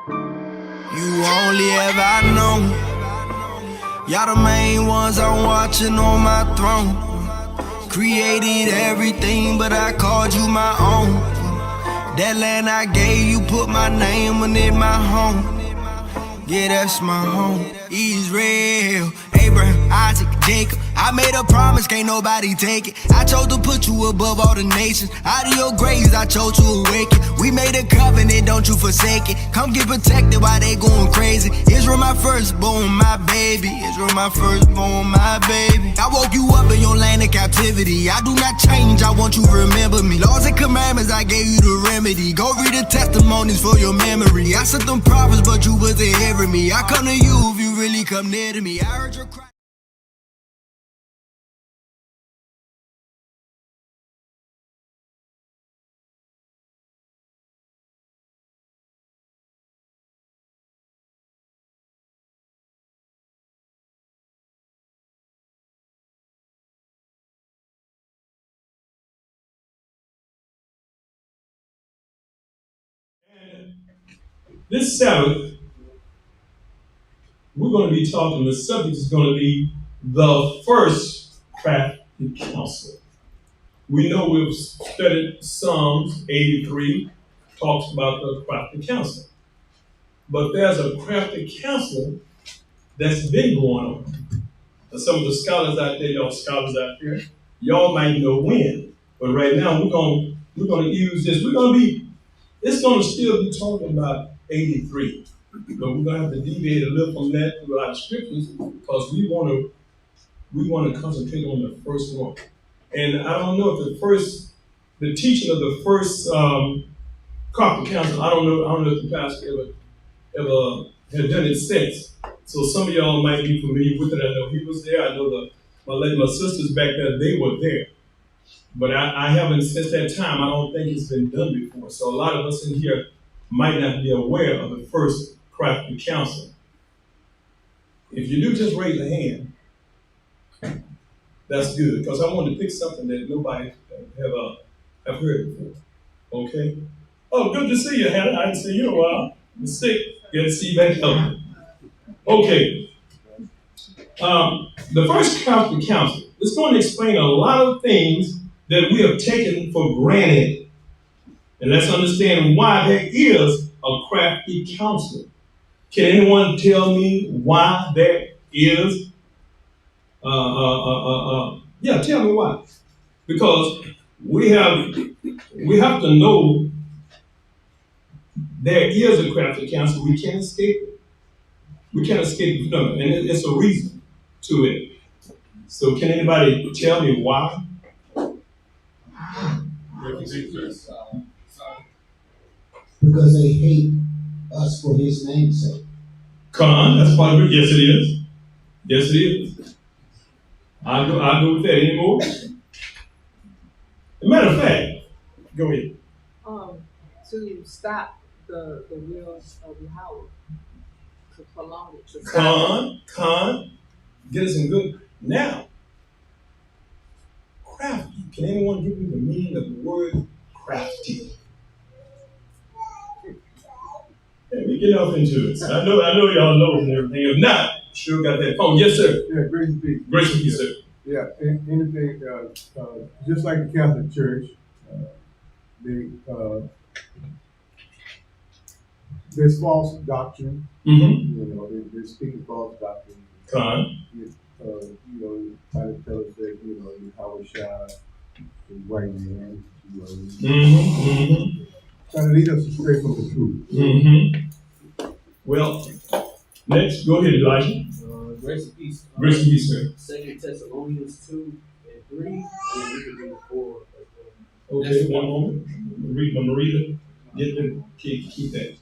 You only ever known. Y'all the main ones I'm watching on my throne. Created everything, but I called you my own. That land I gave you, put my name on it, my home. Yeah, that's my home. Israel, Abraham, Isaac, Jacob. I made a promise, can't nobody take it. I chose to put you above all the nations. Out of your graves, I chose to awaken. We made a covenant, don't you forsake it. Come get protected while they going crazy. Israel, my firstborn, my baby. Israel, my firstborn, my baby. I woke you up in your land of captivity. I do not change, I want you to remember me. Laws and commandments, I gave you the remedy. Go read the testimonies for your memory. I sent them prophets, but you wasn't hearing me. I come to you if you really come near to me. I heard your cry. This Sabbath, we're going to be talking, the subject is going to be the first crafty counsel. We know we've studied Psalms 83, talks about the crafty counsel. But there's a crafty counsel that's been going on. And some of the scholars out there, y'all might know when. But right now, we're going to use this. It's going to still be talking about 83. But we're going to have to deviate a little from that through our scriptures because we want to concentrate on the first one. And I don't know if the teaching of the first crafty counsel, I don't know if the pastor ever had done it since. So some of y'all might be familiar with it. I know he was there. I know my sisters back there, they were there. But I haven't, since that time, I don't think it's been done before. So a lot of us in here might not be aware of the first crafty counsel. If you do, just raise a hand. That's good, because I want to pick something that nobody have heard before. Okay? Oh, good to see you, Hannah. I didn't see you in a while. You're sick. Good to see you back healthy. Okay. The first crafty counsel is going to explain a lot of things that we have taken for granted. And let's understand why there is a crafty counsel. Can anyone tell me why there is? Yeah, tell me why. Because we have to know there is a crafty counsel. We can't escape it. We can't escape it. No, and it's a reason to it. So can anybody tell me why? Because they hate us for his name's sake. Come on, that's part of it. Yes, it is. Yes, it is. I'll go with that. Any more? As a matter of fact, go ahead. To stop the will of Yahweh, to prolong it. Con. Get us some good. Now, crafty. Can anyone give me the meaning of the word crafty? Yeah, we get off into it. I know y'all know and everything. If not, sure got that phone. Yes, sir. Yeah, grace and peace. Grace and peace, sir. Yeah, anything, just like the Catholic Church, there's false doctrine. Mm-hmm. You know, they're speaking false doctrine. Con. Trying to tell us that, Howard Shah is white man. Trying to lead us astray from the truth. Mm-hmm. Well, next, go ahead, Elijah. Grace and peace. Grace and peace, sir. 2 Thessalonians 2 and 3, and we can do 4 as well. Okay, one moment. I'm gonna read it. Get them, keep that.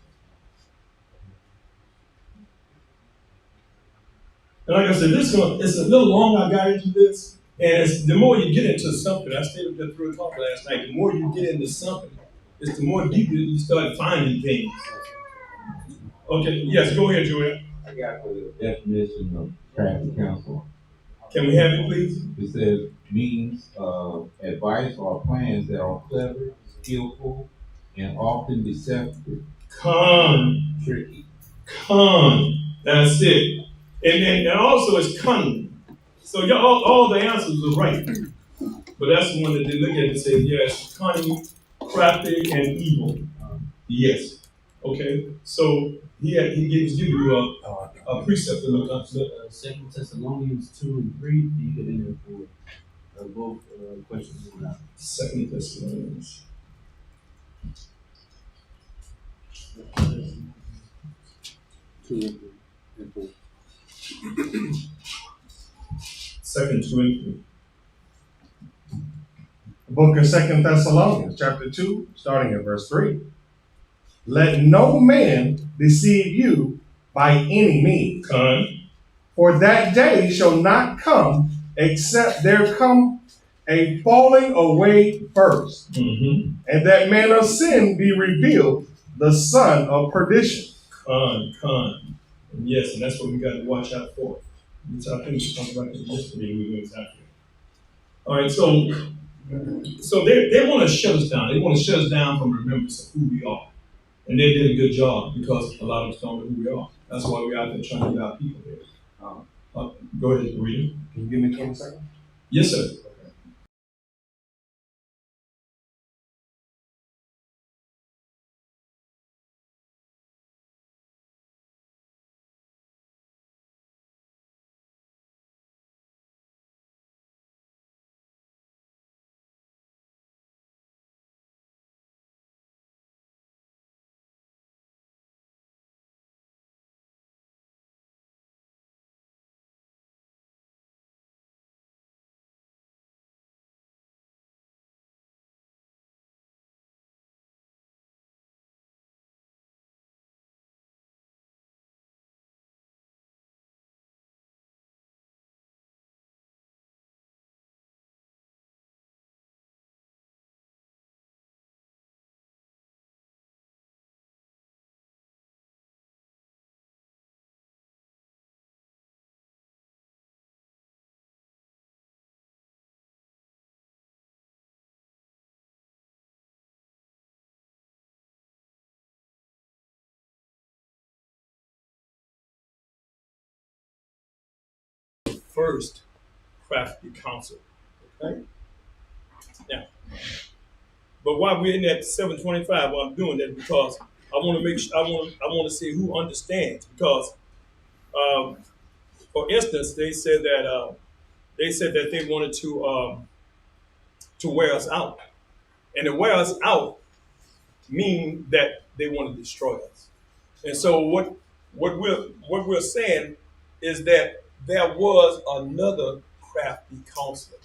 And like I said, it's a little long. I got into this, and the more you get into something, I stayed up there 3 o'clock last night. The more you get into something, it's the more deeply you start finding things. Okay, yes, go ahead, Joel. I got the definition of crafty counsel. Can we have it, please? It says means of advice or plans that are clever, skillful, and often deceptive. Tricky. That's it. And also it's cunning. So all the answers are right. But that's the one that they look at and say, yes, cunning, crafty, and evil. Yes. Okay. So he gives you a precept to look up. 2 Thessalonians 2 and 3. You get in there for both questions and answers. 2 Thessalonians. 2 and 4. 2 2 and 3. The book of 2 Thessalonians, chapter 2, starting at verse 3. Let no man deceive you by any means, for that day shall not come except there come a falling away first, and that man of sin be revealed, the son of perdition. Yes, and that's what we got to watch out for. Which I think we talked about this yesterday. We went after. All right, so they want to shut us down. They want to shut us down from remembrance of who we are. And they did a good job because a lot of us don't know who we are. That's why we're out there trying to get our people there. Go ahead, read. Can you give me 20 seconds? Yes, sir. First, crafty counsel. Okay. Now, but while we're in that 725, what I'm doing that because I want to make sure I want to see who understands because, for instance, they said that they wanted to wear us out, and to wear us out mean that they want to destroy us. And so what we're saying is that there was another crafty counselor.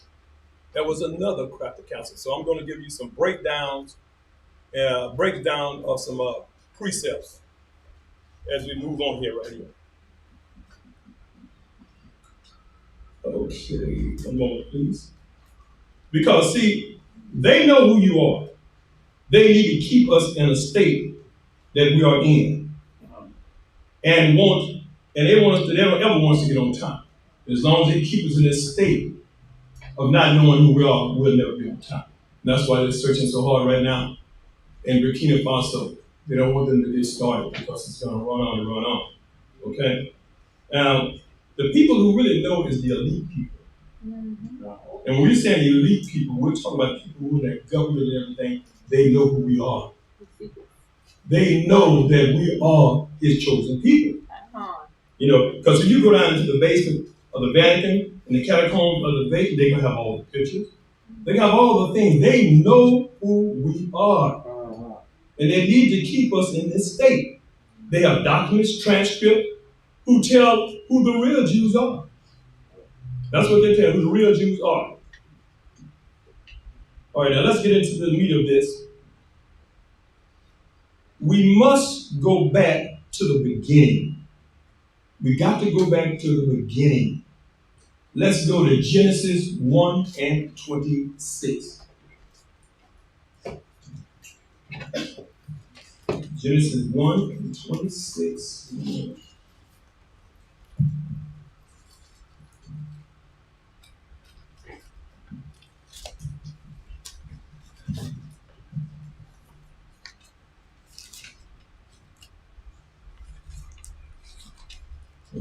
There was another crafty counselor. So I'm going to give you some breakdown of some precepts as we move on here right here. Okay, a moment, please. Because see, they know who you are. They need to keep us in a state that we are in, and they don't ever want us to get on time. As long as they keep us in this state of not knowing who we are, we'll never be on time. And that's why they're searching so hard right now in Burkina Faso. They don't want them to get started because it's going to run on and run on. Okay? The people who really know is the elite people. And when we're saying elite people, we're talking about people who are in the government and everything. They know who we are. They know that we are His chosen people. You know, because if you go down into the basement of the Vatican and the catacombs of the Vatican, they're going to have all the pictures. They have all the things. They know who we are. And they need to keep us in this state. They have documents, transcripts, who tell who the real Jews are. That's what they tell who the real Jews are. All right, now let's get into the meat of this. We must go back to the beginning. We got to go back to the beginning. Let's go to Genesis 1 and 26. Genesis 1 and 26.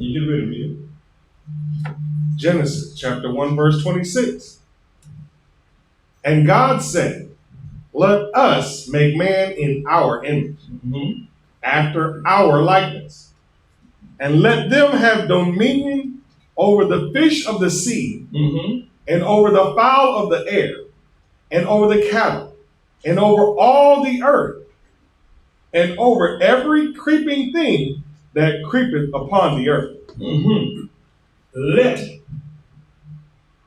you get ready to read it. Genesis chapter 1, verse 26. And God said, let us make man in our image, after our likeness, and let them have dominion over the fish of the sea, and over the fowl of the air, and over the cattle, and over all the earth, and over every creeping thing that creepeth upon the earth.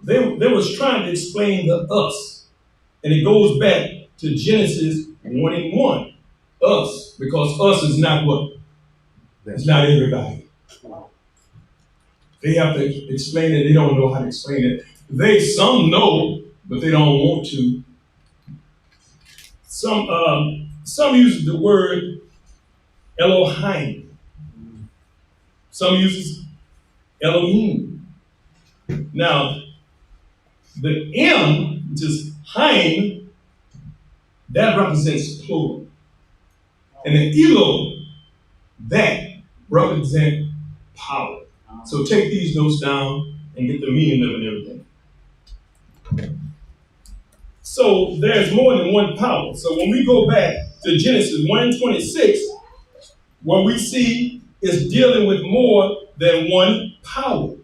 They was trying to explain the us. And it goes back to Genesis 1:1. Us. Because us is not what? It's not everybody. They have to explain it. They don't know how to explain it. Some know, but they don't want to. Some use the word Elohim. Some uses Elohim. Now, the M, which is Haim, that represents plural. And the Elo, that represents power. So take these notes down and get the meaning of it and everything. So there's more than one power. So when we go back to Genesis 1:26, what we see is dealing with more than one power.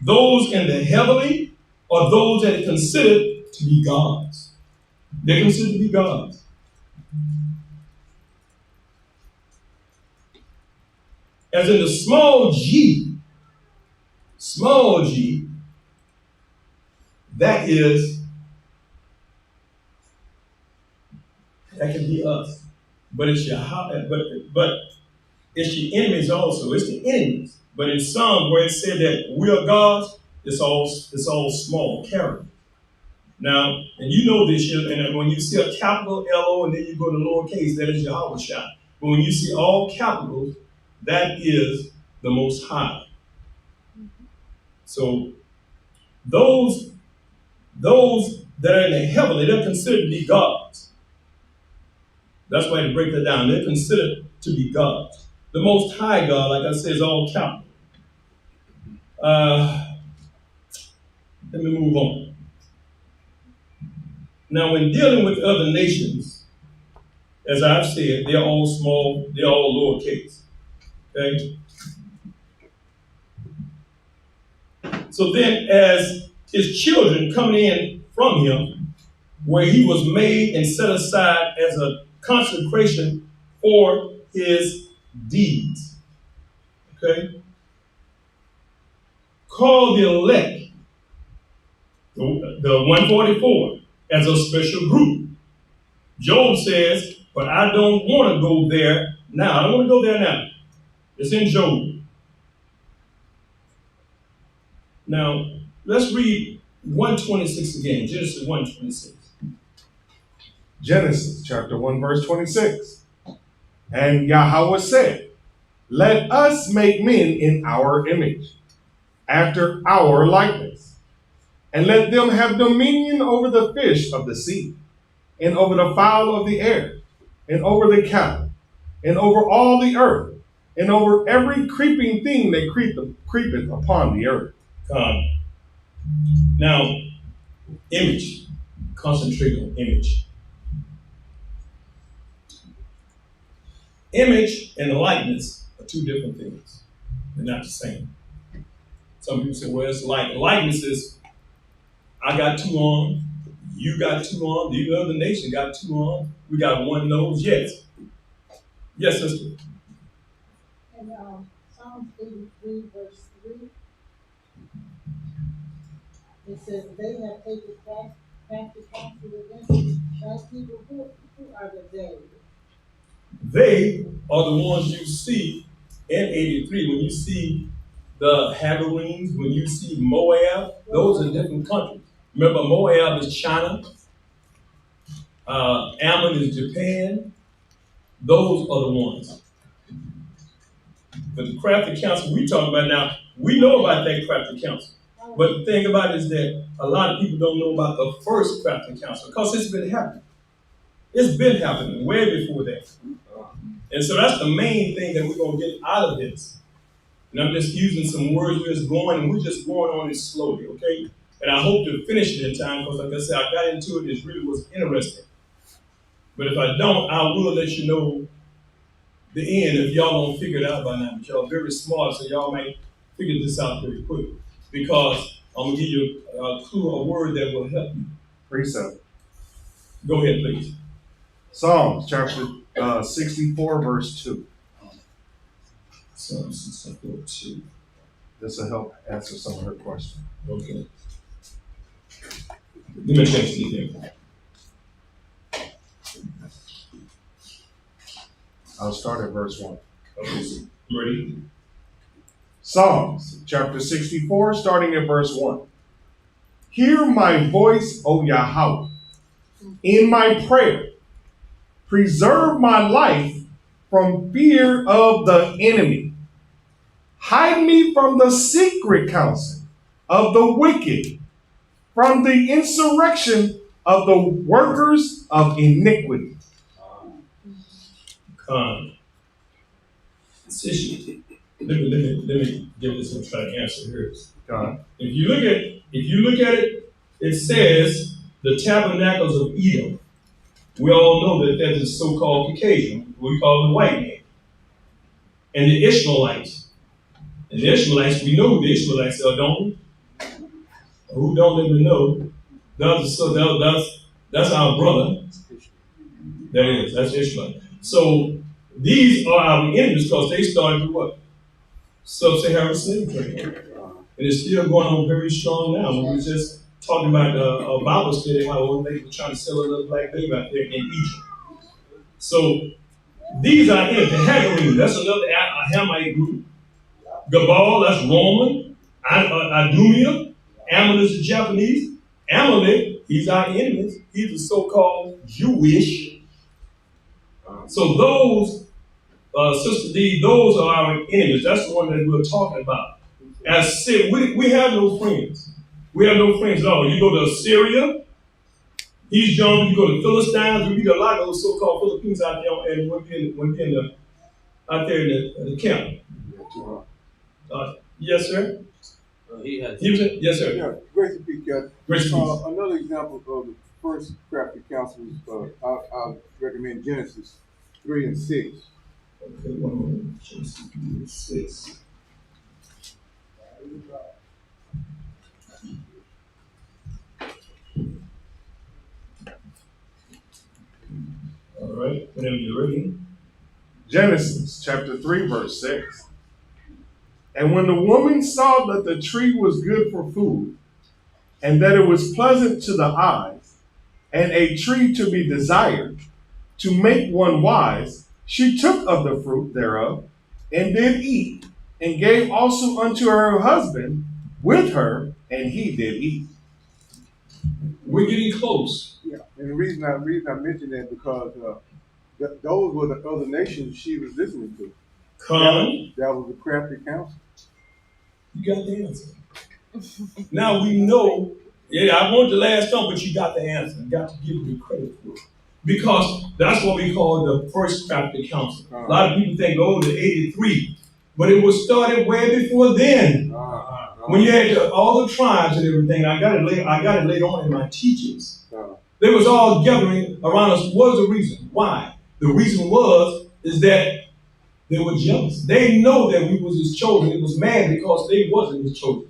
Those in the heavenly are those that are considered to be gods. They're considered to be gods. As in the small g, that can be us. But it's but it's your enemies also. It's the enemies. But in some where it said that we are gods, it's all small characters. Now, and you know this, and when you see a capital L-O and then you go to lowercase, that is Yahweh Shai. But when you see all capitals, that is the Most High. So those that are in the heavenly, they're considered to be gods. That's why to break that down, they're considered to be gods. The Most High God, like I said, is all capital. Let me move on. Now, when dealing with other nations, as I've said, they're all small, they're all lowercase. Okay? So then, as his children coming in from him, where he was made and set aside as a consecration for his deeds. Okay? Call the elect, the 144, as a special group. Job says, but I don't want to go there now. I don't want to go there now. It's in Job. Now, let's read 126 again. Genesis 1:26. Genesis chapter 1, verse 26. And Yahweh said, let us make men in our image, after our likeness, and let them have dominion over the fish of the sea, and over the fowl of the air, and over the cattle, and over all the earth, and over every creeping thing that creepeth upon the earth. Now, image. Concentrate on image. Image and likeness are two different things. They're not the same. Some people say, well, it's like likeness is, I got two arms, you got two arms, the other nation got two arms, we got one nose. Yes. Yes, sister. And Psalms 83, verse 3, it says, they have taken captive counsel against thy people. Who are the they? They are the ones you see in 83. When you see the Hagarenes, when you see Moab, those are different countries. Remember, Moab is China. Ammon is Japan. Those are the ones. But the crafty council we talk about now, we know about that crafty council. But the thing about it is that a lot of people don't know about the first crafty council because it's been happening. It's been happening way before that. And so that's the main thing that we're going to get out of this. And I'm just using some words, we're just going on it slowly, okay? And I hope to finish it in time, because like I said, I got into it, it really was interesting. But if I don't, I will let you know the end if y'all don't figure it out by now. But y'all very smart, so y'all might figure this out very quick. Because I'm gonna give you a clue, a word that will help you. Precept. Go ahead, please. Psalms chapter 64, verse 2. Psalm 64:2. This will help answer some of her questions. Okay. Give me a chance to get there. I'll start at verse 1. Okay, so I'm ready. Psalms chapter 64, starting at verse 1. Hear my voice, O Yahweh, in my prayer. Preserve my life from fear of the enemy. Hide me from the secret counsel of the wicked, from the insurrection of the workers of iniquity. Decision. Let me give this one a try to answer here. God. If you look at it, it says the tabernacles of Edom. We all know that that's a so-called Caucasian, we call the white man. And the Ishmaelites. And the Ishmaelites, we know who the Ishmaelites are, don't we? Who don't let me know? That's our brother. That's Ishmael. So these are our enemies because they started with what? Sub-Saharan slave trade. And it's still going on very strong now. We were just talking about a Bible study, how they were trying to sell a little black baby out there in Egypt. So these are enemies. The Hagarim, that's another Hamite group. Gabal, that's Roman. Idumea. Ammon is the Japanese. Amalek, he's our enemies. He's the so-called Jewish. So those, Sister D, those are our enemies. That's the one that we're talking about. As I said, we have no friends. We have no friends at all. You go to Assyria, he's John. You go to Philistines, we meet a lot of those so-called Philippines out there, and out there in the camp. Yes, sir. Yes, sir. Yeah, grace and peace, Captain. Grace and peace. Another example of the first crafty counsel is, I recommend Genesis 3 and 6. Okay, 1 moment. Genesis 3 and 6. All right, whenever you're ready. Genesis chapter 3, verse 6. And when the woman saw that the tree was good for food, and that it was pleasant to the eyes, and a tree to be desired, to make one wise, she took of the fruit thereof, and did eat, and gave also unto her husband with her, and he did eat. We're getting close. Yeah, and the reason I mentioned that because those were the other nations she was listening to. That was the crafty counsel. You got the answer. Now we know, yeah, I wanted the last one, but you got the answer. You got to give you credit for it. Because that's what we call the first crafty counsel. A lot of people think, oh, the 83. But it was started way before then. When you had all the tribes and everything, I got it later on in my teachings. They was all gathering around us. What was the reason? Why? The reason is that they were jealous. They know that we was his children. It was mad because they wasn't his children.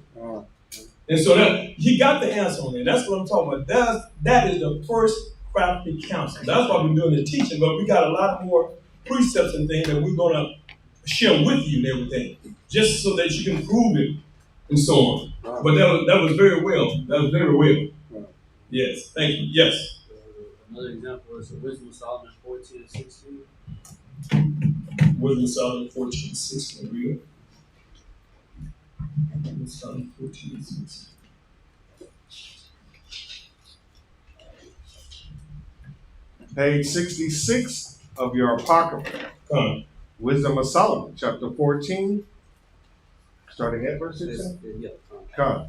And so that he got the answer on there. That's what I'm talking about. That is the first crafty counsel. That's why we're doing the teaching, but we got a lot more precepts and things that we're gonna share with you and everything, just so that you can prove it and so on. But that was very well. That was very well. Yes. Thank you. Yes. Another example is the Wisdom of Solomon 14 and 16. Wisdom of Solomon 14 and 16. Read it. Wisdom of Solomon 14 and 16. Page 66 of your Apocrypha. Wisdom of Solomon, chapter 14, starting at verse 16. Yeah. Come.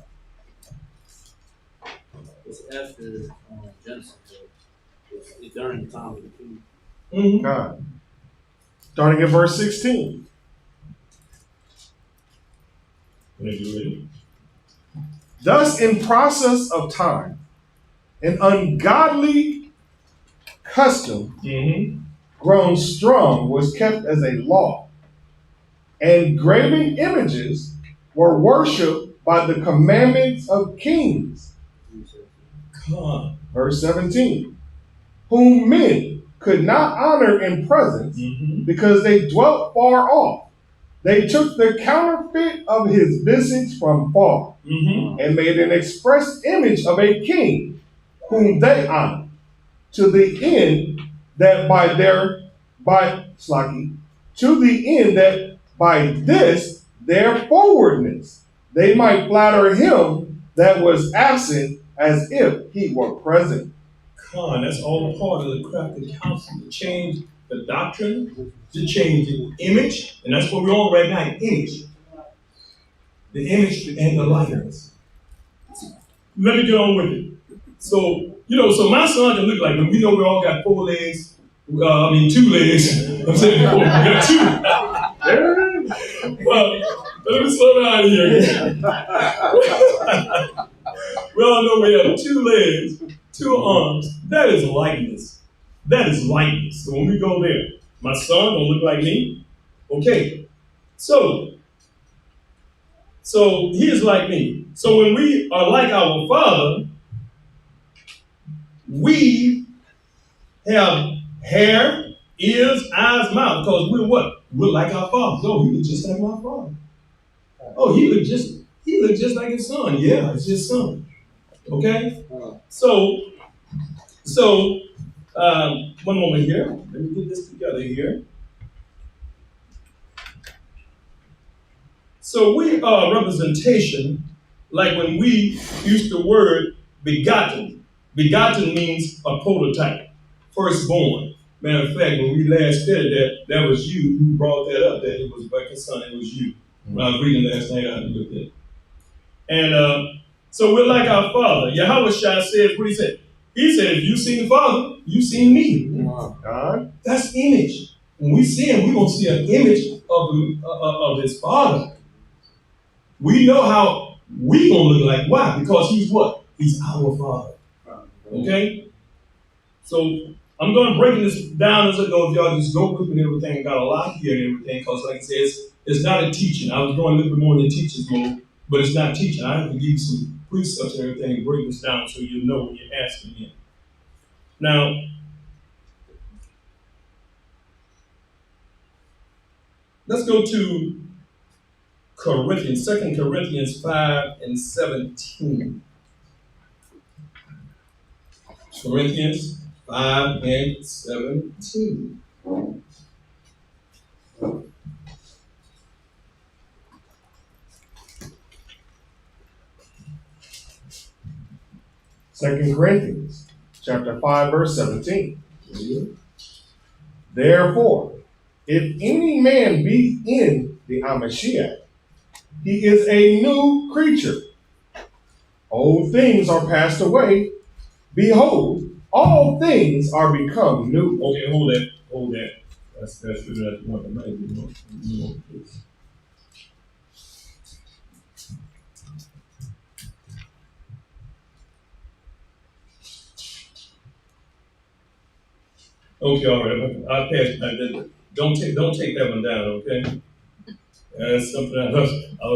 It's after Genesis. It's during the time of the king. Mm-hmm. Come. Starting at verse 16. Thus, in process of time, an ungodly custom grown strong was kept as a law, and graven images were worshipped by the commandments of kings. Verse 17, whom men could not honor in presence because they dwelt far off. They took the counterfeit of his visage from far and made an express image of a king whom they honored, to the end that by this their forwardness they might flatter him that was absent as if he were present. That's all part of the crafty counsel to change the doctrine, to change the image, and that's what we're on right now, image. The image and the likeness. Let me get on with it. So my son can look like him. We know we all got 4 legs. 2 legs. I'm saying 4. We got 2. Well, let me slow down here. We all know we have 2 legs, 2 arms. That is likeness. That is likeness. So when we go there, my son don't look like me. Okay. So he is like me. So when we are like our Father, we have hair, ears, eyes, mouth, because we're what? We're like our Father. Oh, he looks just like my Father. Oh, he looked just like his son. Yeah, it's his son. Okay? So one moment here. Let me get this together here. So we are representation, like when we use the word begotten. Begotten means a prototype, firstborn. Matter of fact, when we last studied that was you who brought that up, that it was Becca's son, it was you. When I was reading last night, I looked at it. And so we're like our Father. Yahweh Shai said, what he said? He said, if you've seen the Father, you've seen me. That's image. When we see him, we're going to see an image of his Father. We know how we're going to look like. Why? Because he's what? He's our Father. Okay? So I'm going to break this down as I go. If y'all just go with me and everything. I got a lot here and everything. Because like I said, it's not a teaching. I was going a little bit more in the teacher's mode. But it's not teaching. I have to give you some precepts and everything and break this down so you know when you're asking him. Now, let's go to Corinthians, 2 Corinthians 5 and 17. Corinthians 5 and 17. Second Corinthians chapter 5, verse 17. Therefore, if any man be in the Hamashiach, he is a new creature. Old things are passed away. Behold, all things are become new. Okay, hold that. That's good. That's one. Okay, all right. I'll pass that. Don't take that one down, okay? That's something I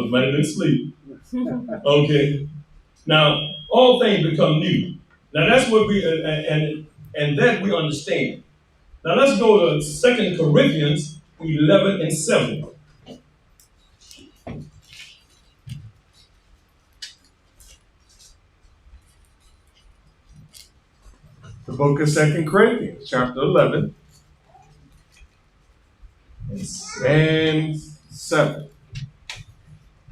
might have been asleep. Okay. Now, all things become new. Now that's what we and that we understand. Now let's go to 2 Corinthians 11 and 7. The book of 2 Corinthians, chapter 11 and 7.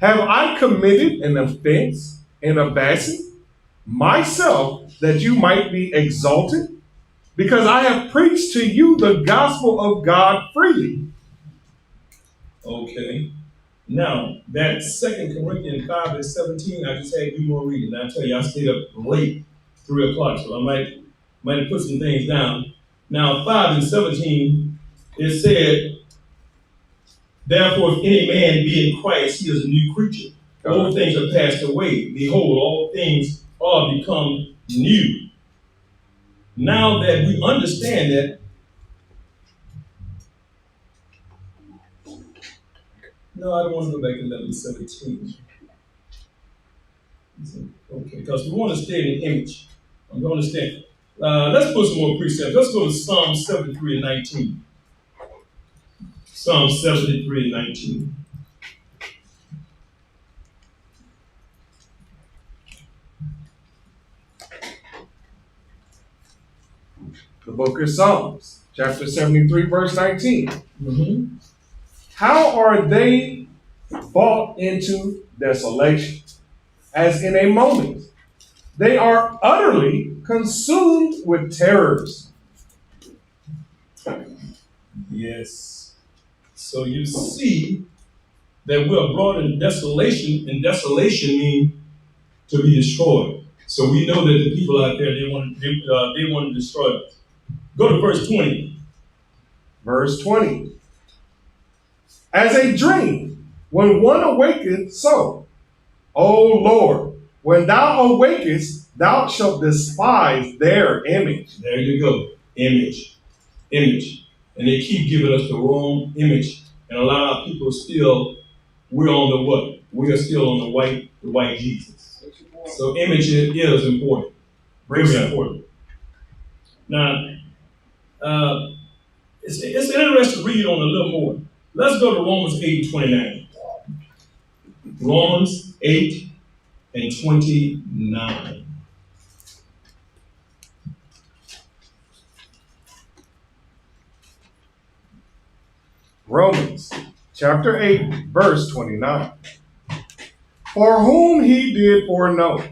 Have I committed an offense in abasing myself that you might be exalted? Because I have preached to you the gospel of God freely. Okay. Now, that 2 Corinthians 5 and 17, I just had you more reading. I tell you, I stayed up late, 3 o'clock, so I might have put some things down. Now, 5 and 17, it said, therefore, if any man be in Christ, he is a new creature. Old things are passed away. Behold, all things are become new. Now that we understand that, no, I don't want to go back to level 17. Okay, because we want to stay in the image. I'm going to understand. Let's put some more precepts. Let's go to Psalm 73 and 19. Psalm 73 and 19. The book of Psalms, chapter 73, verse 19. Mm-hmm. How are they brought into desolation, as in a moment? They are utterly consumed with terrors. Yes. So you see that we are brought in desolation, and desolation means to be destroyed. So we know that the people out there, they want to destroy us. Go to verse 20. Verse 20. As a dream, when one awaketh, so, O Lord, when thou awakest, thou shalt despise their image. There you go. Image. Image. And they keep giving us the wrong image. And a lot of people still, we're on the what? We are still on the white Jesus. So image is important. Very important. Now, it's interesting to read on a little more. Let's go to Romans 8:29. Romans 8 and 29. Romans chapter 8, verse 29. For whom he did foreknow,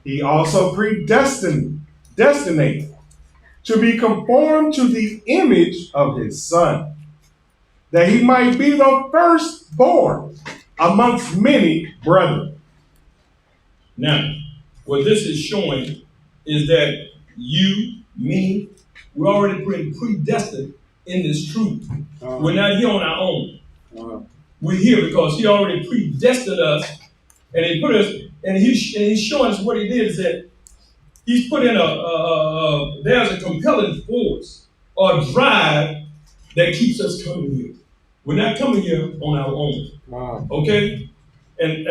he also predestinated to be conformed to the image of his Son, that he might be the firstborn amongst many brethren. Now, what this is showing is that you, me, we're already predestined in this truth. We're not here on our own. We're here because he already predestined us, and he put us, and he's showing us what he did is that he's put in there's a compelling force or drive that keeps us coming here. We're not coming here on our own. Wow. Okay? And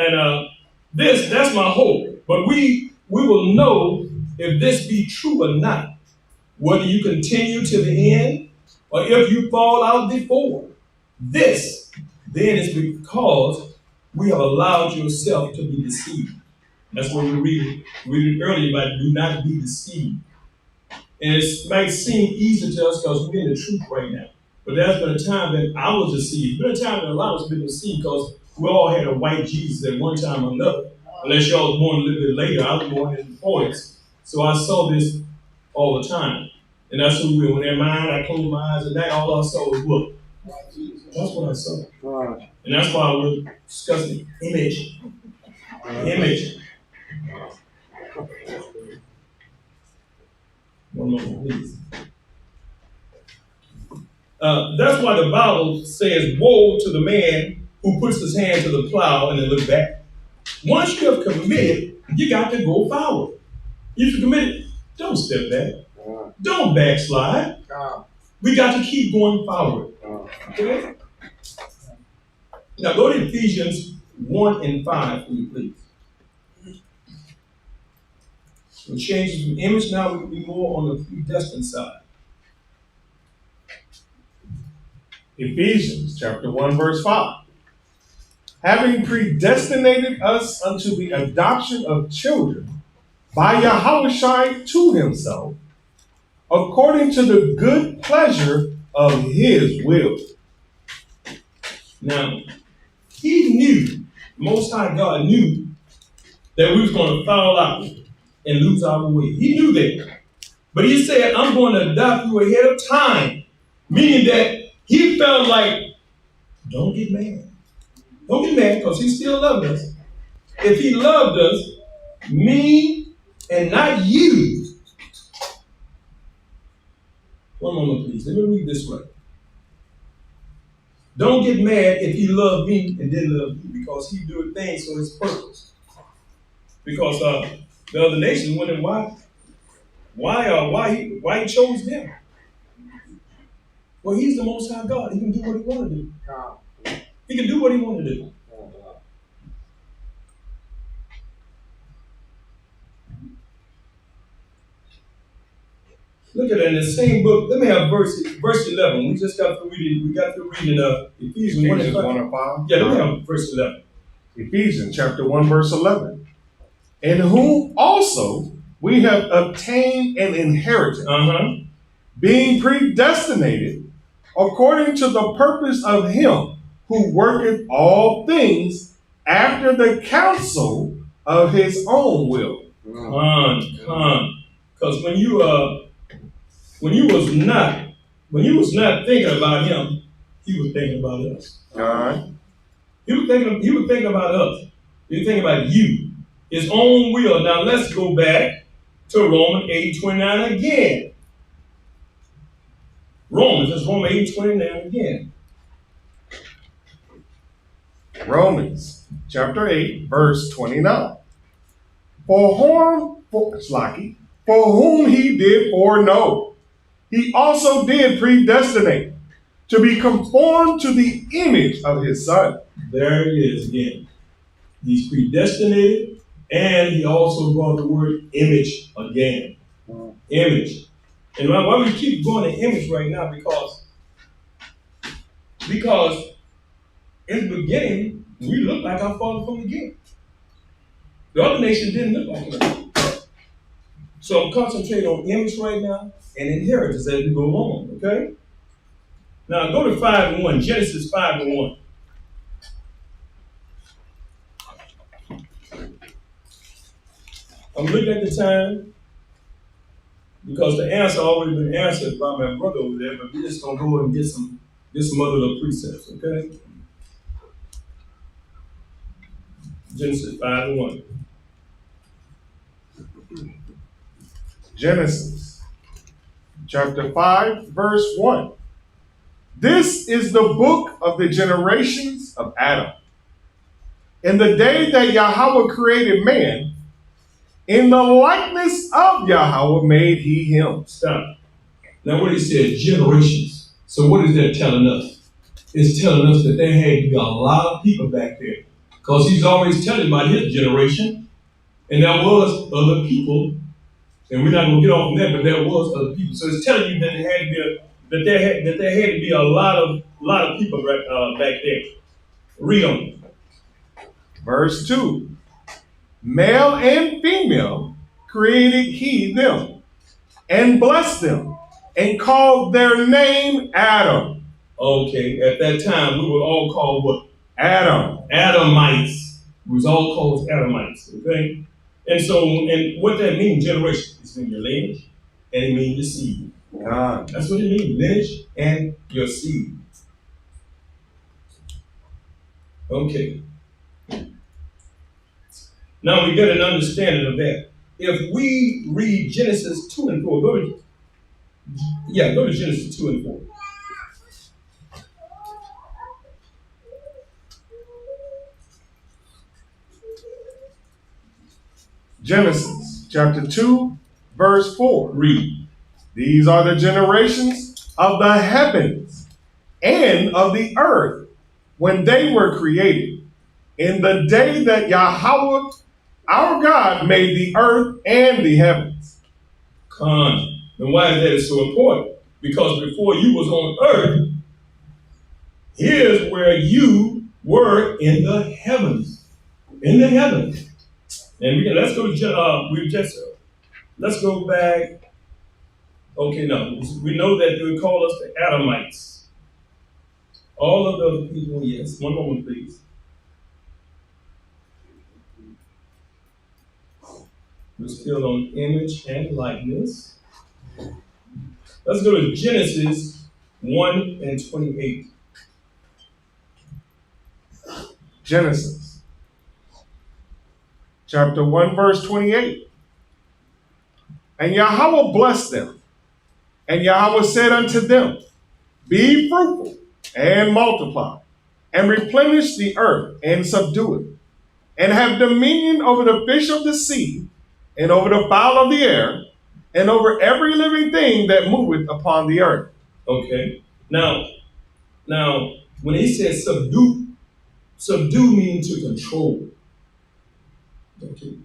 that's my hope. But we will know if this be true or not, whether you continue to the end or if you fall out before. This, then, is because we have allowed yourself to be deceived. That's what we read earlier about do not be deceived. And it might seem easy to us because we're in the truth right now. But there's been a time that I was deceived. There's been a time that a lot of us have been deceived because we all had a white Jesus at one time or another. Unless y'all was born a little bit later. I was born in the 40s. So I saw this all the time. And that's who we were. When in mind, I closed my eyes and that all I saw was what? That's what I saw. And that's why we're discussing image. Image. One moment, please. That's why the Bible says, woe to the man who puts his hand to the plow and then look back. Once you have committed, you got to go forward. If you committed, don't step back. Don't backslide. We got to keep going forward. Okay? Now go to Ephesians 1 and 5 for me, please. We're changing the image now, we'll be more on the predestined side. Ephesians chapter 1, verse 5. Having predestinated us unto the adoption of children by Yahushua to himself, according to the good pleasure of his will. Now, he knew, Most High God knew that we was going to fall out and lose our way. He knew that. But he said, I'm going to adopt you ahead of time. Meaning that he felt like, don't get mad. Don't get mad because he still loved us. If he loved us, me and not you. One moment, please. Let me read this way. Don't get mad if he loved me and didn't love you, because he do things for his purpose. Because the other nations wondering why he chose them. Well, he's the Most High God. He can do what he want to do. He can do what he want to do. Look at it in the same book. Let me have verse 11. We just got through reading. We got through reading Ephesians 1 and 5. Yeah, let me have verse 11. Ephesians chapter 1, verse 11. In whom also we have obtained an inheritance, being predestinated according to the purpose of him who worketh all things after the counsel of his own will. Because when you was not thinking about him, he was thinking about us. All right. He was thinking about us. He was thinking about you. His own will. Now let's go back to Romans 8:29 again. Romans 8:29 again. Romans chapter 8, verse 29. For whom he did foreknow, he also did predestinate to be conformed to the image of his Son. There it is again. He's predestinated, and he also brought the word image again. Image. And why we keep going to image right now? Because in the beginning, we look like our Father from the beginning. The other nation didn't look like him. So I'm concentrating on image right now and inheritance as we go along, okay? Now go to 5:1, Genesis 5:1. I'm looking at the time because the answer already been answered by my brother over there, but we're just gonna go and get some other little precepts, okay? Genesis 5:1. Genesis chapter 5, verse 1. This is the book of the generations of Adam. In the day that Yahweh created man, in the likeness of Yahweh made he him. Stop. Now what he said, generations. So what is that telling us? It's telling us that there had to be a lot of people back there. Because he's always telling about his generation. And there was other people. And we're not going to get off on that, but there was other people. So it's telling you that there had to be a lot of people back there. Read on. Verse 2. Male and female created he them, and blessed them, and called their name Adam. Okay, at that time we were all called what? Adam. Adamites. We was all called Adamites, okay? And what that means, generation, it's in your lineage, and it means your seed. That's what it means, lineage and your seed. Okay. Now we get an understanding of that. If we read Genesis 2 and 4, go to Genesis 2 and 4. Genesis chapter 2, verse 4. Read. These are the generations of the heavens and of the earth when they were created, in the day that Yahweh our God made the earth and the heavens. And why is that so important? Because before you was on earth, here's where you were in the heavens. In the heavens. And let's go back. Okay, no, we know that they would call us the Adamites. All of those people, yes. One moment, please. We're still on image and likeness. Let's go to Genesis 1 and 28. Genesis chapter 1, verse 28. And Yahweh blessed them. And Yahweh said unto them, be fruitful and multiply, and replenish the earth, and subdue it, and have dominion over the fish of the sea, and over the fowl of the air, and over every living thing that moveth upon the earth. Okay. Now, when he says subdue means to control. Okay.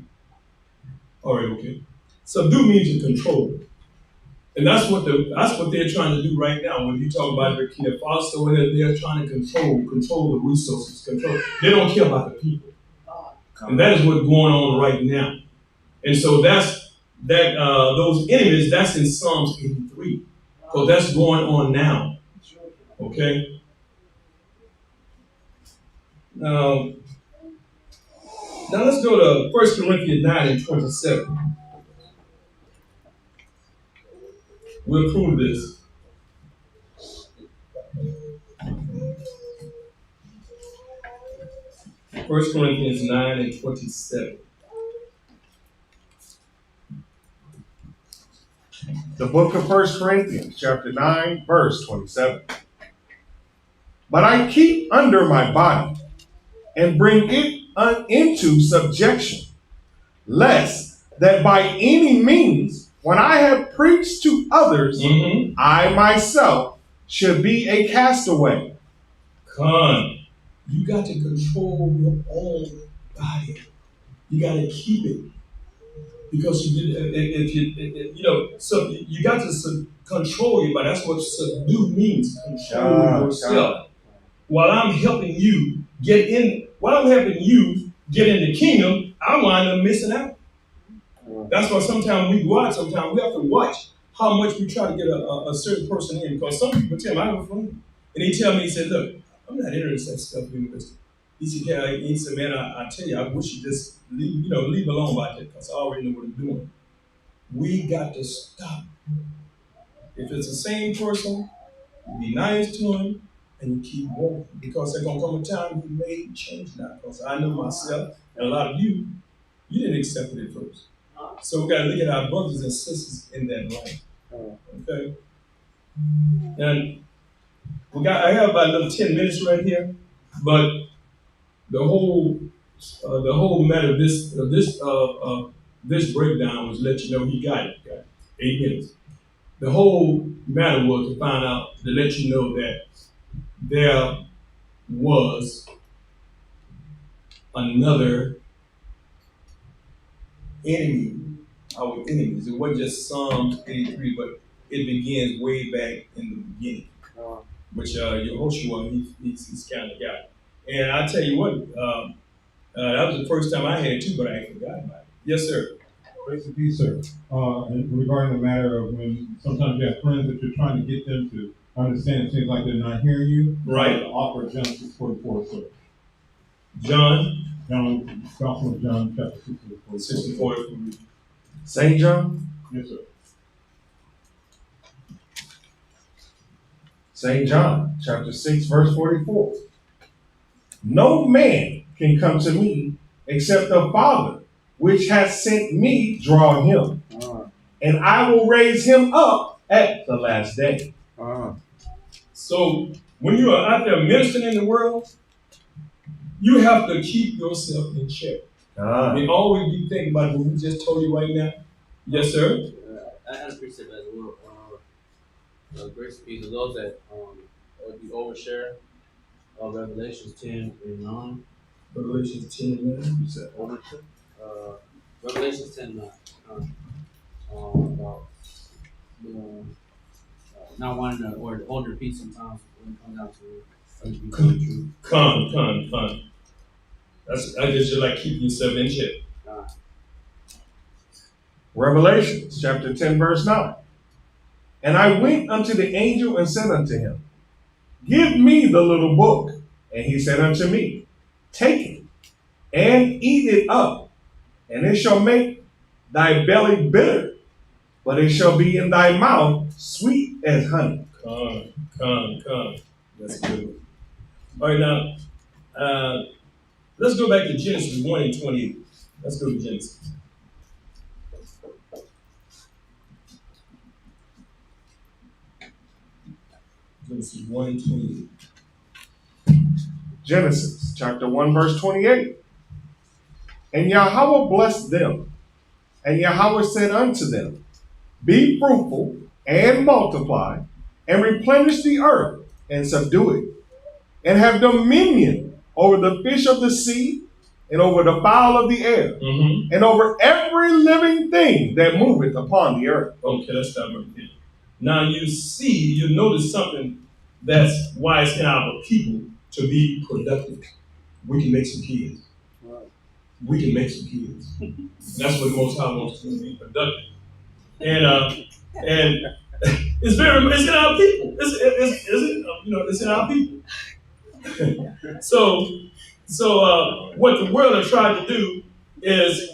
All right. Okay. Subdue means to control, and that's what they're trying to do right now. When you talk about Burkina Faso, they're trying to control the resources. They don't care about the people, and that is what's going on right now. And so those enemies. That's in Psalms 83. So that's going on now. Okay. Now let's go to 1 Corinthians 9 and 27. We'll prove this. First Corinthians 9 and 27. The book of 1 Corinthians, chapter 9, verse 27. But I keep under my body, and bring it into subjection, lest that by any means, when I have preached to others, I myself should be a castaway. Come. You got to control your own body. You got to keep it. Because you got to control your body. That's what subdue means. Control yourself. While I'm helping you get in the kingdom, I wind up missing out. That's why sometimes we go out, sometimes we have to watch how much we try to get a certain person in. Because some people tell me, I have a friend, and he tell me, he said, look, I'm not interested in that stuff because he said, man, I tell you, I wish you just leave alone about that because I already know what I'm doing. We got to stop. If it's the same person, you be nice to him and you keep walking because there's going to come a time you may change now. Because I know myself and a lot of you didn't accept it at first. So we got to look at our brothers and sisters in that light. Okay? And I have about another 10 minutes right here, but the whole matter of this breakdown was to let you know he got it. Got 8 minutes. The whole matter was to find out, to let you know that there was another enemy, our enemies. It wasn't just Psalms 83, but it begins way back in the beginning, which Yehoshua, he's kind of got it. And I tell you what, that was the first time I had it too, but I ain't forgotten about it. Yes, sir. Grace and peace, sir. And regarding the matter of when sometimes you have friends that you're trying to get them to understand, it seems like they're not hearing you. Right. Offer John 6:44, sir. Gospel of John, chapter 64. St. John? Yes, sir. St. John, chapter 6, verse 44. No man can come to me except the Father, which has sent me, draw him. And I will raise him up at the last day. So when you are out there ministering in the world, you have to keep yourself in check. And always be thinking about what we just told you right now. Yes, sir. I had a precept as well. Grace and peace to those that be overshare of Revelations 10 and 9. Revelations 10 and 9. You said overshare. Revelations 10 and 9. About not wanting to, or hold repeat sometimes when it comes down to be true. Con. I guess you like keeping yourself in check. Revelation chapter 10, verse 9. And I went unto the angel and said unto him, give me the little book. And he said unto me, take it and eat it up, and it shall make thy belly bitter, but it shall be in thy mouth sweet as honey. Come. That's good. All right, now, let's go back to Genesis 1 and 28. Let's go to Genesis. Genesis 1 and 28. Genesis chapter 1, verse 28. And Yahweh blessed them, and Yahweh said unto them, Be fruitful and multiply, and replenish the earth, and subdue it, and have dominion over the fish of the sea, and over the fowl of the air, and over every living thing that moveth upon the earth. Okay, let's stop right there. Now you notice something that's why it's in our people to be productive. We can make some kids. We can make some kids. That's what the Most High wants to do, be productive. And it's in our people. It's in our people. So what the world has tried to do is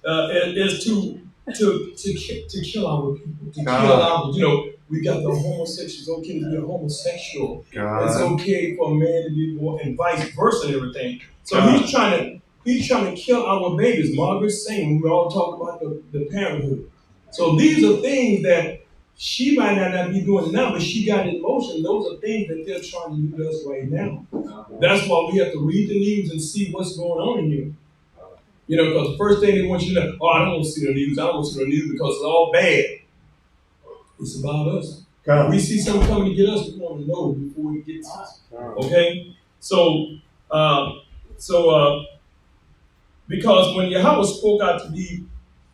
to kill our people, to kill our, we got the homosexuals. It's okay to be a homosexual. It's okay for a man to be born, and vice versa and everything. So he's trying to kill our babies. Margaret's saying, we all talk about the parenthood. So these are things that she might not be doing now, but she got in motion. Those are things that they're trying to do to us right now. That's why we have to read the news and see what's going on in here. Because the first thing they want you to know, I don't want to see the news. I don't want to see the news because it's all bad. It's about us. We see something coming to get us, we want to know before it gets us. Okay? So, because when Yahweh spoke out that we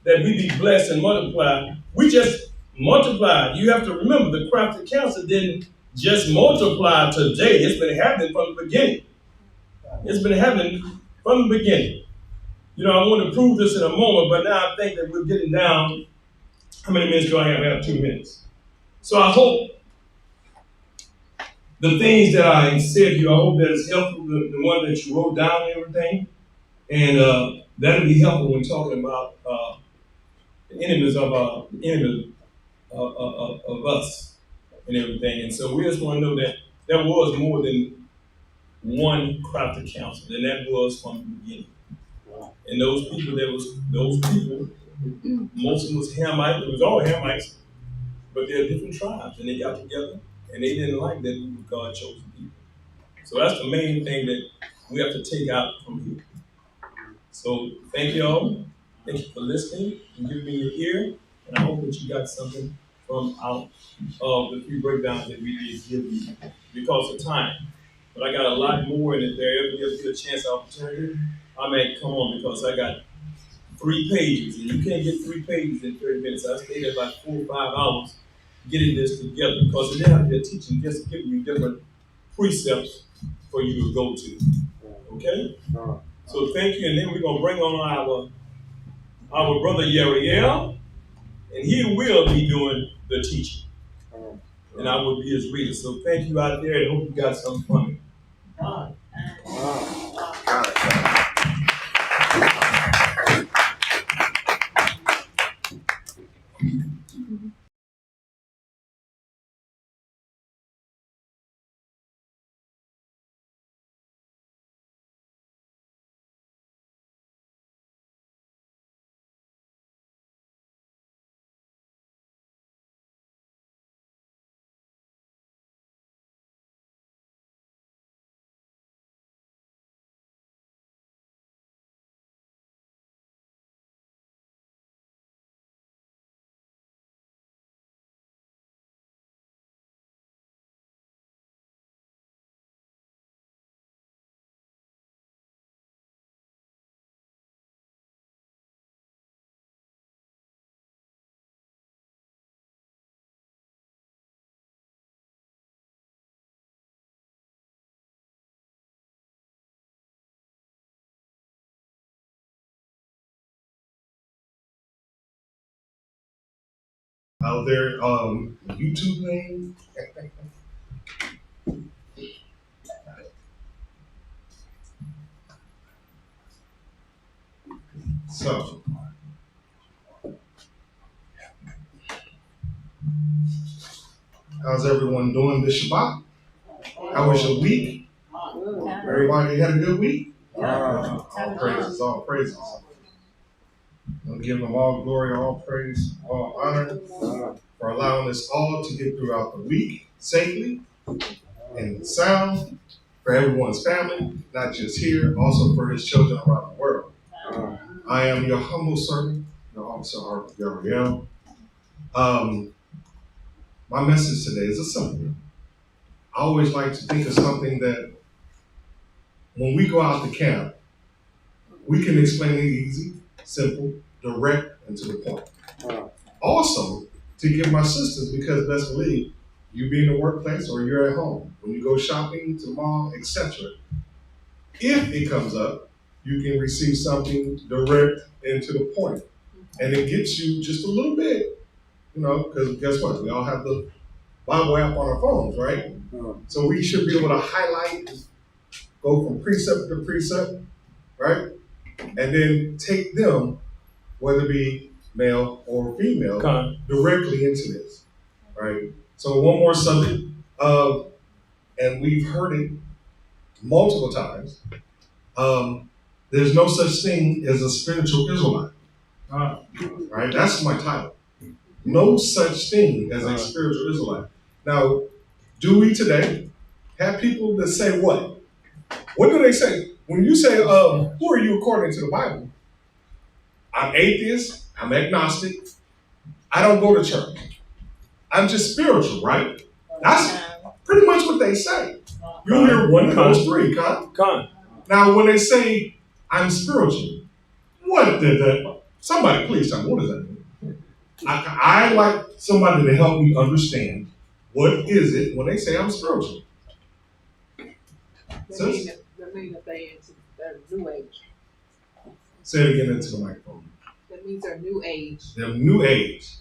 be blessed and multiply, we just multiplied. You have to remember, the crafty counsel didn't just multiply today. It's been happening from the beginning. It's been happening from the beginning. I want to prove this in a moment, but now I think that we're getting down. How many minutes do I have? I have 2 minutes. So I hope the things that I said to you, I hope that it's helpful, the one that you wrote down and everything. And that'll be helpful when talking about the enemies of us and everything. And so we just want to know that there was more than one crafty counsel, and that was from the beginning. And those people, most of them was Hamites. It was all Hamites, but they're different tribes, and they got together, and they didn't like that we were God's chosen people. So that's the main thing that we have to take out from here. So thank you all. Thank you for listening and giving me your ear, and I hope that you got something from out of the 3 breakdowns that we did give you because of time. But I got a lot more, and if there ever gives you a chance, opportunity, I may come on because I got 3 pages, and you can't get 3 pages in 30 minutes. I stayed there about 4 or 5 hours getting this together because it didn't have to be a teaching, just giving you different precepts for you to go to. Okay? So thank you, and then we're going to bring on our brother Yariel, and he will be doing the teaching. And I will be his reader. So thank you out there, and hope you got something from it. Out there, YouTube name. So, how's everyone doing this Shabbat? How was your week? Everybody had a good week? All praises, all praises. I'll give them all glory, all praise, all honor for allowing us all to get throughout the week safely and sound. for everyone's family, not just here, also for his children around the world. I am your humble servant, the officer of Gabriel. My message today is a simple one. I always like to think of something that when we go out to camp, we can explain it easy, simple, direct, and to the point. Also, to give my sisters, because best believe, you be in the workplace or you're at home, when you go shopping, to the mall, etc. If it comes up, you can receive something direct and to the point. And it gets you just a little bit, because guess what? We all have the Bible app on our phones, right? So we should be able to highlight, go from precept to precept, right? And then take them, whether it be male or female, directly into this, right? So one more subject, and we've heard it multiple times. There's no such thing as a spiritual Israelite, right? That's my title. No such thing as a spiritual Israelite. Now, do we today have people that say what? What do they say? When you say, who are you according to the Bible? I'm atheist, I'm agnostic, I don't go to church. I'm just spiritual, right? That's pretty much what they say. You hear one of those three, Con. Now, when they say, I'm spiritual, what did that? Somebody please tell me, what does that mean? I like somebody to help me understand what is it when they say I'm spiritual. That means that they're new age. Say it again into the microphone. That means they're new age. They're new age.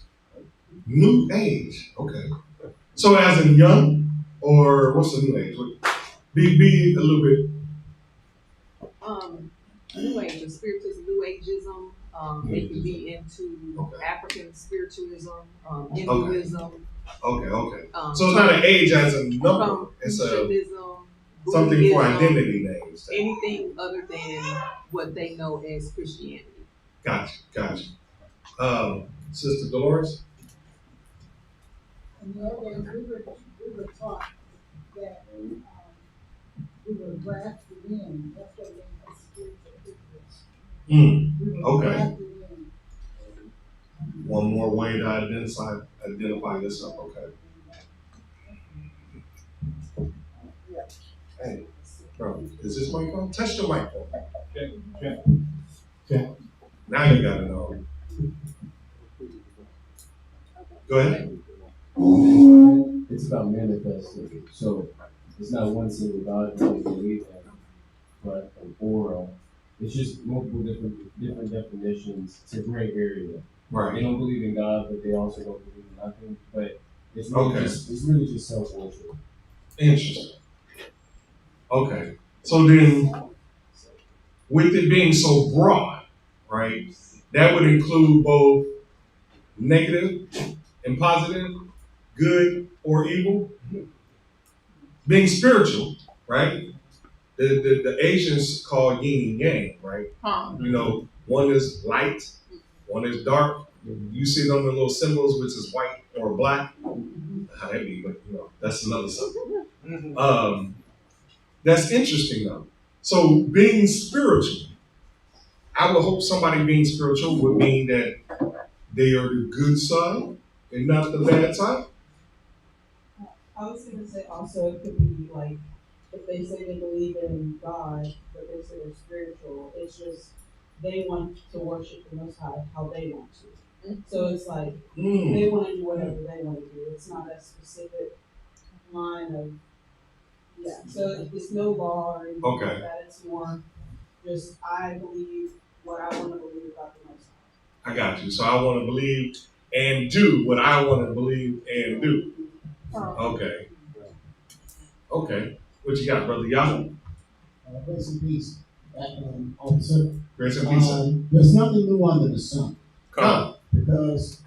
New age. Okay. So as in young, or what's the new age? Be a little bit. New age, the spiritism, new ageism. They can be into African spiritualism, Hinduism. Okay. So it's not an age as a number. It's something for identity names. Anything other than what they know as Christianity. Gotcha. Sister Dolores? In the old days, we were taught that we were grafted in. That's what made us spiritual Israelites. We were grafted in. One more way to identify yourself, okay. Hey, bro, is this mic on? Touch the microphone. Okay. Now you gotta know. Go ahead. It's about manifesting. So it's not one single God that we believe in, but an aura. It's just multiple different definitions. It's a gray area. Right. They don't believe in God, but they also don't believe in nothing. But it's really just self-worship. Interesting. Okay. So then, with it being so broad, right, that would include both negative and positive, good or evil. Being spiritual, right? The Asians call yin and yang, right? One is light, one is dark. You see them in little symbols, which is white or black. How that be, but that's another subject. That's interesting though. So being spiritual, I would hope somebody being spiritual would mean that they are the good side and not the bad side. I was going to say also it could be like if they say they believe in God, but they say they're spiritual, it's just they want to worship the Most High how they want to. So it's like they want to do whatever they want to do. It's not a specific line of, so it's no law or anything like that. It's more just I believe what I want to believe about the Most High. I got you. So I want to believe and do what I want to believe and do. Okay. What you got, Brother Yahoo? Grace and peace, officer. Grace and peace. There's nothing new under the sun. Come. Because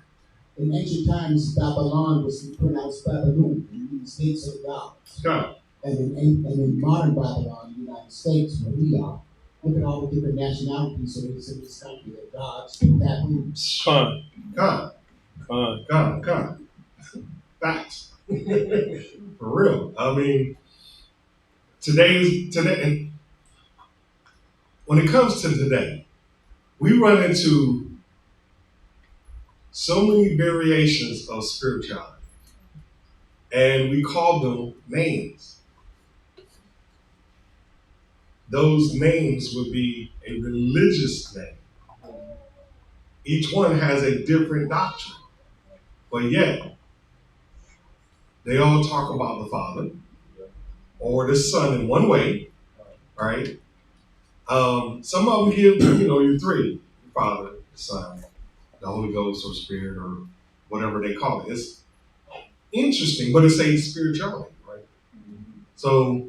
in ancient times, Babylon was pronounced Babylon, meaning states of gods. Come. And in modern Babylon, the United States, where we are, look at all the different nationalities so it's in this country that gods taboos. Come. Facts. For real. I mean, Today, when it comes to today, we run into so many variations of spirituality, and we call them names. Those names would be a religious name. Each one has a different doctrine, but yet they all talk about the Father or the Son in one way, right? Some of them give, you three: the Father, the Son, the Holy Ghost, or Spirit, or whatever they call it. It's interesting, but it's a spirituality, right? So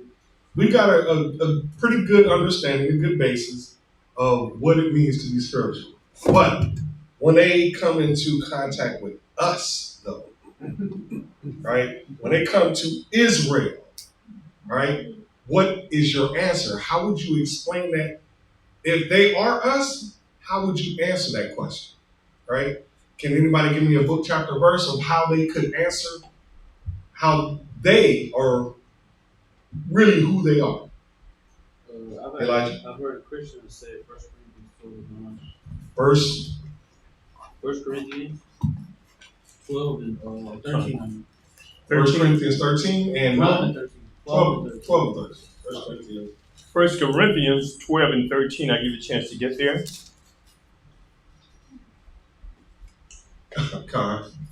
we've got a pretty good understanding, a good basis of what it means to be spiritual. But when they come into contact with us, though, right? When they come to Israel, right? What is your answer? How would you explain that? If they are us, how would you answer that question, right? Can anybody give me a book, chapter, verse of how they could answer how they are really who they are? I've heard Christians say 1 Corinthians 12 and 13. 1 Corinthians 13 and 12 and 13. 12 and 13. 1 Corinthians 12 and 13. I'll give you a chance to get there.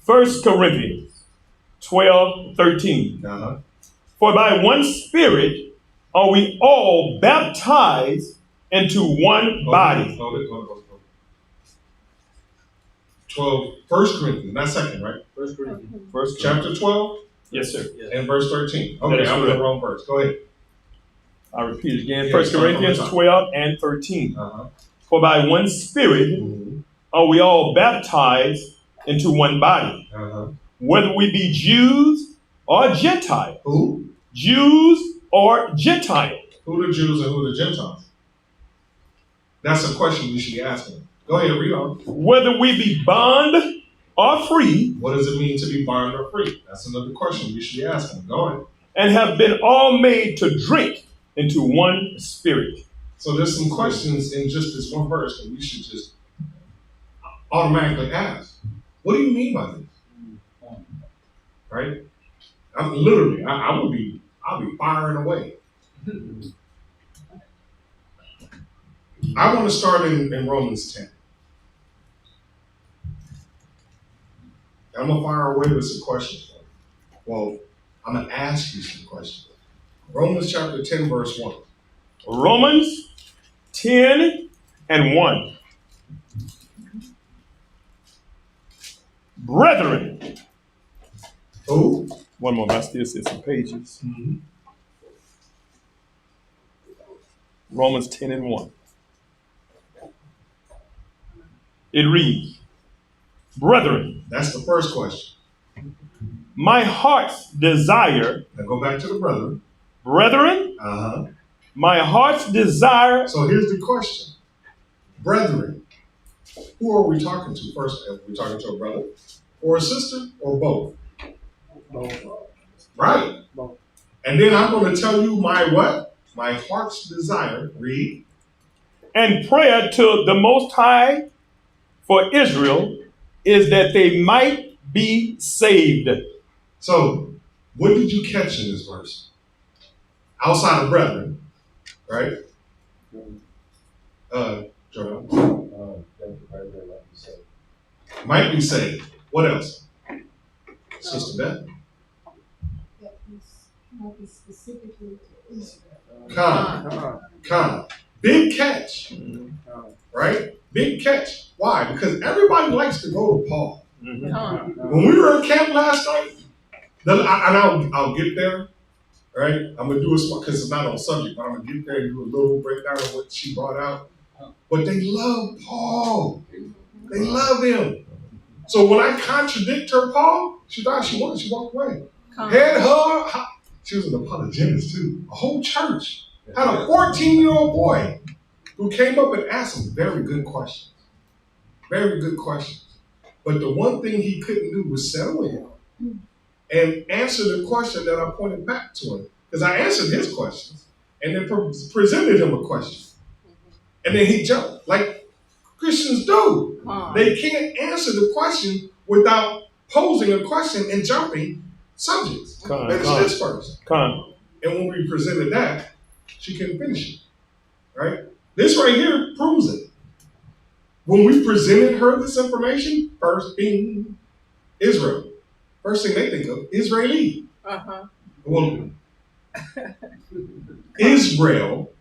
1 Corinthians 12, 13. For by one Spirit are we all baptized into one body. Hold it. 12, 1 Corinthians, not second, right? 1 Corinthians. First Chapter 12? Yes, sir. Yes. And verse 13. Okay, I'm in the wrong verse. Go ahead. I'll repeat it again. Yeah, 1 Corinthians 12 and 13. Uh-huh. For by one Spirit are we all baptized into one body, whether we be Jews or Gentiles. Who? Jews or Gentiles. Who the Jews and who the Gentiles? That's a question we should be asking. Go ahead, read on. Whether we be bond or free. What does it mean to be bond or free? That's another question we should be asking. Go ahead. And have been all made to drink into one Spirit. So there's some questions in just this one verse that we should just automatically ask. What do you mean by this? Right? I'm literally, I'll be firing away. I want to start in Romans 10. I'm going to fire away with some questions. Well, I'm going to ask you some questions. Romans chapter 10, verse 1. Romans 10 and 1. Brethren. Who? One more, I still see some pages. Romans 10 and 1. It reads, Brethren. That's the first question. My heart's desire. Now go back to the brethren. Brethren. My heart's desire. So here's the question. Brethren, who are we talking to first? Are we talking to a brother or a sister or both? Both. Right. Both. And then I'm going to tell you my what? My heart's desire. Read. And prayer to the Most High for Israel is that they might be saved. So, what did you catch in this verse? Outside of brethren, right? Joel. Might be saved. What else? Sister Beth. That might be specifically to Israel. Con. Big catch. Right? Big catch. Why? Because everybody likes to go to Paul. When we were in camp last night, I'll get there, right? I'm going to do it because it's not on subject, but I'm going to get there and do a little breakdown of what she brought out. But they love Paul. They love him. So when I contradict her, Paul, she thought she won. She walked away. Had her. She was an apologist too. A whole church had a 14-year-old boy who came up and asked some very good questions. Very good questions. But the one thing he couldn't do was settle in and answer the question that I pointed back to him. Because I answered his questions. and then presented him a question. And then he jumped, like Christians do. They can't answer the question without posing a question and jumping subjects. Finish this first. And when we presented that, she couldn't finish it. Right? This right here proves it. When we presented her this information, first being Israel, first thing they think of, Israeli. Well, Israel,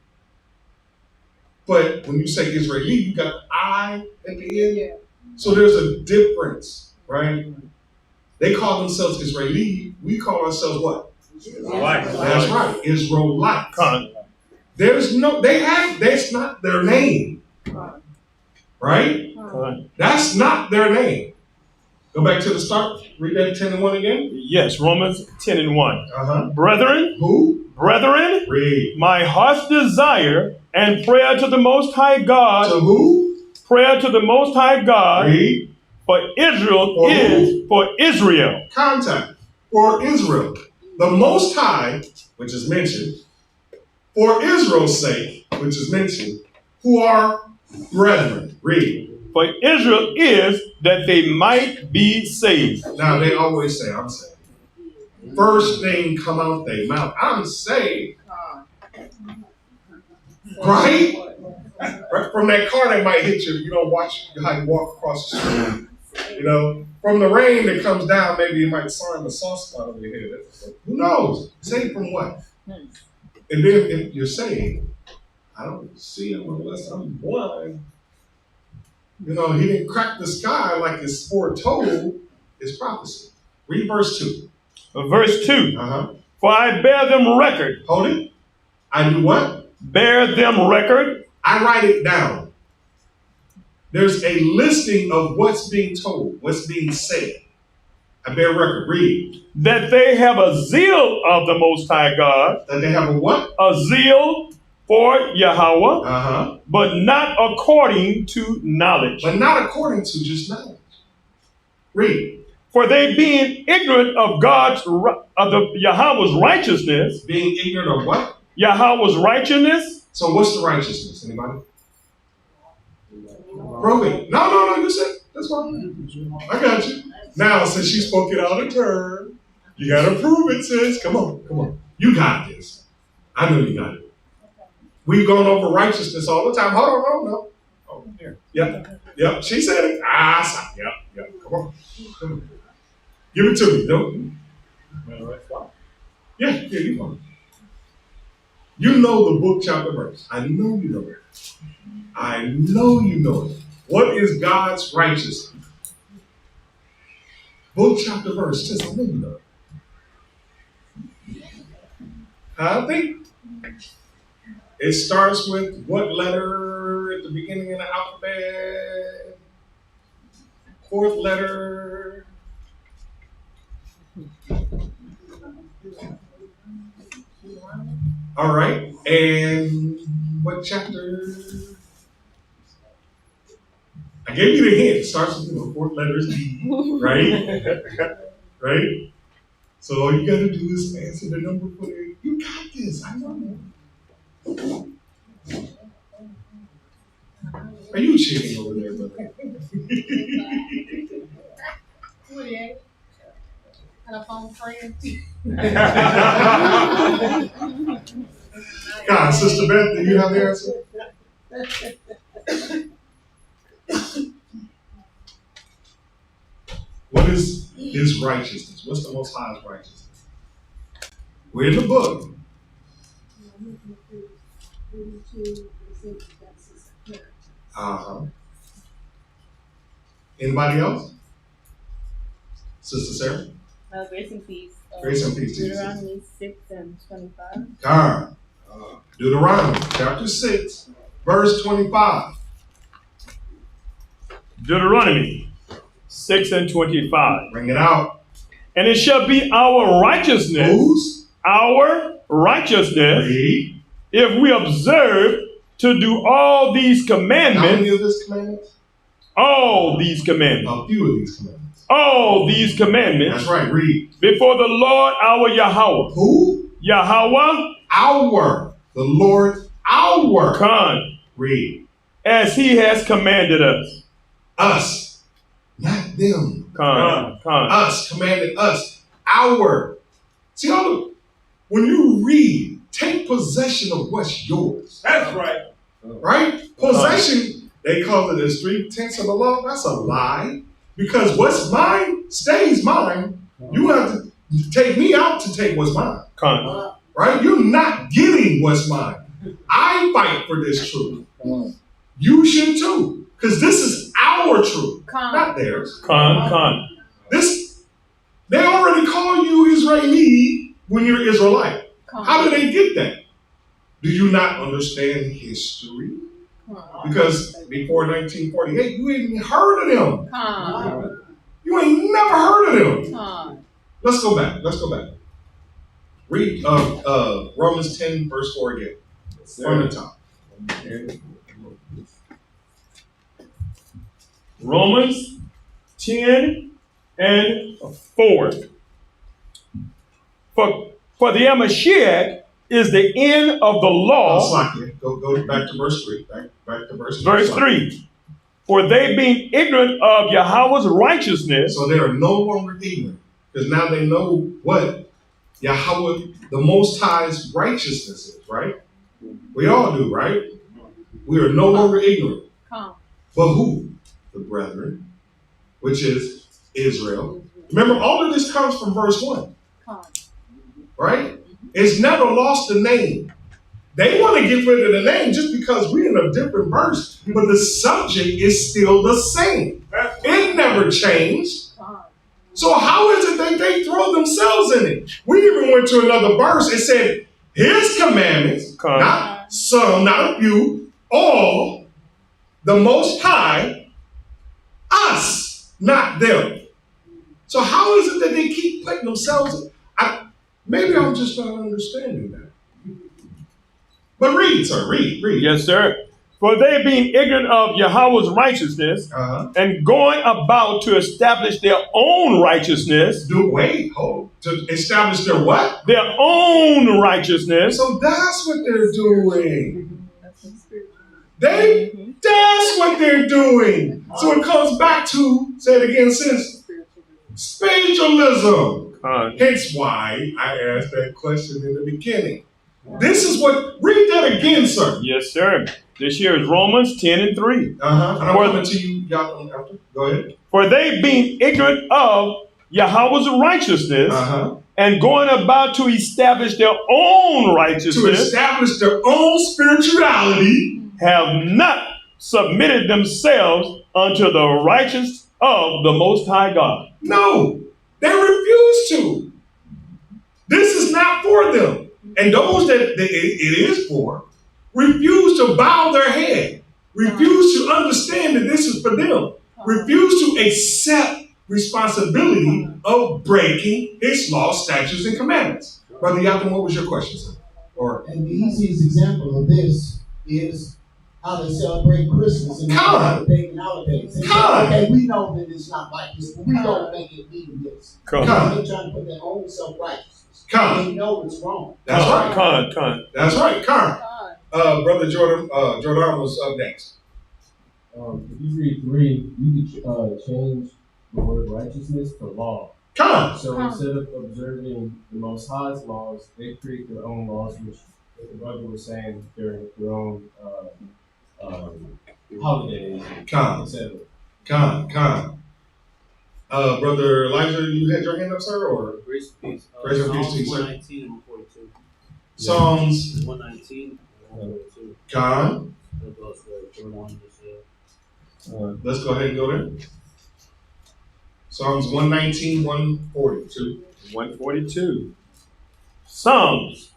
but when you say Israeli, you got I at the end. Yeah. So there's a difference, right? They call themselves Israeli. We call ourselves what? That's right, Israelite. There's no, that's not their name. Right? That's not their name. Go back to the start. Read that 10:1 again. Yes, Romans 10:1. Brethren. Who? Brethren. Read. My heart's desire and prayer to the Most High God. To who? Prayer to the Most High God. Read. For Israel For is who? for Israel. Contact. For Israel. The Most High, which is mentioned, for Israel's sake, which is mentioned, who are brethren. Read. For Israel is that they might be saved. Now they always say, I'm saved. First thing come out their mouth, I'm saved. Right? Right? From that car that might hit you, you don't watch how you walk across the street. You know, from the rain that comes down, maybe it might sign a soft spot over your head. Who knows? Saved from what? And then if you're saved, I don't see him unless I'm blind. You know, he didn't crack the sky like it's foretold his prophecy. Read verse 2. Verse 2. For I bear them record. Hold it. I do what? Bear them record. I write it down. There's a listing of what's being told, what's being said. I bear record. Read. That they have a zeal of the Most High God. That they have a what? A zeal for Yahweh, but not according to knowledge. But not according to just knowledge. Read. For they being ignorant of Yahweh's righteousness. Being ignorant of what? Yahweh's righteousness. So what's the righteousness? Anybody? Prove it. No, you said that's fine. I got you. Now, since she spoke it out of turn, you gotta prove it, sis. Come on. You got this. I know you got it. We've gone over righteousness all the time. Hold on. Oh, here. Yep. She said it. Yep. Come on. Give it to me. Don't. Yeah, you want. You know the book, chapter, verse. I know you know it. I know you know it. What is God's righteousness? Book, chapter, verse. Just I know you know it. I think it starts with what letter at the beginning of the alphabet? Fourth letter. All right. And what chapter? I gave you the hint. It starts with the fourth letter is D, right? Right? So all you got to do is answer the number for it. You got this. I know. Are you cheating over there, brother? 28. And a phone friend. God, Sister Beth, do you have the answer? What is his righteousness? What's the Most High's righteousness? We're in the book. Anybody else? Sister Sarah? Grace and peace. Grace and peace to you. Deuteronomy 6:25. God. Deuteronomy chapter 6, verse 25. Deuteronomy 6:25. Bring it out. And it shall be our righteousness. Whose? Our righteousness. Read. If we observe to do all these commandments. How many of these commandments? All these commandments. A few of these commandments. All these commandments. That's right. Read. Before the Lord our Yahweh. Who? Yahweh. The the Lord our. Con. Read. As he has commanded us. Us. Not them. Con. Us. Commanded us. Our. See, when you read, take possession of what's yours. That's right. Right? Possession, they call it the 3 tenths of the law. That's a lie. Because what's mine stays mine. You have to take me out to take what's mine. Con. Right? You're not getting what's mine. I fight for this truth. You should too. Because this is our truth, not theirs. Con. They already call you Israeli when you're Israelite. How do they get that? Do you not understand history? Because before 1948, you ain't even heard of them. You ain't never heard of them. Let's go back. Read Romans 10, verse 4 again. From the top. Romans 10 and 4. For the Mashiach is the end of the law. Go back to verse 3. Back to verse 3. Verse 3. For they being ignorant of Yahweh's righteousness. So they are no longer ignorant. Because now they know what Yahweh, the Most High's righteousness is, right? We all do, right? We are no longer ignorant. But who? The brethren, which is Israel. Remember, all of this comes from verse 1. Right? It's never lost the name. They want to get rid of the name just because we're in a different verse, but the subject is still the same. It never changed. So how is it that they throw themselves in it? We even went to another verse and said, his commandments, not some, not a few, all, the Most High, us, not them. So how is it that they keep putting themselves in? Maybe I'm just not understanding that. But read, sir, read. Yes, sir. For they being ignorant of Yahweh's righteousness and going about to establish their own righteousness. To establish their what? Their own righteousness. So that's what they're doing. That's what they're doing. So it comes back to, say it again, sis, spiritualism. Hence why I asked that question in the beginning. This is what, read that again, sir. Yes, sir. This here is Romans 10 and 3. And I'm coming to you, y'all, after. Go ahead. For they being ignorant of Yahweh's righteousness and going about to establish their own righteousness. To establish their own spirituality. Have not submitted themselves unto the righteousness of the Most High God. No, they refuse to. This is not for them. And those that it is for refuse to bow their head, refuse to understand that this is for them, refuse to accept responsibility of breaking his law, statutes, and commandments. Brother Yatham, what was your question, sir? And the easiest example of this is how they celebrate Christmas and other pagan holidays. They say, okay, we know that it's not like this, but we don't make it mean this. They're trying to put their own self-righteousness. They know it's wrong. That's right. That's right. Brother Jordan was up next. If you read 3, you could change the word righteousness to law. So instead of observing the Most High's laws, they create their own laws, which the brother was saying, their own holidays, etc. Brother Elijah, you had your hand up, sir, or grace and peace. Grace and peace to you, sir. 119 and 142. Psalms 119 and 142. Let's go ahead and go there. Psalms 119, 142. 142. Psalms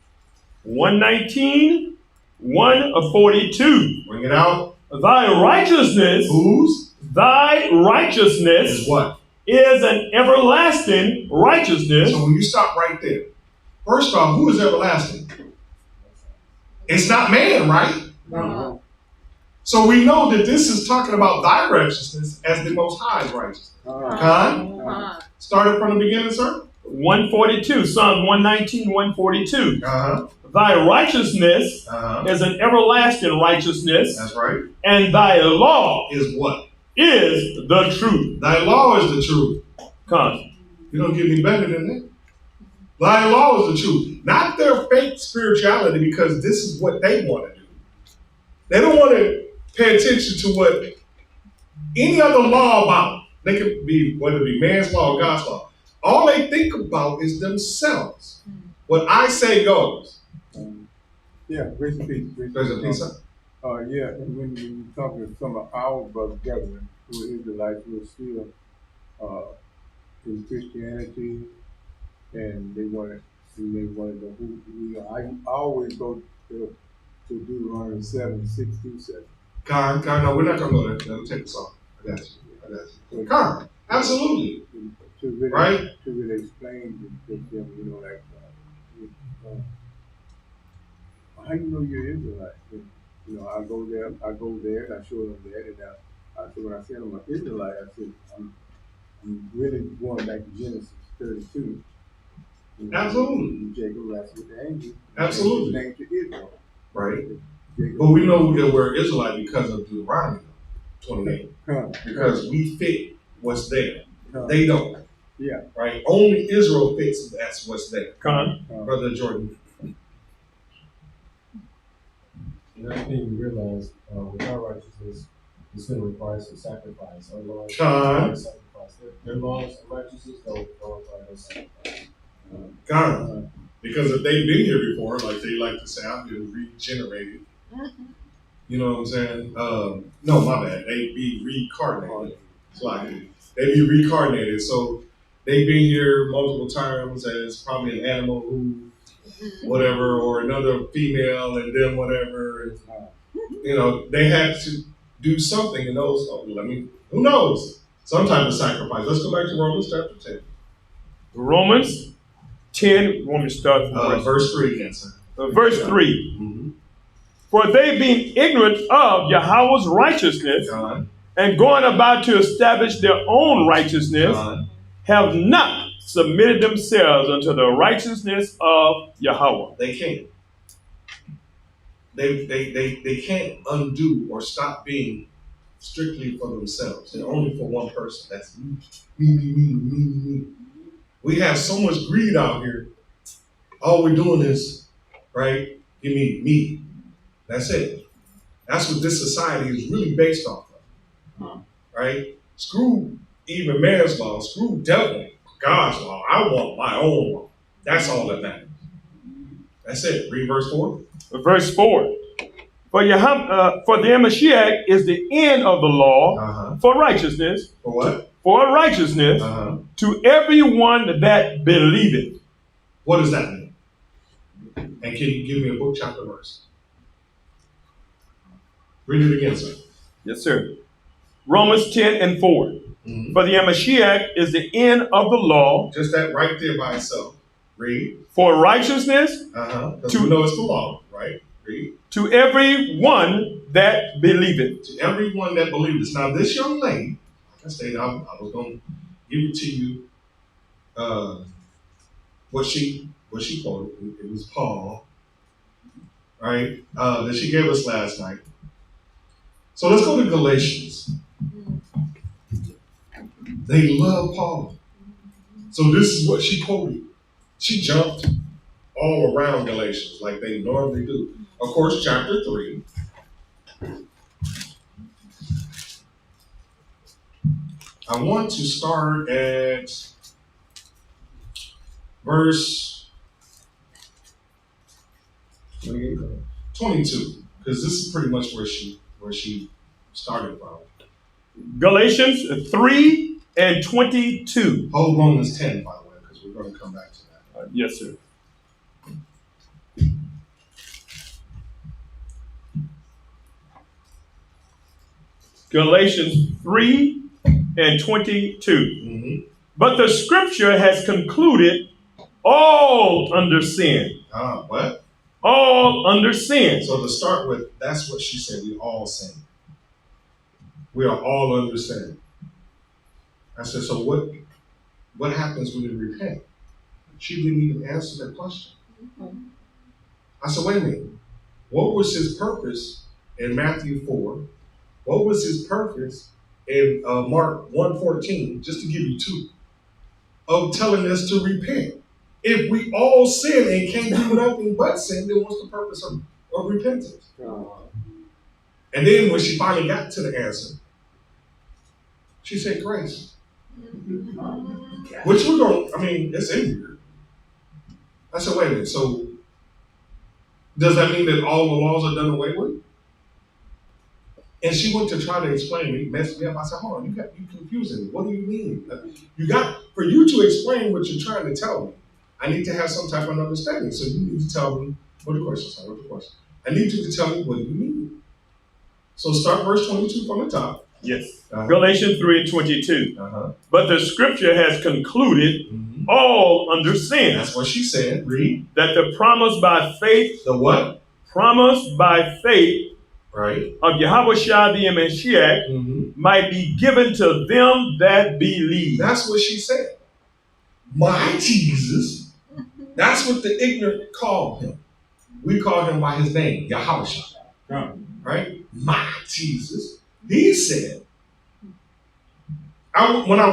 119, 142. Bring it out. Thy righteousness. Whose? Thy righteousness. Is what? Is an everlasting righteousness. So when you stop right there, first off, who is everlasting? It's not man, right? No. So we know that this is talking about thy righteousness as the Most High's righteousness. Start it from the beginning, sir. 142, Psalm 119, 142. Thy righteousness is an everlasting righteousness. That's right. And thy law is what? Is the truth. Thy law is the truth. Come. You don't get any better than that. Thy law is the truth. Not their fake spirituality, because this is what they want to do. They don't want to pay attention to what any other law about. They could be, whether it be man's law or God's law. All they think about is themselves. What I say goes. Yeah, grace and peace. Grace and peace. Yeah, and when you talk to some of our brothers brethren who are Israelites who are still in Christianity, and they want to know who we are. I always go to Deuteronomy 7:6-7. Karen, no, we're not going to go there. That'll take us off. I got you. Karen, absolutely. To really, right? To really explain to them, you know, like, how you know you're Israelite? And, you know, I go there, and I show them that, and I said, when I said I'm an Israelite, I said, I'm really going back to Genesis 32. You know, absolutely. Jacob wrestled with the angel. Absolutely. Named to Israel. Right. But we know that we're Israelite because of Deuteronomy 28. Because we fit what's there. They don't. Yeah. Right? Only Israel fits that's what's there. Brother Jordan. Another thing you realize with our righteousness, it's going to require some sacrifice. Our laws sacrifice. Their laws and righteousness don't require no sacrifice. Because if they've been here before, like they like to say, I've been regenerated. You know what I'm saying? No, my bad. They be reincarnated. They be reincarnated. So they've been here multiple times as probably an animal who, whatever, or another female and then whatever. You know, they had to do something in those. Who knows? Some type of sacrifice. Let's go back to Romans chapter 10. Romans 10, want me to start from verse 3 again, sir. Verse 3. Mm-hmm. For they being ignorant of Yahweh's righteousness and going about to establish their own righteousness, have not submitted themselves unto the righteousness of Yahweh. They can't. They can't undo or stop being strictly for themselves. They're only for one person. That's me. Me. We have so much greed out here. All we're doing is, right, give me me. That's it. That's what this society is really based off of. Right? Screw even man's law. Screw definitely God's law. I want my own law. That's all that matters. That's it. Read verse 4. Verse 4. For the Mashiach is the end of the law for righteousness. For what? For righteousness to everyone that believeth. What does that mean? And can you give me a book, chapter, verse? Read it again, sir. Yes, sir. Romans 10 and 4. Mm-hmm. For the Mashiach is the end of the law. Just that right there by itself. Read. For righteousness. Because we know it's the law, right? Read. To everyone that believeth. To everyone that believeth. Now, this young lady, like I stated, I was going to give it to you. What she quoted. It was Paul, right? That she gave us last night. So let's go to Galatians. They love Paul. So this is what she quoted. She jumped all around Galatians like they normally do. Of course, chapter 3. I want to start at verse 22, because this is pretty much where she started from. Galatians 3 and 22. Hold Romans 10, by the way, because we're going to come back to that. Yes, sir. Galatians 3 and 22. Mm-hmm. But the scripture has concluded all under sin. What? All under sin. So to start with, that's what she said. We all sin. We are all under sin. I said, so what happens when you repent? She didn't even answer that question. Mm-hmm. I said, wait a minute. What was his purpose in Matthew 4? What was his purpose in Mark 1:14? Just to give you two, of telling us to repent. If we all sin and can't do nothing but sin, then what's the purpose of repentance? And then when she finally got to the answer, she said grace. Which we're going, it's in here. I said, wait a minute, so does that mean that all the laws are done away with? And she went to try to explain to me, messed me up. I said, hold on, you confusing me. What do you mean? For you to explain what you're trying to tell me, I need to have some type of understanding. So you need to tell me, what the question? I need you to tell me, what do you mean? So start verse 22 from the top. Yes. Galatians 3:22. But the scripture has concluded all under sin. That's what she said. Read. That the promise by faith. The what? Promise by faith. Right. Of Yahushua the Mashiach might be given to them that believe. That's what she said. My Jesus. That's what the ignorant call him. We call him by his name, Yahushua. Right? My Jesus. He said, when I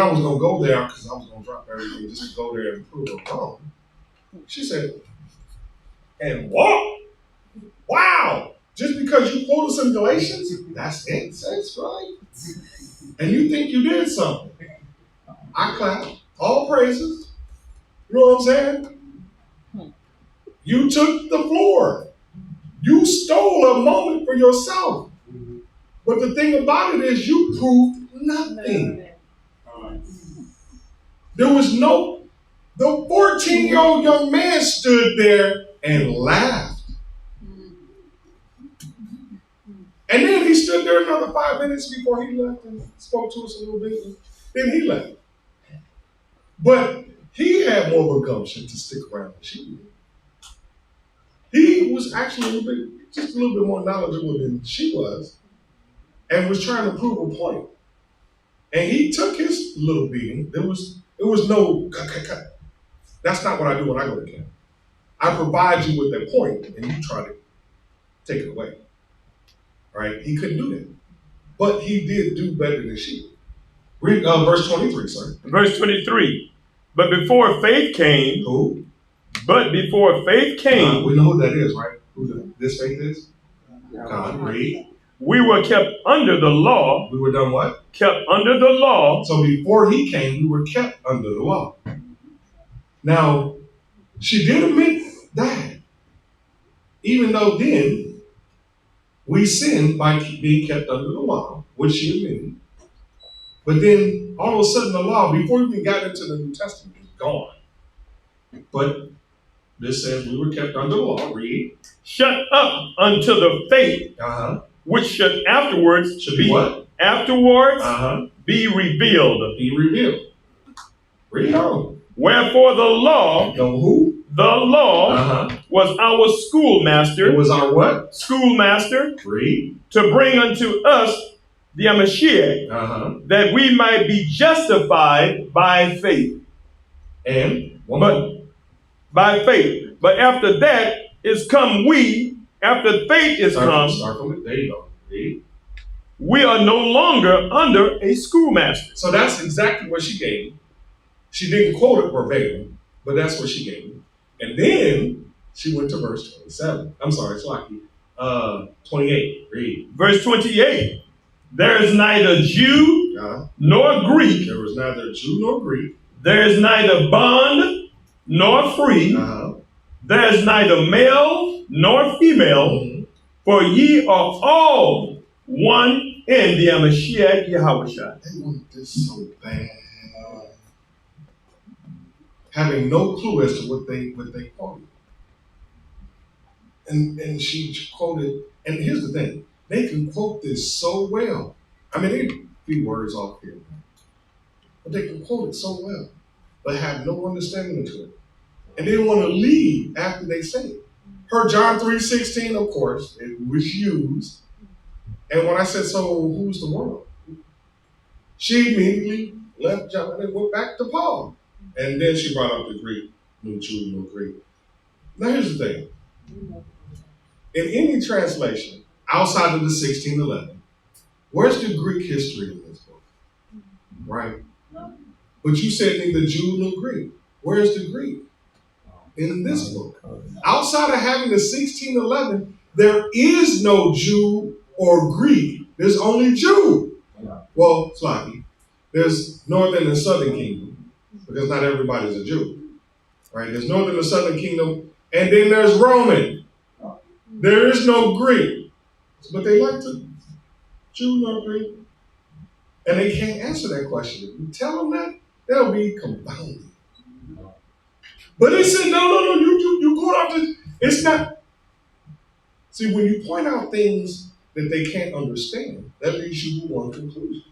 was going to go there, because I was going to drop everything just to go there and prove her wrong, she said, and what? Wow! Just because you quoted some Galatians, that's incest, right? And you think you did something. I clap. All praises. You know what I'm saying? You took the floor. You stole a moment for yourself. But the thing about it is you proved nothing. There was the 14-year-old young man stood there and laughed. And then he stood there another 5 minutes before he left and spoke to us a little bit. Then he left. But he had more of a gumption to stick around than she did. He was actually just a little bit more knowledgeable than she was, and was trying to prove a point. And he took his little beating. It was no cut. That's not what I do when I go to camp. I provide you with that point, and you try to take it away. Right? He couldn't do that. But he did do better than she did. Read verse 23, sir. Verse 23. But before faith came. Who? But before faith came. We know who that is, right? Who this faith is? God. Read. We were kept under the law. We were done what? Kept under the law. So before he came, we were kept under the law. Now, she did admit that. Even though then, we sinned by being kept under the law, which she admitted. But then, all of a sudden, the law, before we even got into the New Testament, is gone. But this says we were kept under the law. Read. Shut up unto the faith. Which should afterwards be what? Afterwards be revealed. Be revealed. Read on. Wherefore the law. The who? The law was our schoolmaster. It was our what? Schoolmaster. Read. To bring unto us the Mashiach, that we might be justified by faith. And by faith. But after that is come we. After faith is come, start from it. There you go. Read. We are no longer under a schoolmaster. So that's exactly what she gave. She didn't quote it verbatim, but that's what she gave. And then she went to verse 27. I'm sorry, it's lucky. 28. Read. Verse 28. There is neither Jew nor Greek. There was neither Jew nor Greek. There is neither bond nor free. There is neither male nor female, for ye are all one in the Mashiach Yahushua. They want this so bad. Having no clue as to what they quoted. And she quoted, and here's the thing, they can quote this so well. I mean, they a few words off here, but they can quote it so well, but have no understanding to it. And they want to leave after they say it. Her John 3:16, of course, it was used. And when I said, so who's the world? She immediately left John and went back to Paul. And then she brought up the Greek, no Jew, no Greek. Now here's the thing. In any translation outside of the 1611, where's the Greek history in this book? Right? But you said neither Jew nor Greek. Where's the Greek in this book? Outside of having the 1611, there is no Jew or Greek. There's only Jew. Well, slightly. There's Northern and Southern Kingdom, because not everybody's a Jew. Right? There's Northern and Southern Kingdom, and then there's Roman. There is no Greek. But they like to Jew nor Greek. And they can't answer that question. If you tell them that, they'll be confounded. But they said, no, you going off this. It's not. See, when you point out things that they can't understand, that leads you to one conclusion.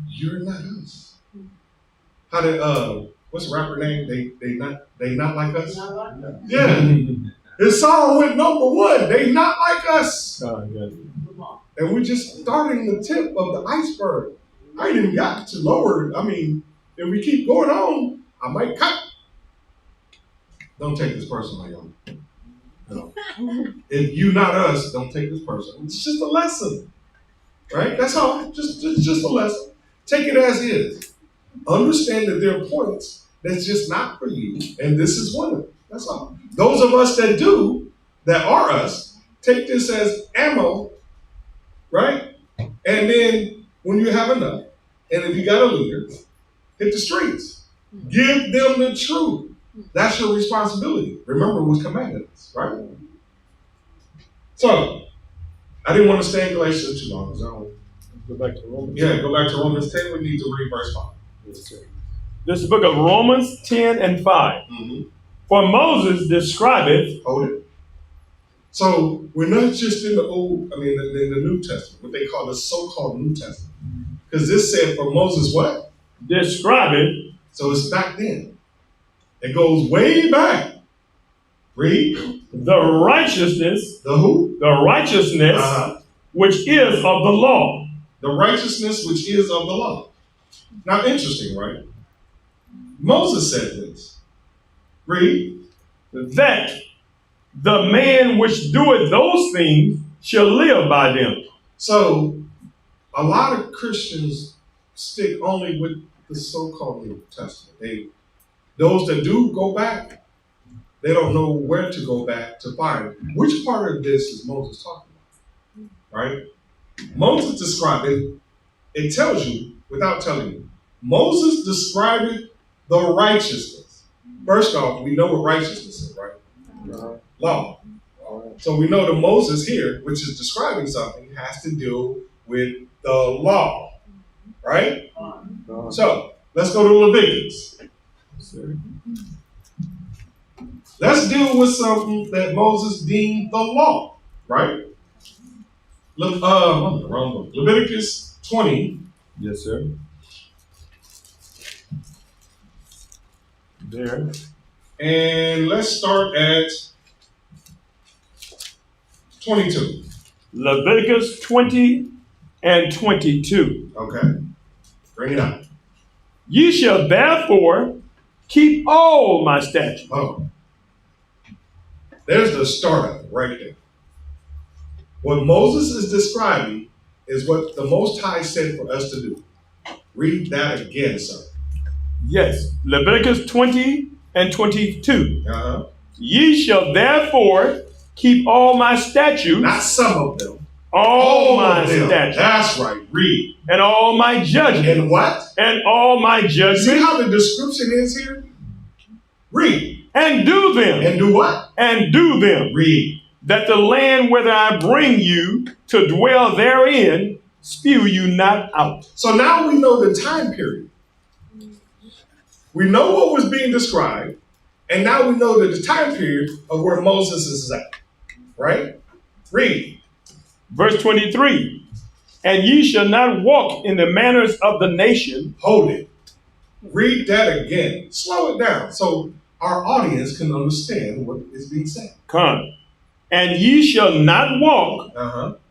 You're not us. How did what's the rapper name? They not like us? Yeah. His song went #1. They not like us. And we're just starting the tip of the iceberg. I ain't even got to lower it. I mean, if we keep going on, I might cut. Don't take this personally, y'all. No. If you not us, don't take this personally. It's just a lesson, right? That's all. Just a lesson. Take it as is. Understand that there are points that's just not for you, and this is one of them. That's all. Those of us that do, that are us, take this as ammo, right? And then when you have enough, and if you got a leader, hit the streets. Give them the truth. That's your responsibility. Remember what's commanded us, right? So, I didn't want to stay in Galatians too long. So Go back to Romans. yeah, go back to Romans 10. We need to read verse 5. This is the book of Romans 10 and 5. Mm-hmm. For Moses describeth. Hold it. So we're not just in the in the New Testament, what they call the so-called New Testament. Because this said for Moses what? Describeth. So it's back then. It goes way back. Read. The righteousness. The who? The righteousness which is of the law. The righteousness which is of the law. Now interesting, right? Moses said this. Read. That the man which doeth those things shall live by them. So a lot of Christians stick only with the so-called New Testament. Those that do go back, they don't know where to go back to find. Which part of this is Moses talking about? Right? Moses described it. It tells you, without telling you, Moses described the righteousness. First off, we know what righteousness is, right? Law. So we know that Moses here, which is describing something, has to do with the law. Right? So, let's go to Leviticus. Let's deal with something that Moses deemed the law, right? Wrong book. Leviticus 20. Yes, sir. There. And let's start at 22. Leviticus 20 and 22. Okay. Bring it out. Ye shall therefore keep all my statutes. Oh. There's the start of it right there. What Moses is describing is what the Most High said for us to do. Read that again, sir. Yes. Leviticus 20 and 22. Uh-huh. Ye shall therefore keep all my statutes. Not some of them. All my statutes. That's right. Read. And all my judgments. And what? And all my judgments. See how the description is here? Read. And do them. And do what? And do them. Read. That the land whither I bring you to dwell therein spew you not out. So now we know the time period. We know what was being described, and now we know the time period of where Moses is at. Right? Read. Verse 23. And ye shall not walk in the manners of the nation. Hold it. Read that again. Slow it down so our audience can understand what is being said. Come. And ye shall not walk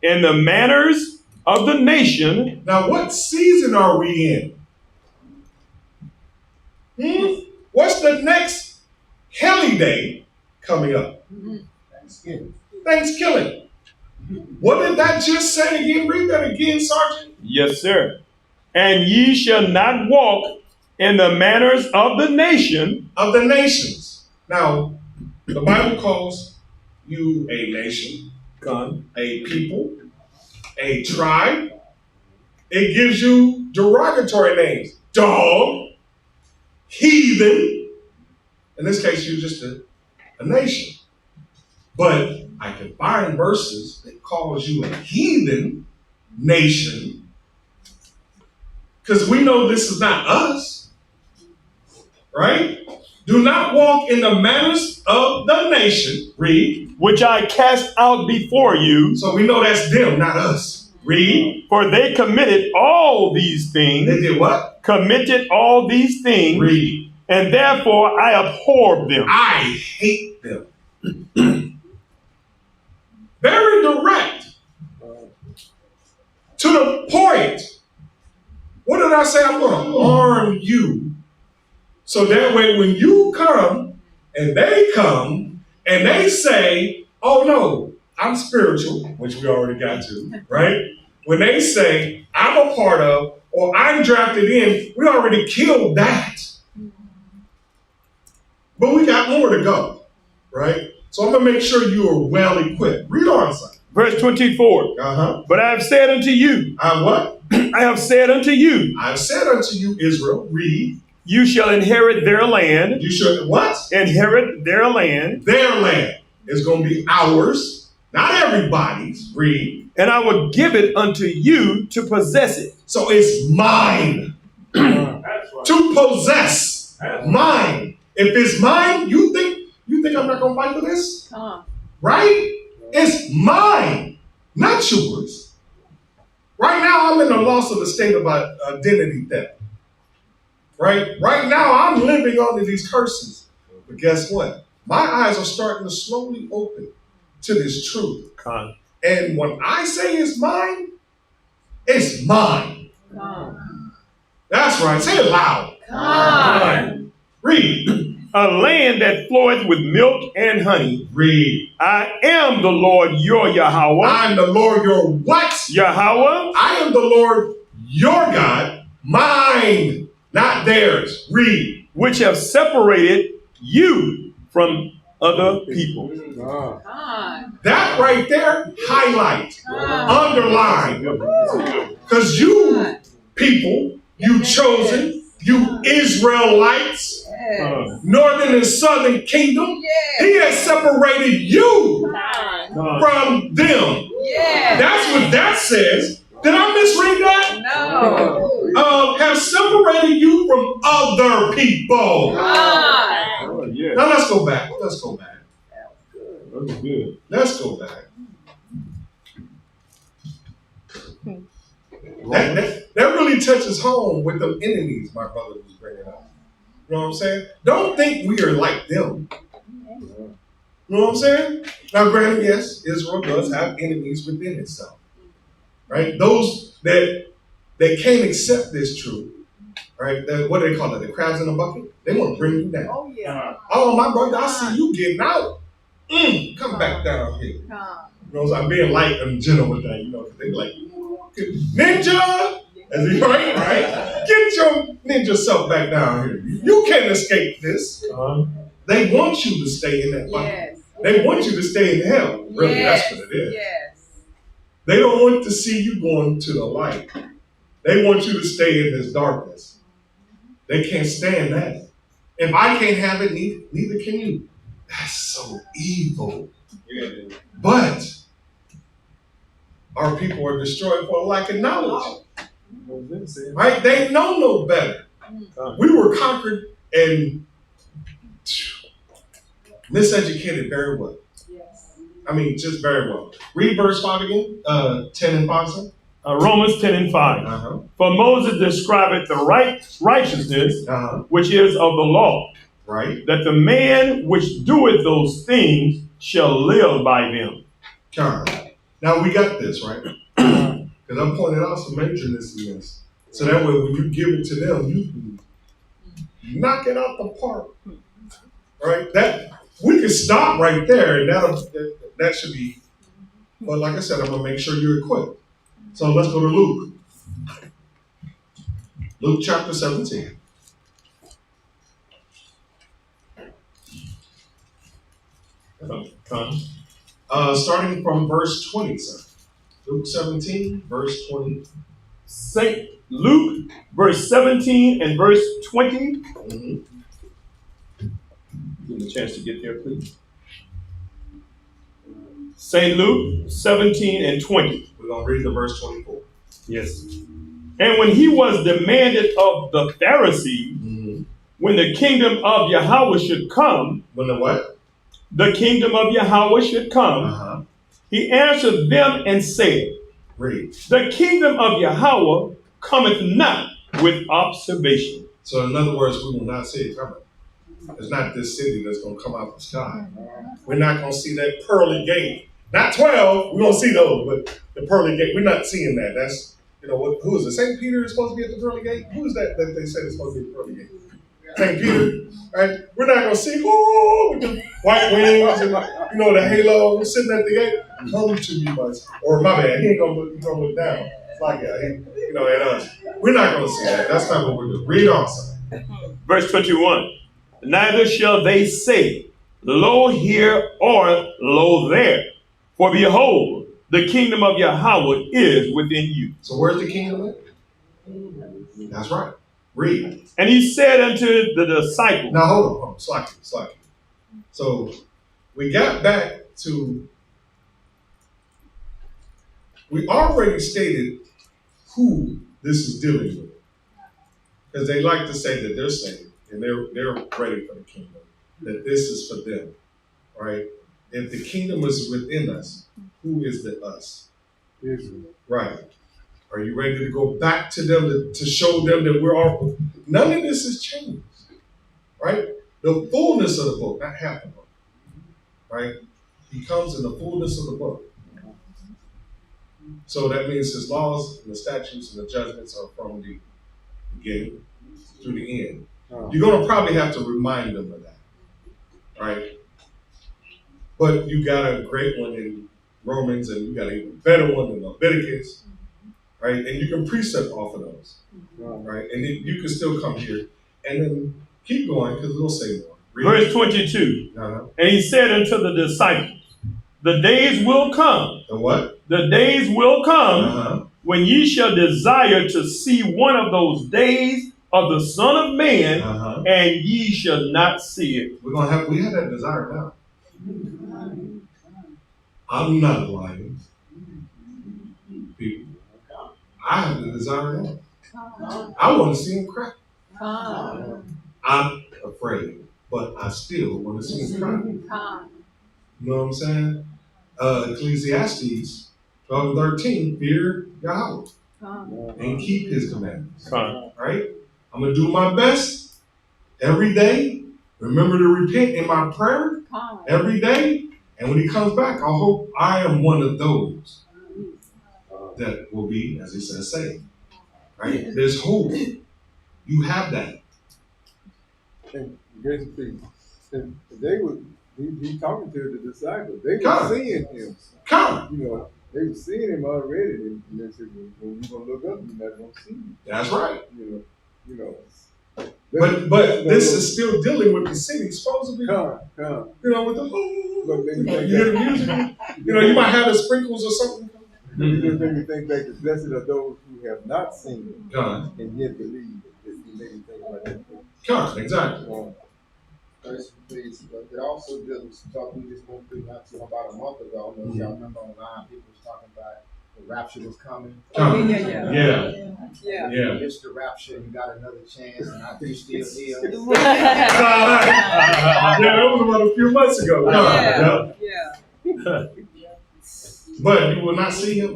in the manners of the nation. Now, what season are we in? What's the next holy day coming up. Thanksgiving. Thanksgiving. What did that just say again? Read that again, Sergeant. Yes, sir. And ye shall not walk in the manners of the nation. Of the nations. Now, the Bible calls you a nation, a people, a tribe. It gives you derogatory names. Dog, heathen. In this case, you're just a nation. But I can find verses that calls you a heathen nation, because we know this is not us, right? Do not walk in the manners of the nation. Read. Which I cast out before you. So we know that's them, not us. Read. For they committed all these things. They did what? Committed all these things. Read. And therefore I abhorred them. I hate them. Very direct. To the point. What did I say? I'm going to arm you. So that way when you come and they say, oh no, I'm spiritual, which we already got to, right? When they say I'm a part of or I'm drafted in, we already killed that. But we got more to go, right? So I'm going to make sure you are well equipped. Read on, son. Verse 24. But I have said unto you. What? I have said unto you. I have said unto you, Israel, read. You shall inherit their land. You shall what? Inherit their land. Their land is going to be ours, not everybody's. Read. And I will give it unto you to possess it. So it's mine. To possess. Mine. If it's mine, you think I'm not going to fight for this? Right? It's mine, not yours. Right now, I'm in the loss of the state of identity theft. Right now, I'm living under these curses. But guess what? My eyes are starting to slowly open to this truth. And when I say it's mine, it's mine. That's right. Say it loud. Mine. Read. A land that floweth with milk and honey. Read. I am the Lord your Yahweh. I am the Lord your what? Yahweh. I am the Lord your God. Mine, not theirs. Read. Which have separated you from other people. That right there, highlight, underline. Because you people, you chosen, you Israelites, northern and southern kingdom, he has separated you from them. That's what that says. Did I misread that? No. Have separated you from other people. Now let's go back. Let's go back. Let's go back. That really touches home with the enemies my brother was bringing up. You know what I'm saying? Don't think we are like them. You know what I'm saying? Now, granted, yes, Israel does have enemies within itself. Right? Those that can't accept this truth. Right? What do they call it? The crabs in a bucket? They want to bring you down. Oh, yeah. Oh, my brother, I see you getting out. Come back down here. You know, I'm being light and gentle with that, you know, because they be like, ninja! As he, right? Get your ninja self back down here. You can't escape this. They want you to stay in that bucket. They want you to stay in hell. Really, that's what it is. They don't want to see you going to the light. They want you to stay in this darkness. They can't stand that. If I can't have it, neither can you. That's so evil. But our people are destroyed for lack of knowledge. Right? They know no better. We were conquered and miseducated very well. I mean, just very well. Read verse 5 again. 10 and 5, sir. Romans 10 and 5. For Moses describeth the righteousness which is of the law. Right. That the man which doeth those things shall live by them. Now we got this, right? Because I'm pointing out some majorness in this. So that way when you give it to them, you can knock it out the park. Right? we can stop right there, and that should be. But like I said, I'm gonna make sure you're equipped. So let's go to Luke. Luke chapter 17. Starting from verse 20, sir. Luke 17, verse 20. St. Luke, verse 17 and verse 20. Mm-hmm. Give me a chance to get there, please. St. Luke 17 and 20. We're going to read the verse 24. Yes. And when he was demanded of the Pharisees, when the kingdom of Yahweh should come. When the what? The kingdom of Yahweh should come. He answered them and said, read. The kingdom of Yahweh cometh not with observation. So in other words, we will not see it coming. It's not this city that's going to come out the sky. We're not going to see that pearly gate. Not 12, we're going to see those, but the pearly gate, we're not seeing that. That's, who is it? St. Peter is supposed to be at the pearly gate? Who is that they said is supposed to be at the pearly gate? St. Peter, right? We're not going to see, with the white wings and, the halo sitting at the gate. Come to me, or my bad, he ain't going to look down. It's like, at us. We're not going to see that. That's not what we're doing. Read on, son. Verse 21. Neither shall they say, lo here or lo there. For behold, the kingdom of Yahweh is within you. So where's the kingdom at? That's right. Read. And he said unto the disciples. Now hold on. Slack. So we got back to, we already stated who this is dealing with. Because they like to say that they're saved and they're ready for the kingdom. That this is for them. Right? If the kingdom is within us, who is the us? Israel. Right. Are you ready to go back to them to show them that we're all? None of this has changed. Right? The fullness of the book, not half the book. Right? He comes in the fullness of the book. So that means his laws and the statutes and the judgments are from the beginning through the end. You're going to probably have to remind them of that. Right? But you got a great one in Romans, and you got an even better one in Leviticus, right? And you can precept off of those, right? And then you can still come here and then keep going because it'll say more. Verse 22. And he said unto the disciples, the days will come. The what? The days will come when ye shall desire to see one of those days of the Son of Man, and ye shall not see it. We have that desire now. I'm not lying. People, I have the desire now. I want to see him cry. I'm afraid, but I still want to see him cry. You know what I'm saying? Ecclesiastes 12:13, fear Yahweh and keep his commandments. Right? I'm going to do my best every day. Remember to repent in my prayer every day. And when he comes back, I hope I am one of those that will be, as he says, saved. Right? There's hope. You have that. And basically, they were, he talking to the disciples. They were seeing him. They were seeing him already. And they said, when you're going to look up, you're not going to see him. That's right. But this is still dealing with the city, supposedly. With the you hear the music. You might have the sprinkles or something. It just made me think back to blessed are those who have not seen and yet believe. It made me think about that. Exactly. It also deals with stuff we just went through about a month ago. I don't know if y'all remember online, people was talking about the rapture was coming. Yeah. You missed the rapture, you got another chance, and I think still here. That was about a few months ago. But you will not see him.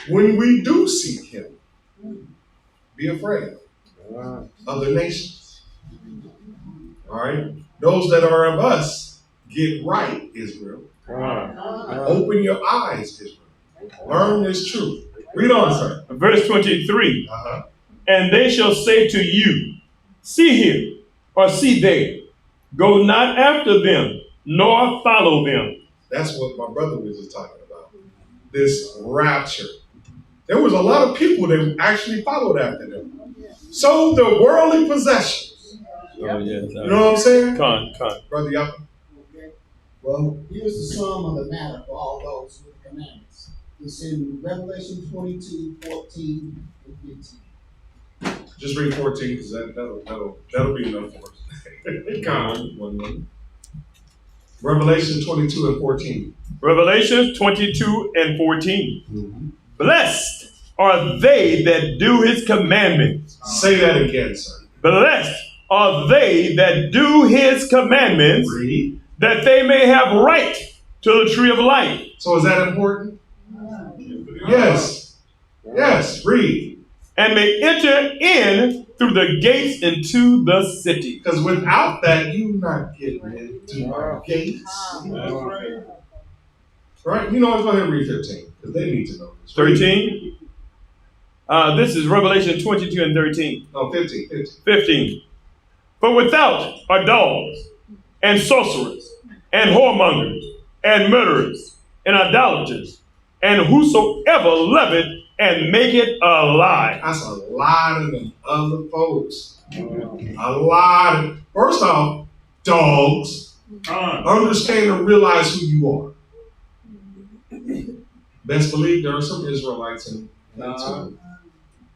When we do seek him, be afraid of the nations. All right? Those that are of us, get right, Israel. Open your eyes, Israel. Learn this truth. Read on, sir. Verse 23. And they shall say to you, see here, or see there. Go not after them, nor follow them. That's what my brother was just talking about. This rapture. There was a lot of people that actually followed after them. Sold their worldly possessions. Oh, yes. You know what I'm saying? Con. Brother Yapa. Okay. Well, here's the sum of the matter for all those with the commandments. It's in Revelation 22, 14, and 15. Just read 14 because that'll be enough for us. Con. 1 minute. Revelation 22 and 14. Revelation 22 and 14. Mm-hmm. Blessed are they that do his commandments. Say that again, sir. Blessed are they that do his commandments, Read. that they may have right to the tree of life. So is that important? Yes. Yes, read. And may enter in through the gates into the city. Because without that, you're not getting into our gates. Right? You know, let's go ahead and read 15, because they need to know this. 13. This is Revelation 22 and 13. No, 15. 15. For without are dogs, and sorcerers, and whoremongers, and murderers, and idolaters, and whosoever loveth and maketh a lie. That's a lot of them other folks. A lot of, first off, dogs. Understand and realize who you are. Best believe there are some Israelites in that too.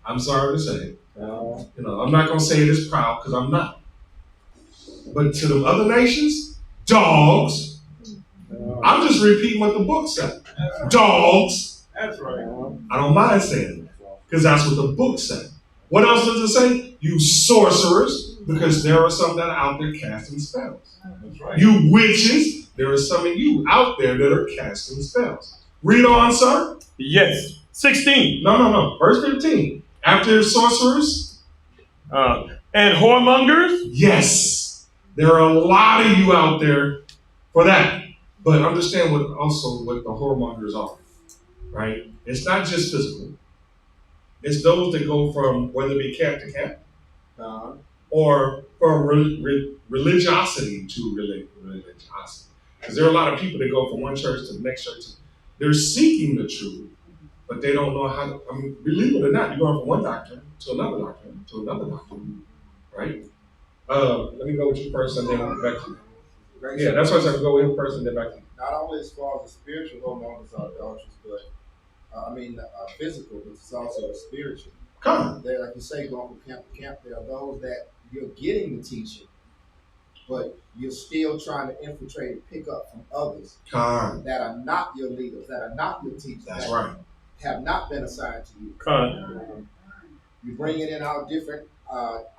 I'm sorry to say. You know, I'm not going to say it as proud because I'm not. But to the other nations, dogs. I'm just repeating what the book said. Dogs. That's right. I don't mind saying that because that's what the book said. What else does it say? You sorcerers, because there are some that are out there casting spells. That's right. You witches, there are some of you out there that are casting spells. Read on, sir. Yes. 16. No. Verse 15. After sorcerers. And whoremongers. Yes. There are a lot of you out there for that. But understand what the whoremongers are. Right? It's not just physical. It's those that go from whether it be camp to camp or from religiosity to religiosity. Because there are a lot of people that go from one church to the next church. They're seeking the truth, but they don't know how to, I mean, believe it or not, you're going from one doctrine to another doctrine to another doctrine, right? Let me go with you first and then we'll get back to you. Yeah, that's why I said go with him first and then back to you. Not only as far as the spiritual whoremongers are idolaters, but physical, but it's also the spiritual. Come. There, like you say, going from camp to camp, there are those that you're getting the teaching, but you're still trying to infiltrate and pick up from others that are not your leaders, that are not your teachers, That's right. have not been assigned to you. You're bringing in our different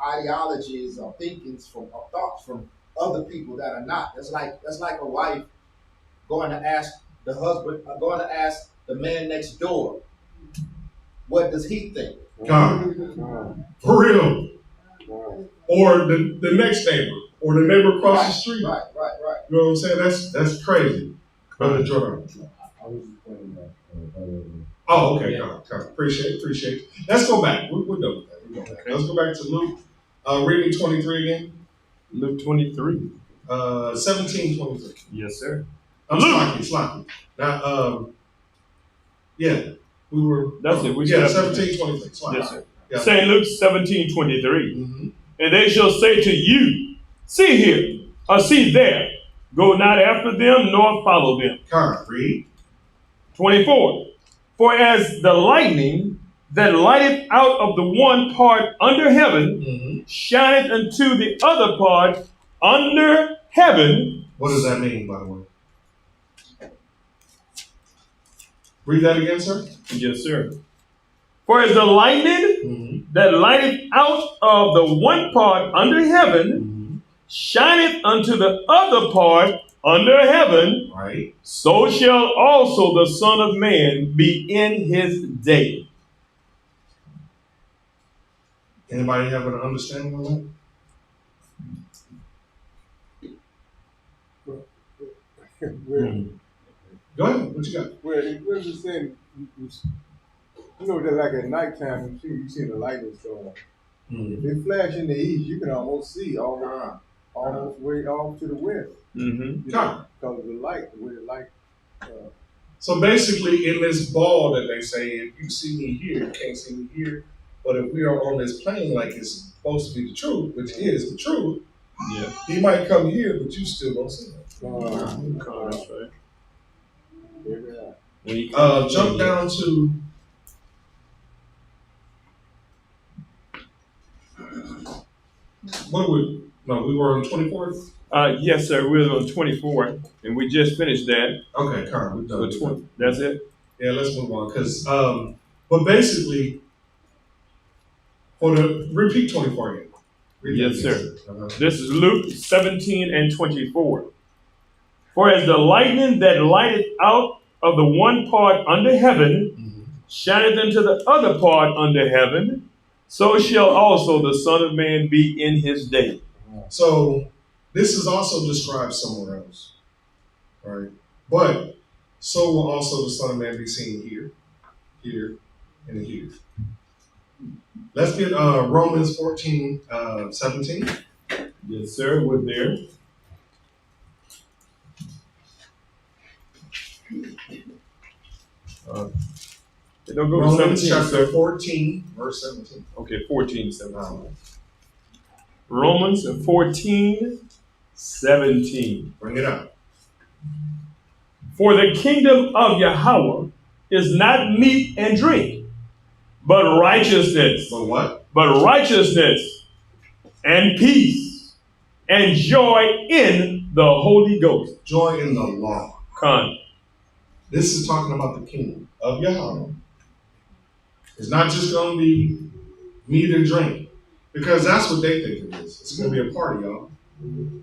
ideologies or thinkings or thoughts from other people that are not. That's like a wife going to ask the husband, going to ask the man next door, what does he think? For real. Or the next neighbor, or the neighbor across the street. Right. You know what I'm saying? That's crazy. Brother Jordan. I was just pointing that. Oh, okay. God. Appreciate it. Let's go back. We're done with that. Let's go back to Luke. Reading 23 again. Luke 23. 17:23. Yes, sir. Slocky. Now, we were. That's it. 17:23. Yes, sir. Yeah. St. Luke 17:23. Mm-hmm. And they shall say to you, see here, or see there. Go not after them, nor follow them. Read. 24. For as the lightning that lighteth out of the one part under heaven, shineth unto the other part under heaven. What does that mean, by the way? Read that again, sir. Yes, sir. For as the lightning that lighteth out of the one part under heaven, shineth unto the other part under heaven, right? So shall also the Son of Man be in his day. Anybody have an understanding of that? Go ahead. What you got? Well, it was just saying, you know, that like at nighttime, you see the lightning storm. If it flash in the east, you can almost see all around. almost way off to the west. Mm-hmm. Because of the light, the way the light. So basically, in this ball that they say, if you see me here, you can't see me here. But if we are on this plane like it's supposed to be the truth, which is the truth, yeah, he might come here, but you still don't see him. That's right. Jump down to we were on 24th? Yes, sir. We're on 24, and we just finished that. Okay, Carl, we're done. So that's it? Yeah, let's move on. Because, but basically, repeat 24 again. Yes, sir. This is Luke 17 and 24. For as the lightning that lighteth out of the one part under heaven, shineth into the other part under heaven, so shall also the Son of Man be in his day. So this is also described somewhere else, right? But so will also the Son of Man be seen here, here, and here. Let's get Romans 14, 17. Yes, sir. We're there. Don't go Romans to 17, chapter sir. 14, verse 17. Okay, 14, 17. Romans 14, 17. Bring it up. For the kingdom of Yahweh is not meat and drink, but righteousness. But what? But righteousness and peace and joy in the Holy Ghost. Joy in the law. Con. This is talking about the kingdom of Yahweh. It's not just going to be meat and drink, because that's what they think it is. It's going to be a party, y'all.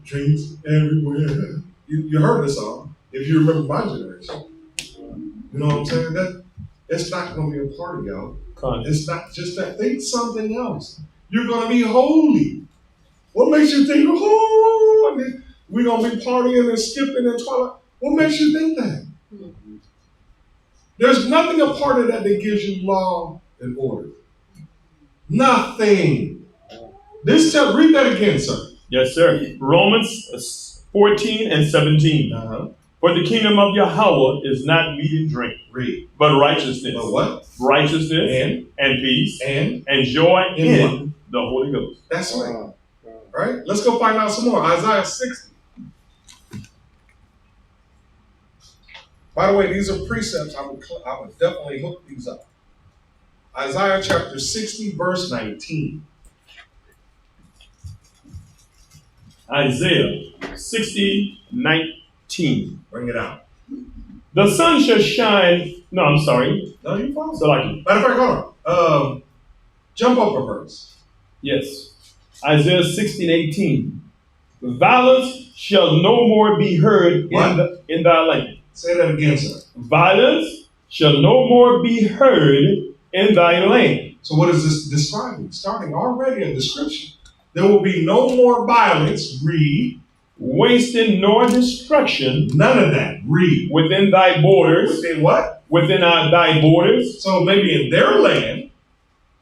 Drinks everywhere. You heard this song, if you remember my generation. You know what I'm saying? It's not going to be a party, y'all. It's not just that. Think something else. You're going to be holy. What makes you think, we're going to be partying and skipping and twilight? What makes you think that? There's nothing a part of that gives you law and order. Nothing. Read that again, sir. Yes, sir. Romans 14 and 17. For the kingdom of Yahweh is not meat and drink, but righteousness. But what? Righteousness and peace and joy in the Holy Ghost. That's right. Right? Let's go find out some more. Isaiah 60. By the way, these are precepts. I would definitely hook these up. Isaiah chapter 60, verse 19. Isaiah 60, 19. Bring it out. The sun shall shine. No, I'm sorry. No, you're fine. So like, matter of fact, hold on. Jump up a verse. Yes. Isaiah 16, 18. Violence shall no more be heard in thy land. Say that again, sir. Violence shall no more be heard in thy land. So what is this describing? Starting already a description. There will be no more violence. Read. Wasting nor destruction. None of that. Read. Within thy borders. Within what? Within thy borders. So maybe in their land,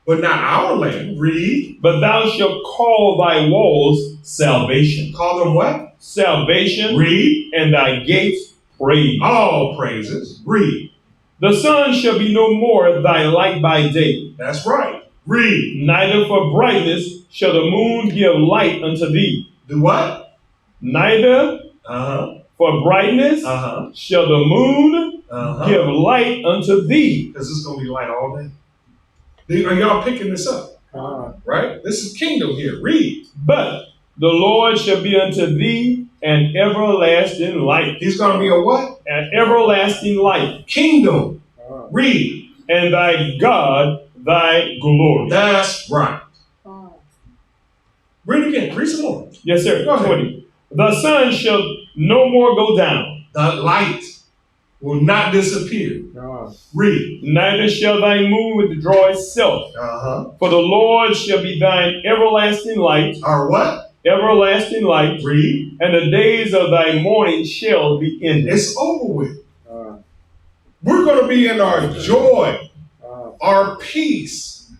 but not our land. Read. But thou shalt call thy walls salvation. Call them what? Salvation. Read. And thy gates praise. All praises. Read. The sun shall be no more thy light by day. That's right. Read. Neither for brightness shall the moon give light unto thee. Do what? Neither for brightness shall the moon give light unto thee. Because it's going to be light all day. Are y'all picking this up? Right? This is kingdom here. Read. But the Lord shall be unto thee an everlasting light. He's going to be a what? An everlasting light. Kingdom. Read. And thy God thy glory. That's right. Read again. Read some more. Yes, sir. 20. The sun shall no more go down. The light will not disappear. Read. Neither shall thy moon withdraw itself. For the Lord shall be thine everlasting light. Our what? Everlasting light. Read. And the days of thy mourning shall be ended. It's over with. We're going to be in our joy, our peace.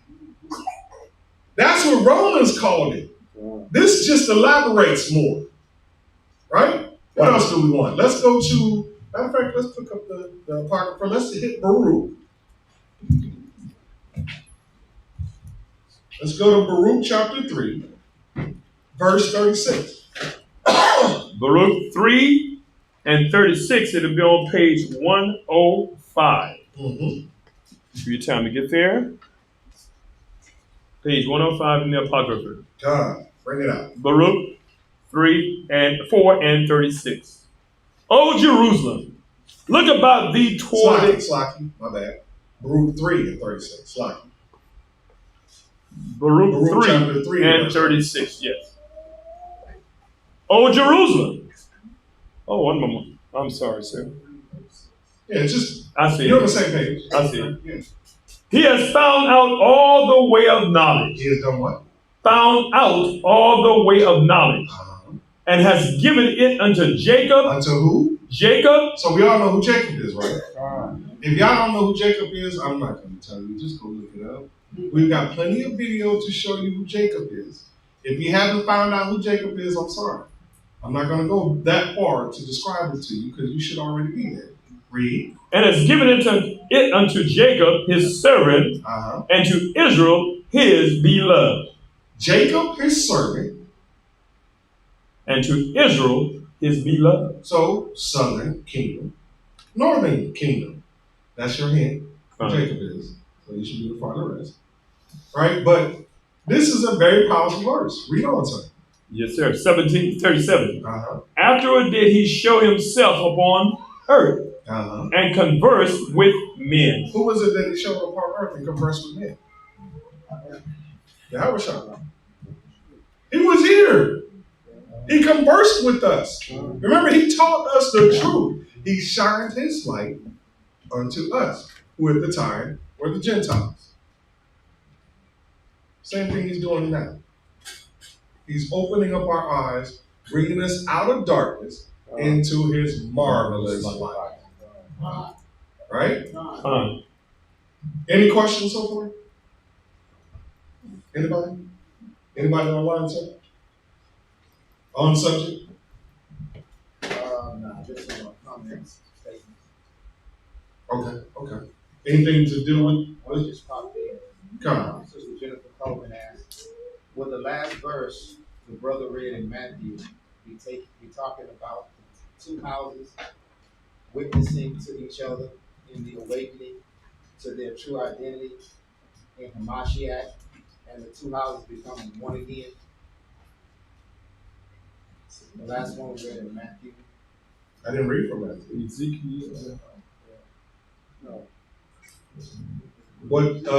That's what Romans called it. This just elaborates more, right? What else do we want? Let's go to, matter of fact, let's pick up the Apocrypha. Let's hit Baruch. Let's go to Baruch chapter 3, verse 36. Baruch 3 and 36, it'll be on page 105. Mm-hmm. Give you time to get there. Page 105 in the Apocrypha. God, bring it out. Baruch 3 and 4 and 36. O Jerusalem, look about thee toward Slaki, my bad. Baruch 3 and 36. Slaki. Baruch 3 chapter 3 and 36, yes. O Jerusalem. Oh, one moment. I'm sorry, sir. Yeah, it's just, I see you're it. on the same page. I see it. Yeah. He has found out all the way of knowledge. He has done what? Found out all the way of knowledge. And has given it unto Jacob. Unto who? Jacob. So we all know who Jacob is, right? If y'all don't know who Jacob is, I'm not going to tell you. Just go look it up. We've got plenty of video to show you who Jacob is. If you haven't found out who Jacob is, I'm sorry. I'm not going to go that far to describe it to you because you should already be there. Read. And has given it unto Jacob, his servant, and to Israel, his beloved. Jacob, his servant. And to Israel, his beloved. So, southern kingdom, northern kingdom. That's your hint. Who Jacob is. So you should be the farther rest. Right? But this is a very powerful verse. Read on, sir. Yes, sir. 1737. Afterward did he show himself upon earth and converse with men. Who was it that he showed upon earth and conversed with men? Yahushua. He was here. He conversed with us. Remember, he taught us the truth. He shined his light unto us, who at the time were the Gentiles. Same thing he's doing now. He's opening up our eyes, bringing us out of darkness into his marvelous light. Right? Any questions so far? Anybody? Anybody online, sir? On subject? No, just some comments, statements. Okay. Anything to do with? I just popped in. Come on. Sister Jennifer Coleman asked, will the last verse the brother read in Matthew be talking about two houses witnessing to each other in the awakening to their true identity in Hamashiach, and the two houses becoming one again? The last one we read in Matthew. I didn't read from Matthew. Ezekiel. No. What did I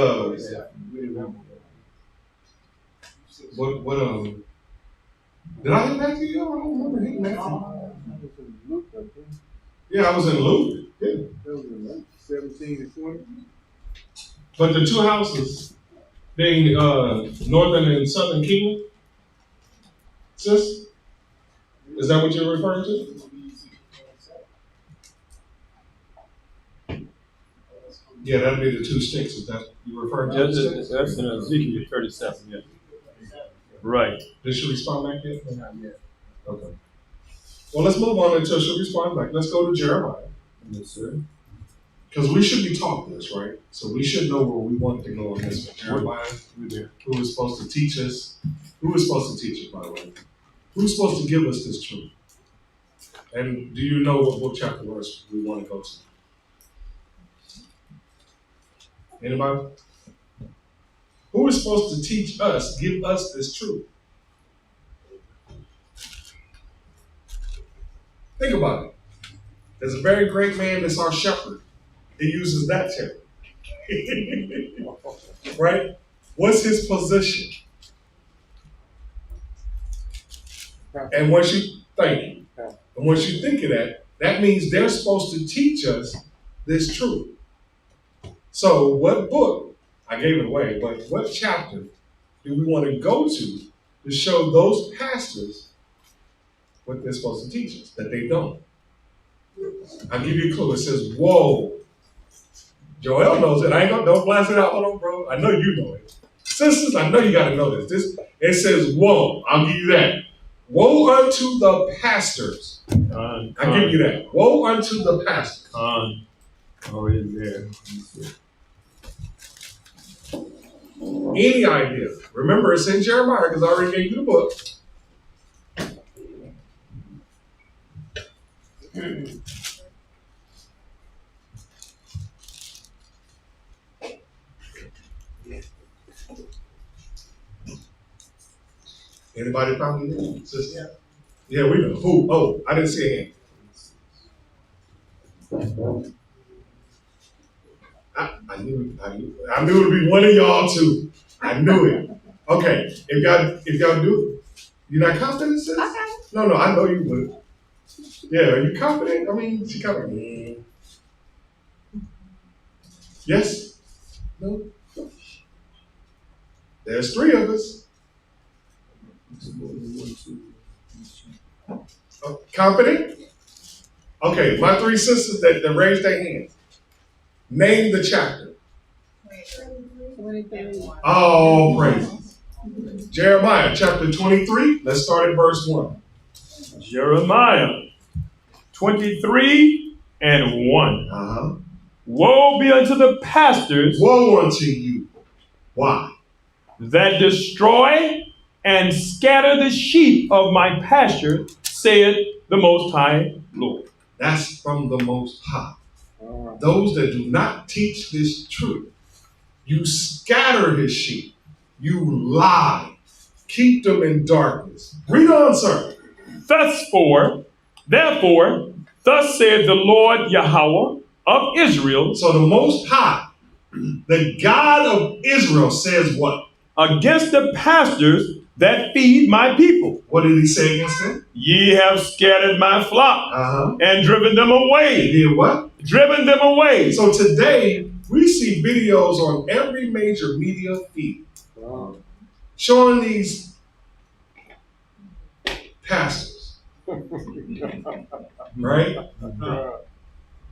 hit Matthew? I don't remember hitting Matthew. Yeah, I was in Luke. Yeah. That was in Luke 17 and 20. But the two houses being northern and southern kingdom, sis? Is that what you're referring to? Yeah, that'd be the two sticks. Is that you referring to? That's in Ezekiel 37, yeah. Right. Did she respond back yet? Not yet. Okay. Well, let's move on until she responds back. Let's go to Jeremiah. Yes, sir. Because we should be taught this, right? So we should know where we want to go on this. Jeremiah, who is supposed to teach us? Who is supposed to teach us, by the way? Who's supposed to give us this truth? And do you know what book, chapter, verse we want to go to? Anybody? Who is supposed to teach us, give us this truth? Think about it. There's a very great man that's our shepherd. He uses that term. Right? What's his position? And once you think of that, that means they're supposed to teach us this truth. So what book, I gave it away, but what chapter do we want to go to show those pastors what they're supposed to teach us, that they don't? I'll give you a clue. It says, whoa. Joel knows it. I ain't gonna, don't blast it out. Hold on, bro. I know you know it. Sisters, I know you got to know this. It says, woe. I'll give you that. Woe unto the pastors. I give you that. Woe unto the pastors. Already there. Any idea? Remember, it's in Jeremiah because I already gave you the book. Anybody found me there? Sister? Yeah, we know. Who? Oh, I didn't see a hand. I knew it would be one of y'all too. I knew it. Okay, if y'all do, you're not confident, sis? Okay. No, I know you would. Yeah, are you confident? I mean, she confident. Yes? No? There's 3 of us. Confident? Okay, my 3 sisters that raised their hands. Name the chapter. 23. Oh, praises. Jeremiah chapter 23. Let's start at verse 1. Jeremiah 23 and 1. Uh-huh. Woe be unto the pastors. Woe unto you. Why? That destroy and scatter the sheep of my pasture, saith the Most High Lord. That's from the Most High. Those that do not teach this truth, you scatter his sheep. You lie. Keep them in darkness. Read on, sir. Therefore, thus saith the Lord Yahweh of Israel. So the Most High, the God of Israel, says what? Against the pastors that feed my people. What did he say against them? Ye have scattered my flock and driven them away. Did what? Driven them away. So today, we see videos on every major media feed showing these pastors. Right?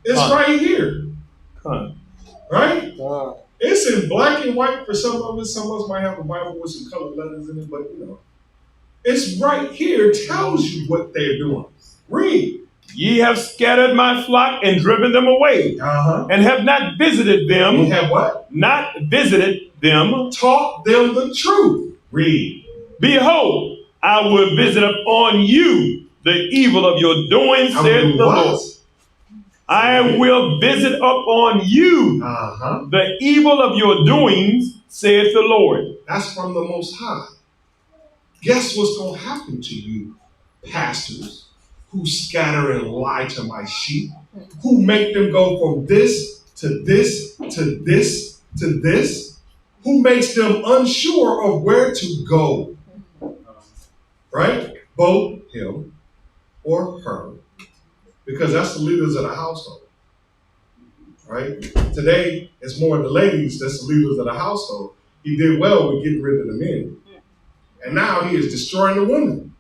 It's right here. Right? It's in black and white for some of us. Some of us might have a Bible with some colored letters in it, but it's right here. It tells you what they're doing. Read. Ye have scattered my flock and driven them away, and have not visited them. You have what? Not visited them. Taught them the truth. Read. Behold, I will visit upon you the evil of your doing, saith the Lord. I will visit upon you the evil of your doings, saith the Lord. That's from the Most High. Guess what's going to happen to you, pastors, who scatter and lie to my sheep, who make them go from this to this to this to this, who makes them unsure of where to go. Right? Both him or her. Because that's the leaders of the household. Right? Today, it's more the ladies that's the leaders of the household. He did well with getting rid of the men. And now he is destroying the women.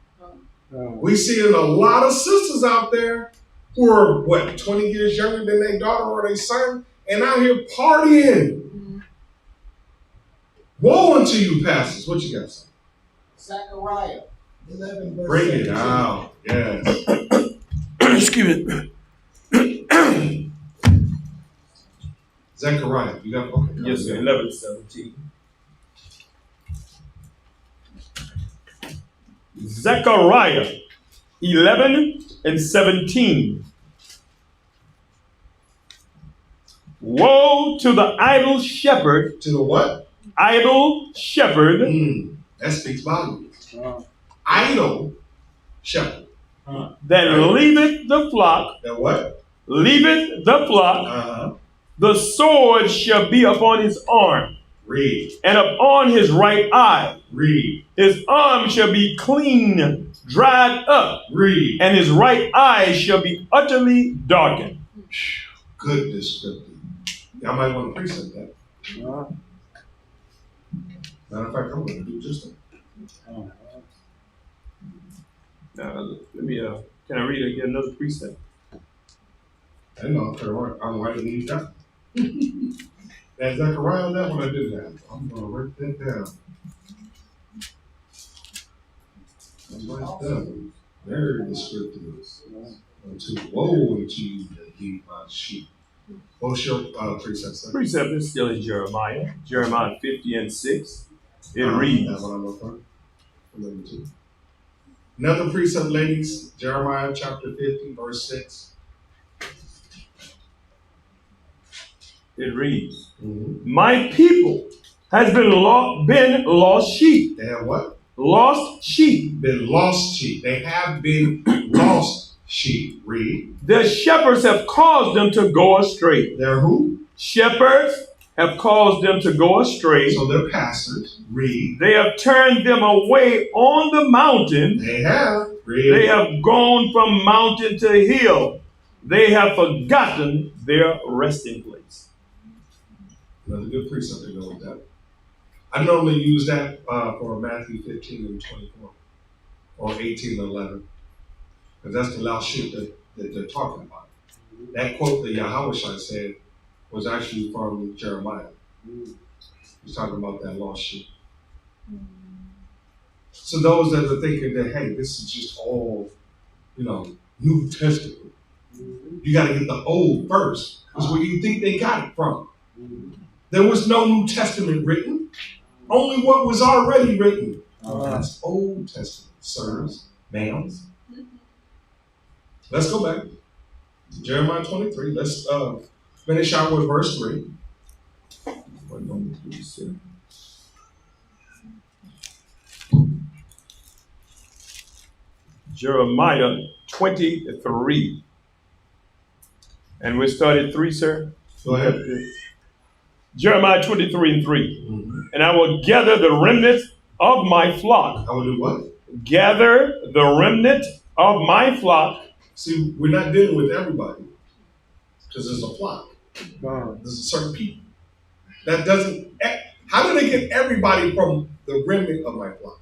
We see a lot of sisters out there who are, 20 years younger than their daughter or their son, and out here partying. Woe unto you, pastors. What you got, son? Zechariah 11 verse Bring 17. it out. Yes. Excuse me. Zechariah, you got okay. Yes, sir. 11:17. Zechariah 11:17. Woe to the idle shepherd. To the what? Idle shepherd. That speaks volumes. Idle shepherd. That leaveth the flock. That what? Leaveth the flock. The sword shall be upon his arm. Read. And upon his right eye. Read. His arm shall be clean, dried up. Read. And his right eye shall be utterly darkened. Good description. Y'all might want to precept that. Matter of fact, I'm going to do just that. Now, let me, can I read again another precept? I know, I'm writing these down. That Zechariah, that one I did have. I'm gonna write that down. Write that. Very descriptive. To woe unto you that eat my sheep. What's your precept say? Precept is still in Jeremiah. Jeremiah 50 and 6. It reads. That's what I'm looking for. Another precept, ladies. Jeremiah chapter 50, verse 6. It reads, my people has been lost sheep. They have what? Lost sheep. Been lost sheep. They have been lost sheep. Read. The shepherds have caused them to go astray. They're who? Shepherds have caused them to go astray. So they're pastors. Read. They have turned them away on the mountain. They have. Read. They have gone from mountain to hill. They have forgotten their resting place. Another good precept to go with that. I normally use that for Matthew 15 and 24 or 18 and 11. Because that's the lost sheep that they're talking about. That quote that Yahushua said was actually from Jeremiah. He's talking about that lost sheep. So those that are thinking that, hey, this is just all, New Testament. You got to get the old first. Because where you think they got it from. There was no New Testament written. Only what was already written. That's Old Testament, sirs, ma'ams. Let's go back to Jeremiah 23. Let's finish out with verse 3. Jeremiah 23. And we started 3, sir. Go ahead. Jeremiah 23 and 3. And I will gather the remnant of my flock. I will do what? Gather the remnant of my flock. See, we're not dealing with everybody. Because there's a flock. There's a certain people. That doesn't. How do they get everybody from the remnant of my flock?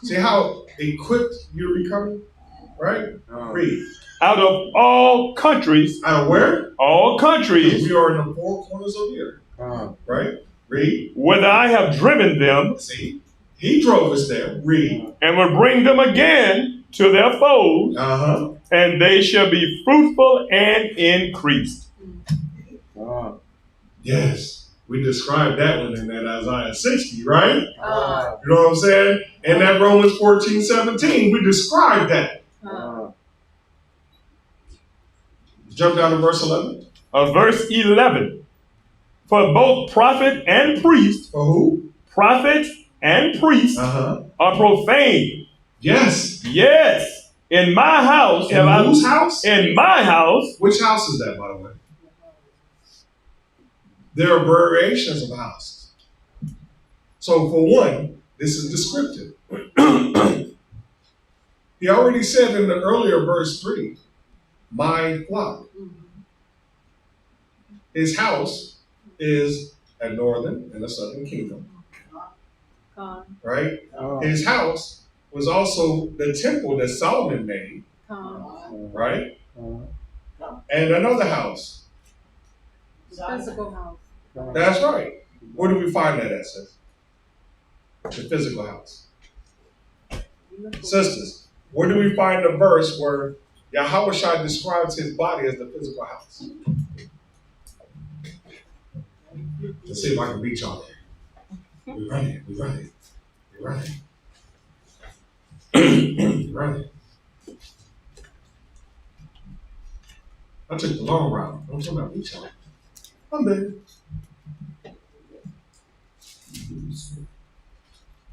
See how equipped you're becoming? Right? Read. Out of all countries. Out of where? All countries. We are in the four corners of the earth. Right? Read. Whether I have driven them. See? He drove us there. Read. And will bring them again to their foes. And they shall be fruitful and increased. Yes. We described that one in that Isaiah 60, right? You know what I'm saying? And that Romans 14:17, we described that. Jump down to verse 11. Verse 11. For both prophet and priest. For who? Prophet and priest are profane. Yes. Yes. In my house. In whose house? In my house. Which house is that, by the way? There are variations of houses. So for one, this is descriptive. He already said in the earlier verse 3, my flock. His house is a northern and a southern kingdom. Right? His house was also the temple that Solomon made. Right? And another house. The physical house. That's right. Where do we find that at, sis? The physical house. Sisters, where do we find the verse where Yahushua describes his body as the physical house? Let's see if I can beat y'all there. We run it. I took the long route. I'm talking about beat y'all. I'm there.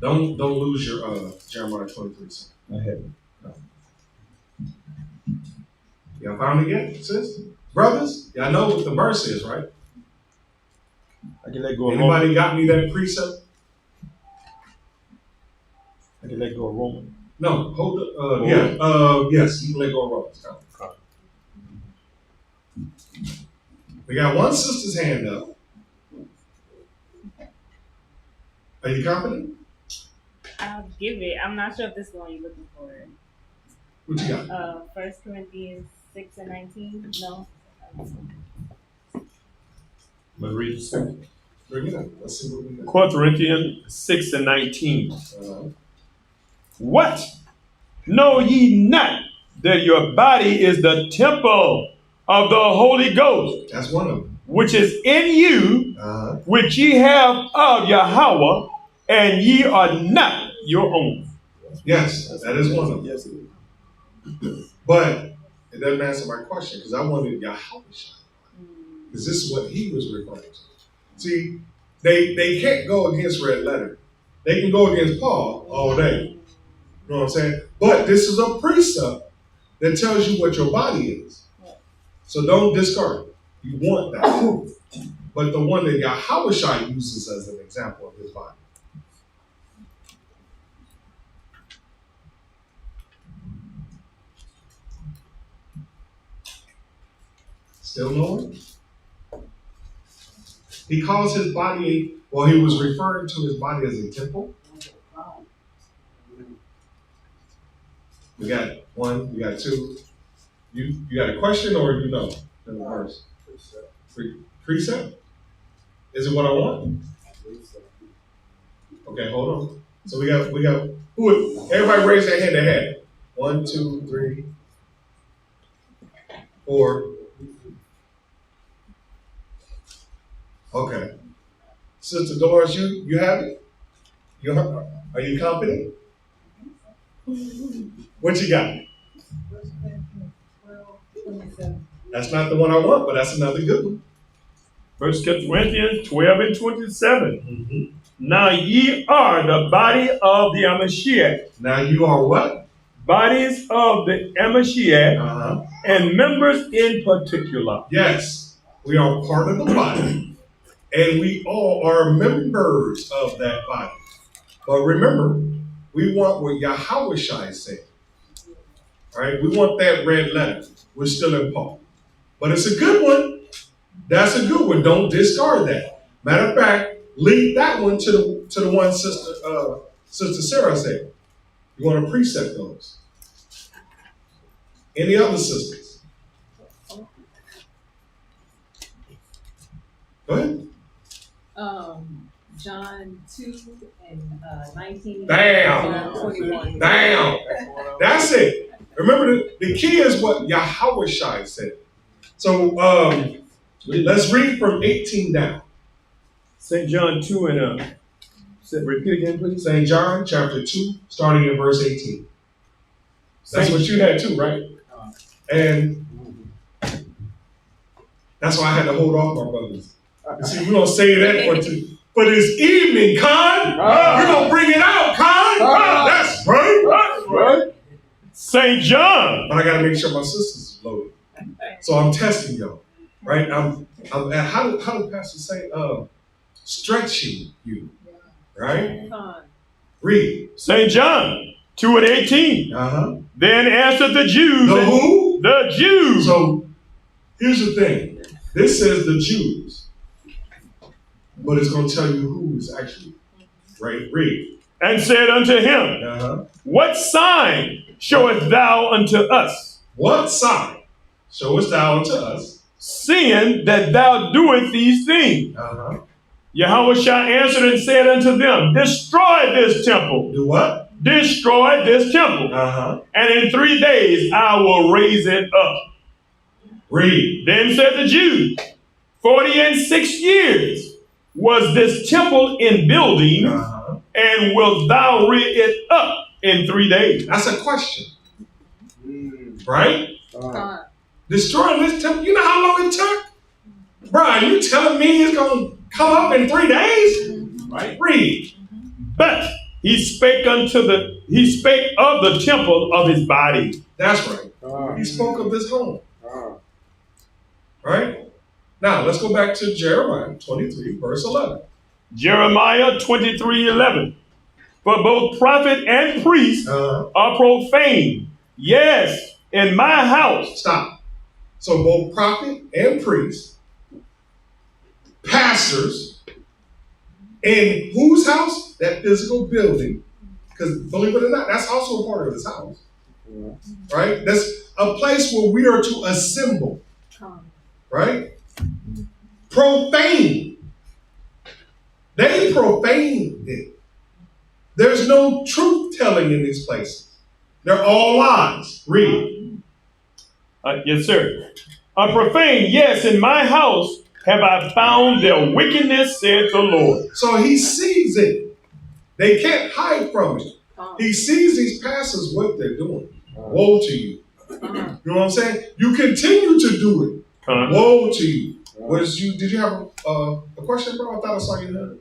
Don't lose your Jeremiah 23. I haven't. Y'all found it yet, sis? Brothers, y'all know what the verse is, right? I can let go of Anybody Roman. got me that precept? I can let go of Roman. No, hold it. Yes, you can let go of Romans. We got one sister's hand up. Are you confident? I'll give it. I'm not sure if this is the one you're looking for. What you got? 1 Corinthians 6 and 19. No. I'm going to read the second. Bring it up. Let's see what we got. Corinthians 6 and 19. What? Know ye not that your body is the temple of the Holy Ghost? That's one of them. Which is in you, which ye have of Yahweh, and ye are not your own. Yes, that is one of them. Yes, it is. But it doesn't answer my question because I wanted Yahweh. Because this is what he was referring to. See, they can't go against red letter. They can go against Paul all day. You know what I'm saying? But this is a precept that tells you what your body is. So don't discard it. You want that. But the one that Yahweh uses as an example of his body. Still no one? He calls his body, well, he was referring to his body as a temple. We got one, we got two. You got a question or you know? In the verse. Precept? Is it what I want? Okay, hold on. So we got who? Everybody raise their hand ahead. 1, 2, 3, 4. Okay. Sister Doris, you have it? Are you confident? What you got? That's not the one I want, but that's another good one. 1 Corinthians 12 and 27. Now ye are the body of the Mashiach. Now you are what? Bodies of the Mashiach and members in particular. Yes, we are part of the body, and we all are members of that body. But remember, we want what Yahweh said. All right, we want that red letter. We're still in Paul. But it's a good one. That's a good one. Don't discard that. Matter of fact, link that one to the one Sister Sarah said. You want to precept those. Any other sisters? Go ahead. John 2 and 19. Bam! 21. Bam! That's it. Remember, the key is what Yahweh said. So let's read from 18 down. St. John 2 and repeat again, please. St. John chapter 2, starting in verse 18. That's what you had too, right? And that's why I had to hold off, my brothers. You see, we're going to save that for this evening, Con. We're going to bring it out, Con. That's right. St. John. But I got to make sure my sisters are loaded. So I'm testing y'all, right? I'm how do pastors say? Stretching you, right? Read. St. John 2 and 18. Then answered the Jews. The who? The Jews. So here's the thing. This says the Jews, but it's going to tell you who is actually, right? Read. And said unto him, What sign showest thou unto us? What sign showest thou unto us? Seeing that thou doest these things. Yahweh answered and said unto them, Destroy this temple. Do what? Destroy this temple. And in 3 days I will raise it up. Read. Then said the Jews, 46 years was this temple in building, and wilt thou raise it up in 3 days? That's a question. Right? Destroying this temple, you know how long it took? Brian, you telling me it's going to come up in 3 days? Right? Read. But he spake of the temple of his body. That's right. He spoke of his home. Right? Now, let's go back to Jeremiah 23, verse 11. Jeremiah 23:11. For both prophet and priest are profane. Yes, in my house. Stop. So both prophet and priest, pastors, in whose house? That physical building. Because believe it or not, that's also a part of his house. Right? That's a place where we are to assemble. Right? profane. They profaned it. There's no truth telling in these places. They're all lies. Read. Yes, sir. Profane, yes, in my house have I found their wickedness, saith the Lord. So he sees it. They can't hide from it. He sees these pastors what they're doing. Woe to you. You know what I'm saying? You continue to do it. Woe to you. Did you have a question, bro? I thought I saw you there.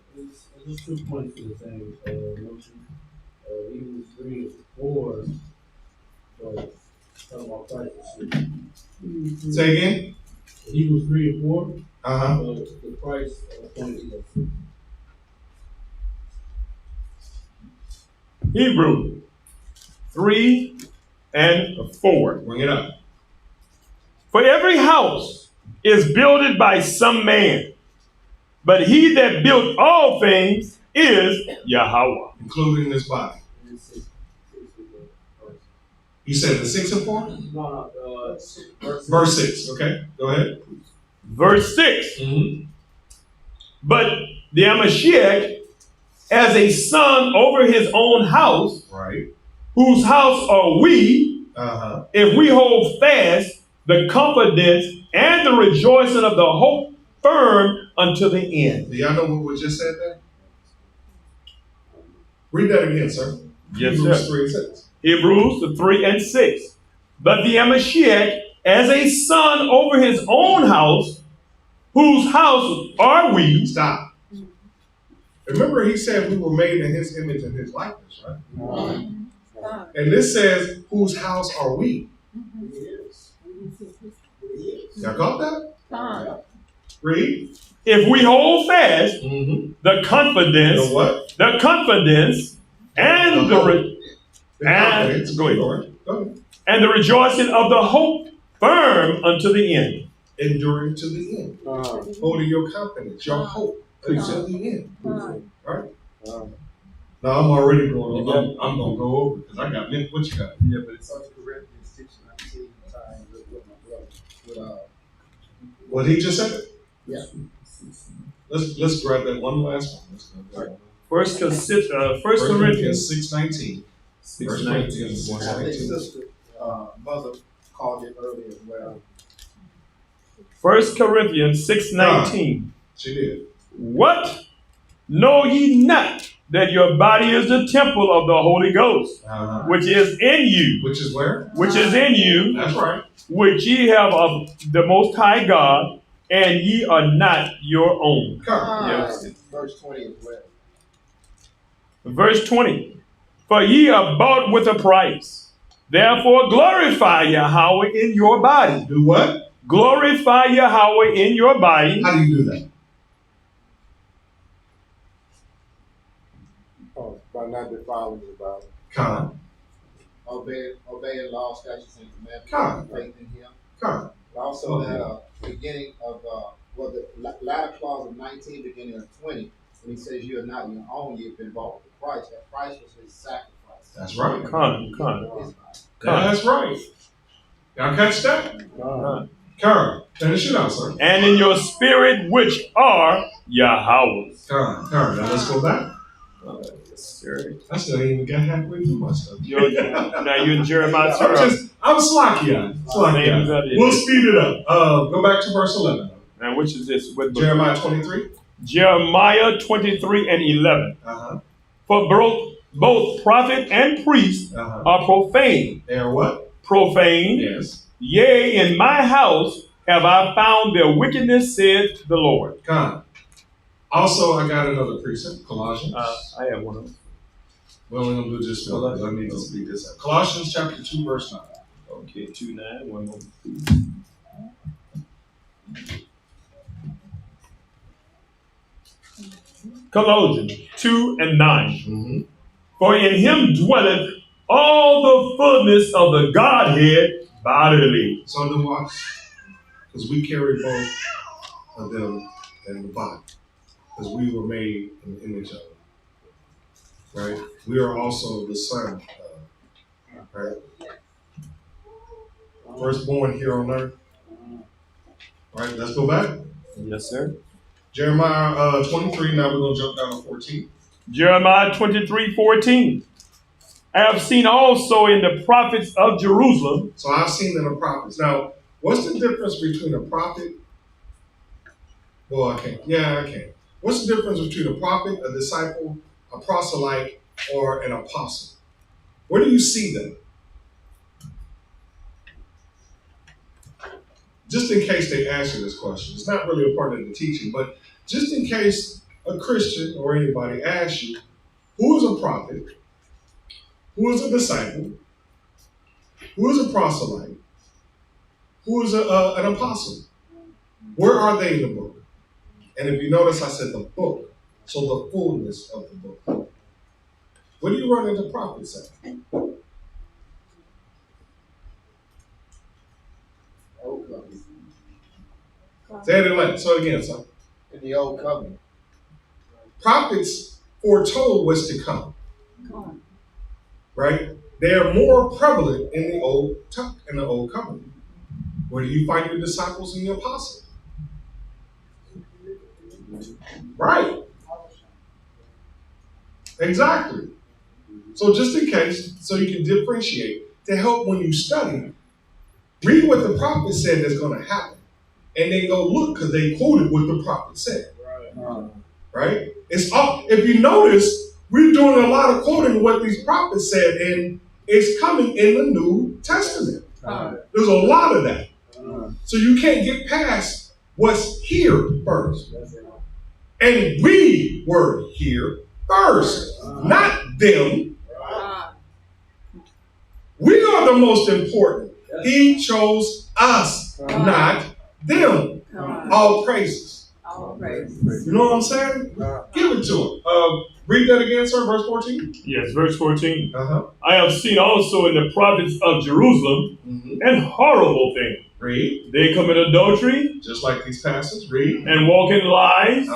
Just 2 points to the same notion. Hebrews 3 and 4. Talking about Christ. Say again. Hebrews 3 and 4. The Christ appointed us. Hebrew 3 and 4. Bring it up. For every house is builded by some man, but he that built all things is Yahweh. Including this body. You said the 6 and 4? No, verse 6. Okay, go ahead. Verse 6. But the Mashiach as a son over his own house, right? Whose house are we, if we hold fast the confidence and the rejoicing of the hope firm unto the end. Do y'all know what we just said there? Read that again, sir. Yes, Hebrews sir. 3 and 6. Hebrews 3 and 6. But the Mashiach as a son over his own house, whose house are we? Stop. Remember, he said we were made in his image and his likeness, right? And this says, whose house are we? Y'all got that? Read. If we hold fast the confidence, the what? The confidence and the rejoicing of the hope firm unto the end. Enduring to the end. Holding your confidence, your hope until the end. Right? Now I'm already going. I'm gonna go over because I got what you got? Yeah, but it's 2 Corinthians 6:19 time with my brother. What he just said? Yeah. Let's grab that one last one. First Corinthians 6:19. 6:19. I think sister mother called it earlier as well. 1 Corinthians 6:19. She did. What? Know ye not that your body is the temple of the Holy Ghost, which is in you? Which is where? Which is in you. That's right. Which ye have of the Most High God, and ye are not your own. Verse 20 as well. Verse 20. For ye are bought with a price. Therefore glorify Yahweh in your body. Do what? Glorify Yahweh in your body. How do you do that? By not defiling the body. Obeying law, statutes, and commandments. Faith in him. But also that beginning of the latter clause of 19, beginning of 20, when he says you are not your own, you've been bought with the price. That price was his sacrifice. That's right. That's right. Y'all catch that? Finish it out, sir. And in your spirit, which are Yahweh's. Now let's go back. I still ain't even got halfway through my stuff. Now you're in Jeremiah 12. I'm slacky-eyed. We'll speed it up. Go back to verse 11. Now, which is this? Jeremiah 23. Jeremiah 23 and 11. For both prophet and priest are profane. They are what? Profane. Yes. Yea, in my house have I found their wickedness, said the Lord. Also, I got another precept, Colossians. I have one of them. Well, we're going to do just one because I need to speak this up. Colossians chapter 2, verse 9. Okay, 2:9. One moment. Colossians 2 and 9. For in him dwelleth all the fullness of the Godhead bodily. So then watch, because we carry both of them in the body, because we were made in the image of him. Right? We are also the son of, right? Firstborn here on earth. Right? Let's go back. Yes, sir. Jeremiah 23, now we're going to jump down to 14. Jeremiah 23:14. I have seen also in the prophets of Jerusalem. So I've seen in the prophets. Now, what's the difference between a prophet? Well, I can't. Yeah, I can. What's the difference between a prophet, a disciple, a proselyte, or an apostle? Where do you see them? Just in case they ask you this question. It's not really a part of the teaching, but just in case a Christian or anybody asks you, who is a prophet? Who is a disciple? Who is a proselyte? Who is an apostle? Where are they in the book? And if you notice, I said the book, so the fullness of the book. What do you run into prophets at? Old covenant. Say it again, son. In the old covenant. Prophets foretold what's to come. Right? They are more prevalent in the old covenant. Where do you find your disciples and the apostles? Right. Exactly. So just in case, so you can differentiate, to help when you study, read what the prophet said that's going to happen. And then go look because they quoted what the prophet said. Right? It's all, if you notice, we're doing a lot of quoting what these prophets said, and it's coming in the New Testament. There's a lot of that. So you can't get past what's here first. And we were here first, not them. We are the most important. He chose us, not them. All praises. All praises. You know what I'm saying? Give it to him. Read that again, sir, verse 14. Yes, verse 14. I have seen also in the prophets of Jerusalem an horrible thing. Read. They commit adultery. Just like these pastors. Read. And walk in lies.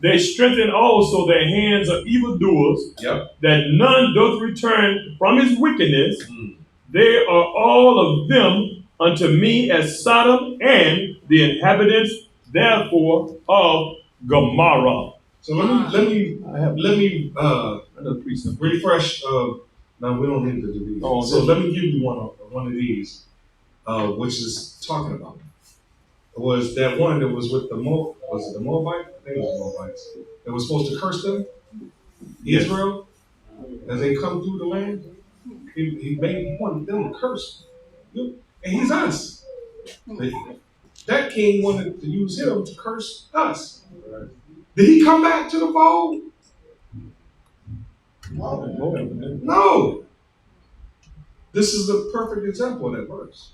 They strengthen also their hands of evildoers, that none doth return from his wickedness. They are all of them unto me as Sodom and the inhabitants, therefore, of Gomorrah. So let me refresh. No, we don't need to do these. So let me give you one of these, which is talking about. It was that one that was with the was it the Moabite? I think it was the Moabites. That was supposed to curse them, Israel, as they come through the land. He wanted them to curse, and he's us. That king wanted to use him to curse us. Did he come back to the fold? No. This is the perfect example of that verse.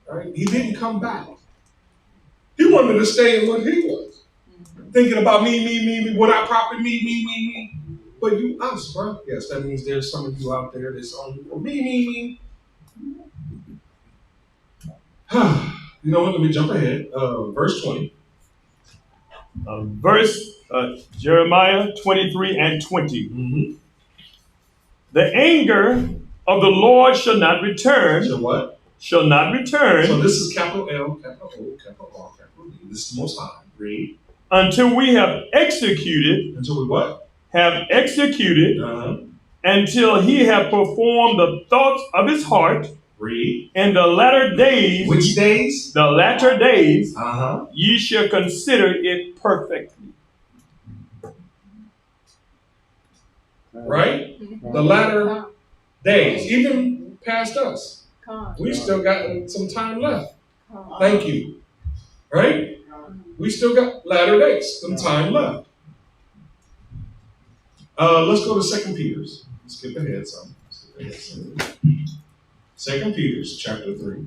Right? He didn't come back. He wanted to stay in what he was. Thinking about me, what I profit, me. But you, us, bro. Yes, that means there's some of you out there that's only for me. You know what? Let me jump ahead. Verse 20. Jeremiah 23 and 20. The anger of the Lord shall not return. Shall what? Shall not return. So this is capital L, capital O, capital R, capital D. This is Most High. Read. Until we have executed. Until we what? Have executed. Until he have performed the thoughts of his heart. Read. In the latter days. Which days? The latter days. Ye shall consider it perfectly. Right? The latter days. Even past us. We still got some time left. Thank you. Right? We still got latter days. Some time left. Let's go to 2 Peter's. Skip ahead some. 2 Peter's chapter 3.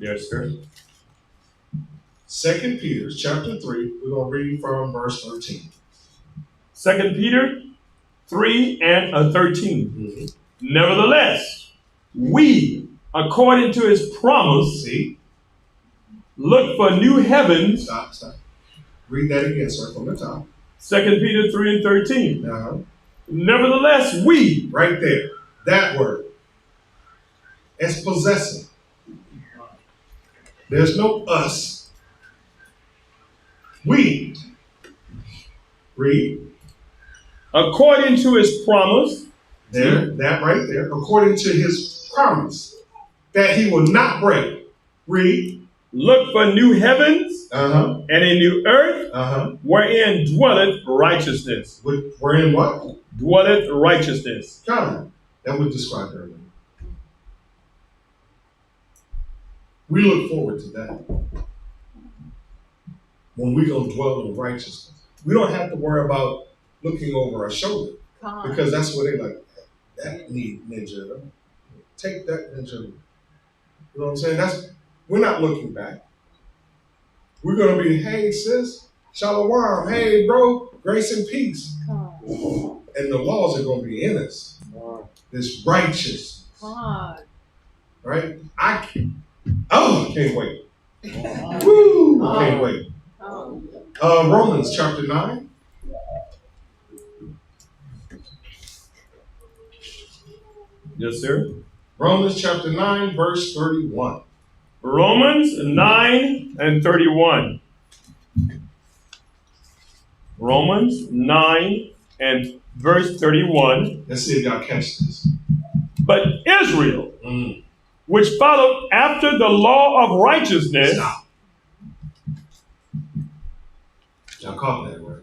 Yes, sir. 2 Peter's chapter 3. We're going to read from verse 13. 2 Peter 3 and 13. Nevertheless, we, according to his promise, look for new heavens. Stop. Read that again, sir, from the top. 2 Peter 3 and 13. Nevertheless, we. Right there. That word. as possessing. There's no us. We. Read. According to his promise. There, that right there. According to his promise that he will not break. Read. Look for new heavens and a new earth wherein dwelleth righteousness. Wherein what? Dwelleth righteousness. God, that would describe earlier. We look forward to that. When we're going to dwell in righteousness. We don't have to worry about looking over our shoulder. Because that's what they like. That need ninja. Take that ninja. You know what I'm saying? We're not looking back. We're going to be, hey, sis, shalom, hey, bro, grace and peace. And the laws are going to be in us. This righteousness. Right? I can't wait. Woo! I can't wait. Romans chapter 9. Yes, sir. Romans chapter 9, verse 31. Romans 9 and 31. Romans 9 and verse 31. Let's see if y'all catch this. But Israel, which followed after the law of righteousness. Stop. Y'all caught that, right?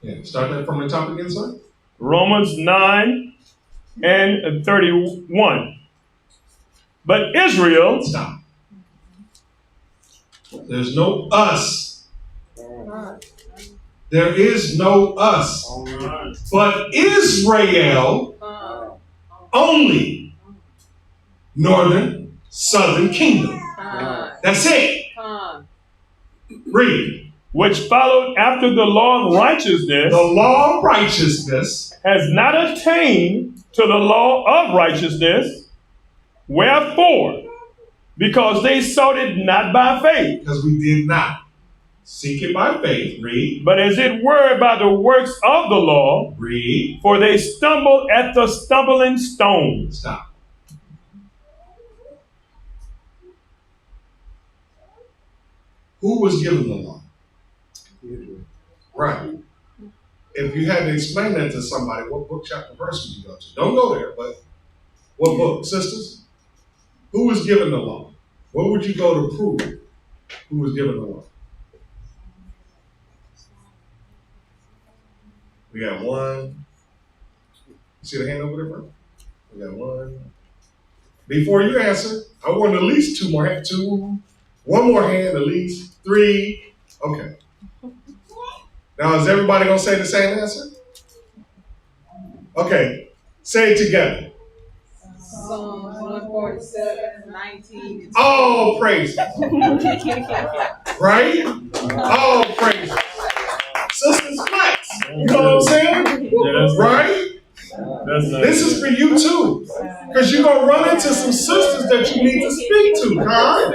Yeah, start that from the top again, son. Romans 9 and 31. But Israel. Stop. There's no us. There is no us. But Israel only. Northern, southern kingdom. That's it. Read. Which followed after the law of righteousness. The law of righteousness has not attained to the law of righteousness. Wherefore? Because they sought it not by faith. Because we did not seek it by faith. Read. But as it were by the works of the law. Read. For they stumbled at the stumbling stone. Stop. Who was given the law? Right. If you had to explain that to somebody, what book, chapter, verse would you go to? Don't go there, but what book? Sisters? Who was given the law? Where would you go to prove who was given the law? We got one. See the hand over there, bro? We got one. Before you answer, I want at least two more hands. One more hand, at least. 3. Okay. Now, is everybody going to say the same answer? Okay. Say it together. Psalms 147, 19. Oh, praise. Right? Oh, praise. Sisters flex. You know what I'm saying? Yeah, right? This is for you too. Because you're going to run into some sisters that you need to speak to, Con.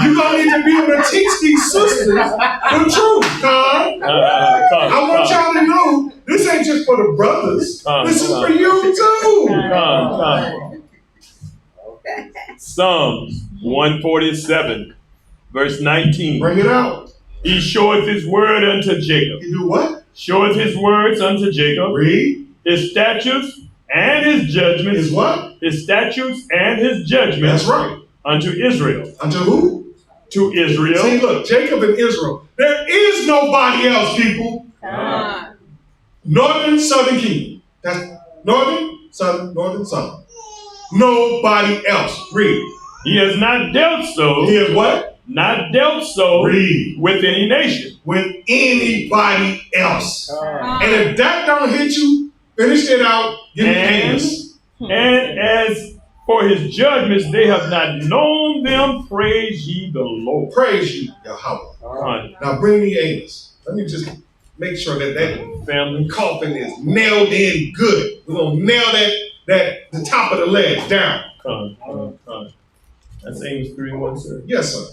You're going to need to be able to teach these sisters the truth, Con. I want y'all to know this ain't just for the brothers. This is for you too. Psalms 147, verse 19. Bring it out. He showeth his word unto Jacob. He do what? Showeth his words unto Jacob. Read. His statutes and his judgments. His what? His statutes and his judgments. That's right. Unto Israel. Unto who? To Israel. See, look, Jacob and Israel. There is nobody else, people. Northern, southern kingdom. That's northern, southern. Nobody else. Read. He has not dealt so. He has what? Not dealt so. Read. With any nation. With anybody else. And if that don't hit you, finish it out. Give me hands. And as for his judgments, they have not known them. Praise ye the Lord. Praise you, Yahweh. Now bring me Amos. Let me just make sure that family coffin is nailed in good. We're going to nail that the top of the leg down. That's Amos 3:1, sir. Yes, sir.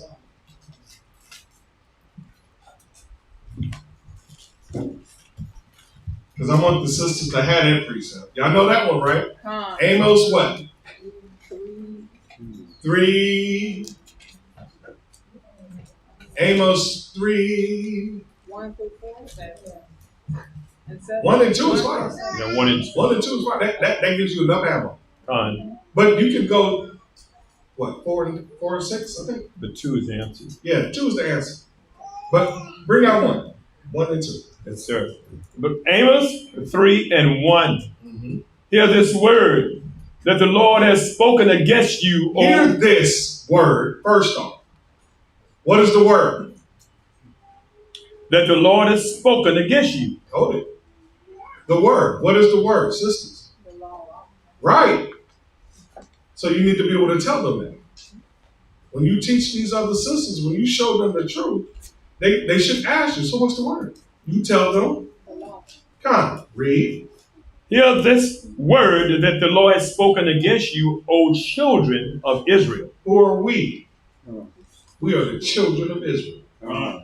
Because I want the sisters to have that precept. Y'all know that one, right? Amos what? 3. Amos 3. 1 through 4. And 7. 1 and 2 is fine. Yeah, 1 and 2. 1 and 2 is fine. That gives you enough ammo. But you can go, what, 4 and 6, I think? The 2 is the answer. Yeah, 2 is the answer. But bring out 1. 1 and 2. Yes, sir. But Amos 3 and 1. Mm-hmm. Hear this word that the Lord has spoken against you. Hear this word, first off. What is the word? That the Lord has spoken against you. Hold it. The word. What is the word, sisters? The law. Right. So you need to be able to tell them that. When you teach these other sisters, when you show them the truth, they should ask you, so what's the word? You tell them. Come on, read. Hear this word that the Lord has spoken against you, O children of Israel. Who are we? We are the children of Israel.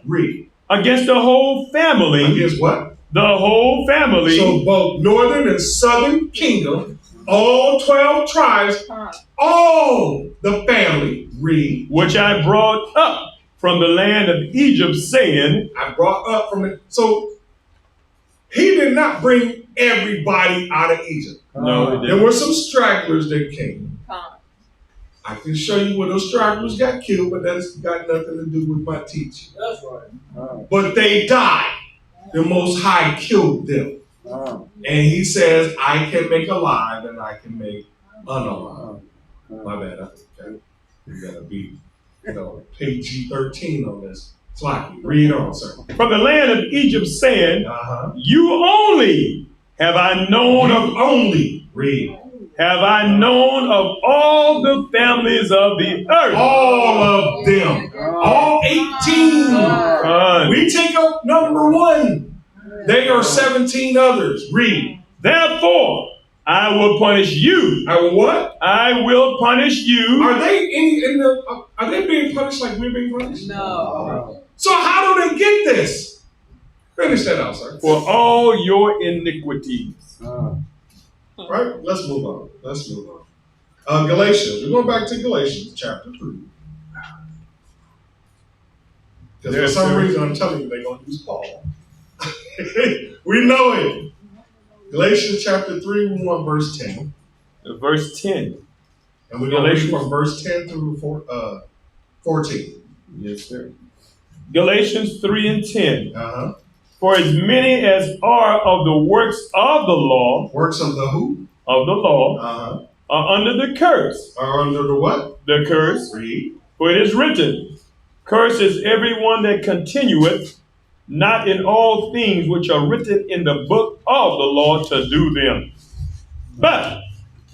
Read. Against the whole family. Against what? The whole family. So both northern and southern kingdom, all 12 tribes, all the family. Read. Which I brought up from the land of Egypt, saying. I brought up from it. So he did not bring everybody out of Egypt. No, he didn't. There were some stragglers that came. I can show you where those stragglers got killed, but that's got nothing to do with my teaching. That's right. But they died. The Most High killed them. And he says, I can make alive and I can make unalive. My bad. Okay. You gotta be, PG-13 on this. Slacky. Read on, sir. From the land of Egypt, saying, you only have I known of only. Read. Have I known of all the families of the earth? All of them. All 18. We take up number 1. They are 17 others. Read. Therefore, I will punish you. I will what? I will punish you. Are they are they being punished like we're being punished? No. So how do they get this? Finish that out, sir. For all your iniquities. Right? Let's move on. Galatians. We're going back to Galatians chapter 3. Because for some reason I'm telling you they're going to use Paul. We know it. Galatians chapter 3, we want verse 10. Verse 10. And we're going to read from verse 10 through 14. Yes, sir. Galatians 3 and 10. For as many as are of the works of the law. Works of the who? Of the law. Are under the curse. Are under the what? The curse. Read. For it is written, cursed is everyone that continueth not in all things which are written in the book of the law to do them. But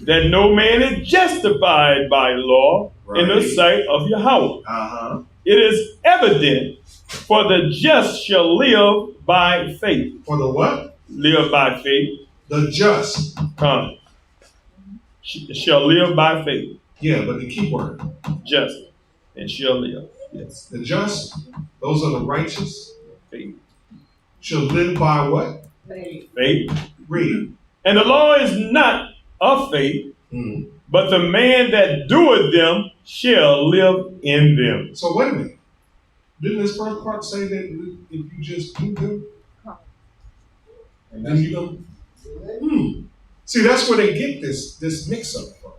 that no man is justified by law in the sight of Yahweh. It is evident, for the just shall live by faith. For the what? Live by faith. The just. Shall live by faith. Yeah, but the key word. Just. And shall live. Yes. The just, those are the righteous. Faith. Shall live by what? Faith. Faith. Read. And the law is not of faith, but the man that doeth them shall live in them. So wait a minute. Didn't this first part say that if you just do them, then you don't? See, that's where they get this mix-up from.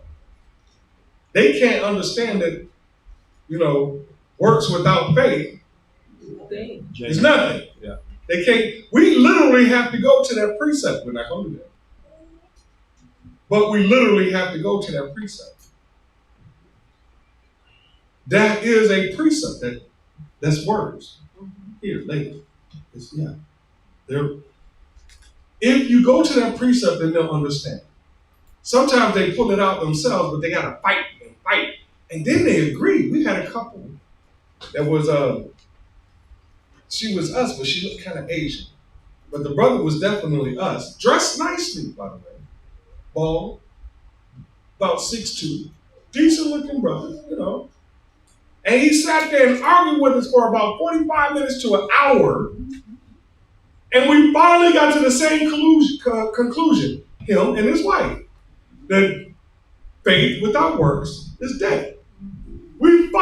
They can't understand that, works without faith is nothing. Yeah. They can't. We literally have to go to that precept. We're not going to do that. But we literally have to go to that precept. That is a precept. That's words. Here, later. If you go to that precept, then they'll understand. Sometimes they pull it out themselves, but they got to fight and fight. And then they agree. We had a couple that was, she was us, but she looked kind of Asian. But the brother was definitely us. Dressed nicely, by the way. Bald, about 6'2", decent looking brother, And he sat there and argued with us for about 45 minutes to an hour. And we finally got to the same conclusion, him and his wife, that faith without works is dead.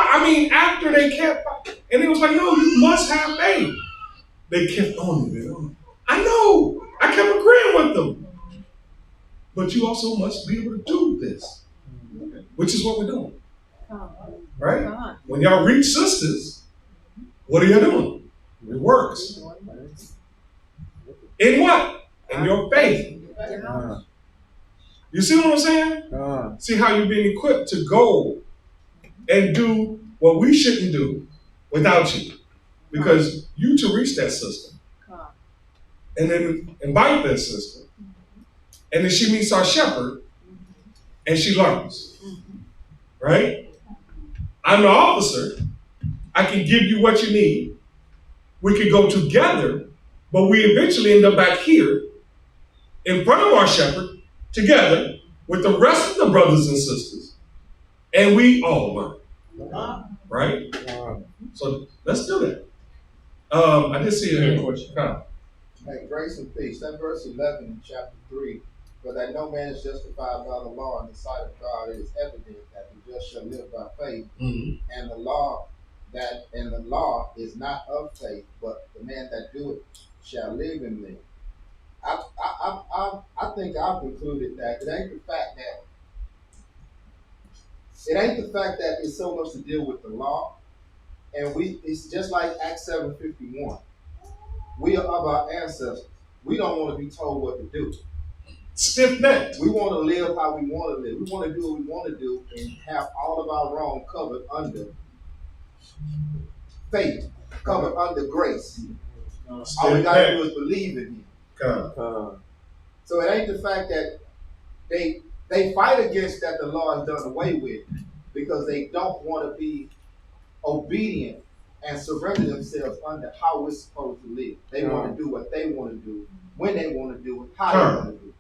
I mean, after they kept, and it was like, no, you must have faith. They kept on it on. I know. I kept agreeing with them. But you also must be able to do this, which is what we're doing. Right? When y'all reach sisters, what are you doing? It works. In what? In your faith. You see what I'm saying? See how you're being equipped to go and do what we shouldn't do without you. Because you to reach that sister. And then invite that sister. And then she meets our shepherd and she learns. Right? I'm the officer. I can give you what you need. We can go together, but we eventually end up back here in front of our shepherd together with the rest of the brothers and sisters. And we all learn. Right? So let's do that. I did see a question. Hey, grace and peace. That verse 11 in chapter 3. But that no man is justified by the law in the sight of God, it is evident that the just shall live by faith. And the law is not of faith, but the man that doeth shall live in them. I think I've concluded that it ain't the fact that it's so much to deal with the law, and it's just like Acts 7:51. We are of our ancestors. We don't want to be told what to do. Stiff-necked. We want to live how we want to live. We want to do what we want to do and have all of our wrong covered under faith, covered under grace. All we got to do is believe in Him. So it ain't the fact that they fight against that the law is done away with because they don't want to be obedient and surrender themselves under how we're supposed to live. They want to do what they want to do, when they want to do it, how they want to do it.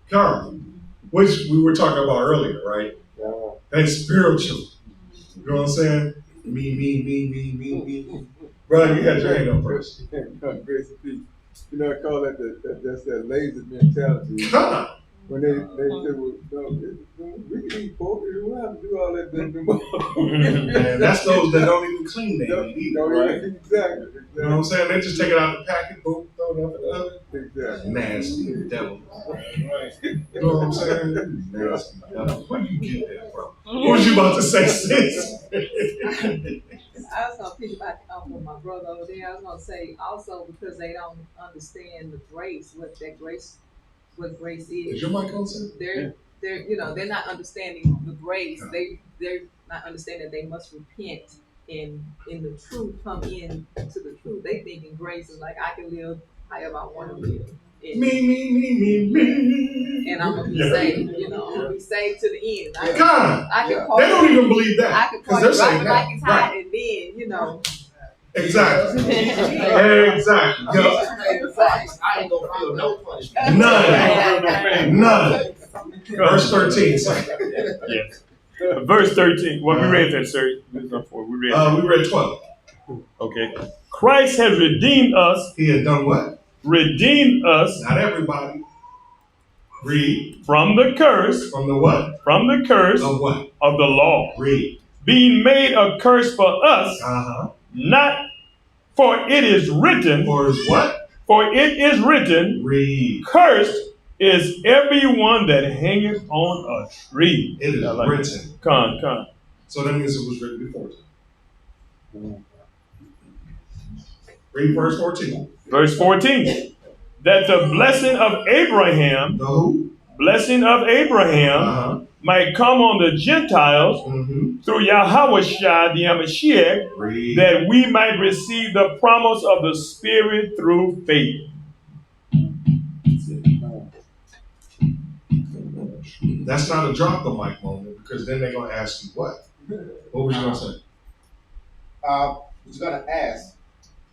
Which we were talking about earlier, right? That's spiritual. You know what I'm saying? Me. Brother, you had your hand up first. Grace and peace. You know, I call that that's that lazy mentality. When they say, well, no, we can eat pork, we don't have to do all that. Man, that's those that don't even clean their meat either, right? Exactly. You know what I'm saying? They just take it out of the packet, boom, throw it up in the oven. Exactly. Nasty devil. You know what I'm saying? Nasty devil. Where do you get that from? What was you about to say, sis? I was going to pick back up with my brother over there. I was going to say also because they don't understand the grace, what grace is. Is your mic on, sir? They're not understanding the grace. They're not understanding that they must repent in the truth, come in to the truth. They thinking grace is like I can live however I want to live. Me. And I'm gonna be saved. I'm gonna be saved to the end. They don't even believe that. I can party right like it's hot, and then Exactly. I ain't gonna feel no punishment. None. Verse 13. Yes. Verse 13. Well, we read that, sir. We read 12. Okay. Christ has redeemed us. He had done what? Redeemed us. Not everybody. Read. From the curse. From the what? From the curse. Of what? Of the law. Read. Being made a curse for us. Not for it is written. For is what? For it is written. Read. Cursed is everyone that hangeth on a tree. It is written. Come. So that means it was written before. Read verse 14. Verse 14. That the blessing of Abraham. The who? Blessing of Abraham might come on the Gentiles through Yahushua the Mashiach, that we might receive the promise of the Spirit through faith. That's not a drop the mic moment, because then they're going to ask you what? What was you going to say? I was going to ask,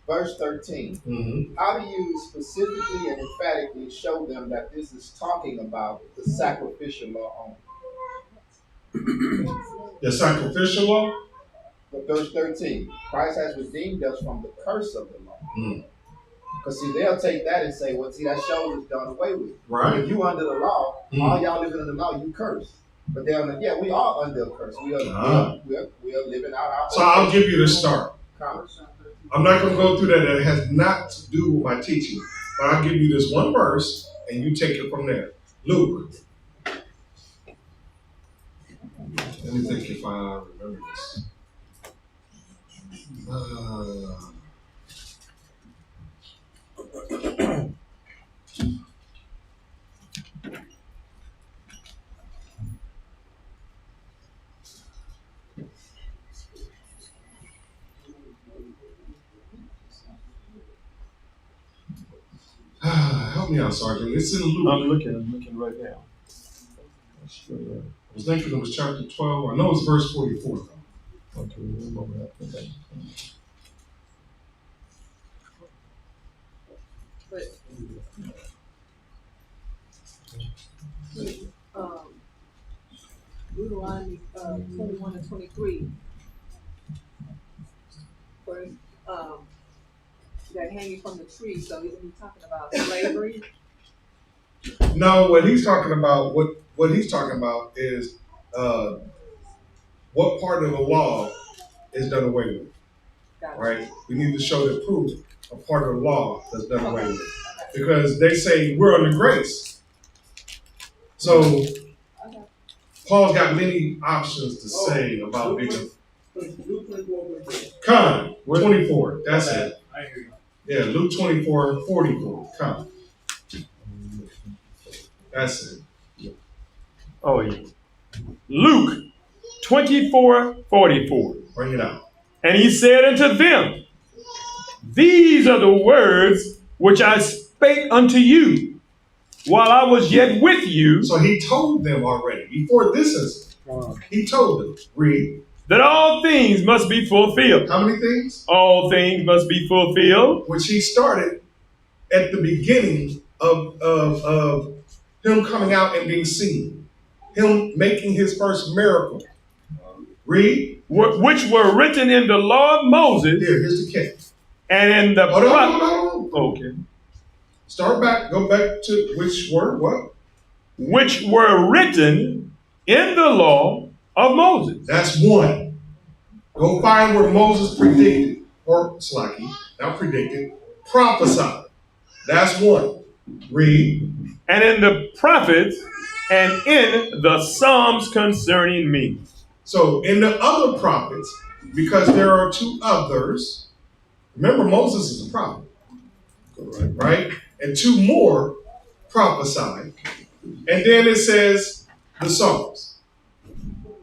verse 13, how do you specifically and emphatically show them that this is talking about the sacrificial law only? The sacrificial law? But verse 13, Christ has redeemed us from the curse of the law. Because see, they'll take that and say, well, see, that shows it's done away with. Right. If you under the law, all y'all living under the law, you cursed. But they're we are under a curse. We are living out our. So I'll give you the start. Come. I'm not going to go through that. It has not to do with my teaching. But I'll give you this one verse, and you take it from there. Luke. Let me think if I remember this. Help me out, Sergeant. It's in Luke. I'm looking right now. I was thinking it was chapter 12. I know it's verse 44, though. Okay, one moment. But Deuteronomy 21 and 23, where they're hanging from the tree. So isn't he talking about slavery? No, what he's talking about, what he's talking about is what part of the law is done away with. Gotcha. Right? We need to show the proof of part of the law that's done away with. Because they say we're under grace. So Paul's got many options to say about being Con 24. That's it. I hear you. Yeah, Luke 24, 44. Con. That's it. Oh, yeah. Luke 24:44. Bring it out. And he said unto them, these are the words which I spake unto you while I was yet with you. So he told them already, before this is, he told them, read. That all things must be fulfilled. How many things? All things must be fulfilled. Which he started at the beginning of him coming out and being seen. Him making his first miracle. Read. Which were written in the law of Moses. Here's the catch. And in the Hold on. Okay. Start back. Go back to which word? What? Which were written in the law of Moses. That's one. Go find where Moses predicted, or Slacky, not predicted, prophesied. That's one. Read. And in the prophets and in the Psalms concerning me. So in the other prophets, because there are two others, remember Moses is a prophet, right? And two more prophesied. And then it says the Psalms.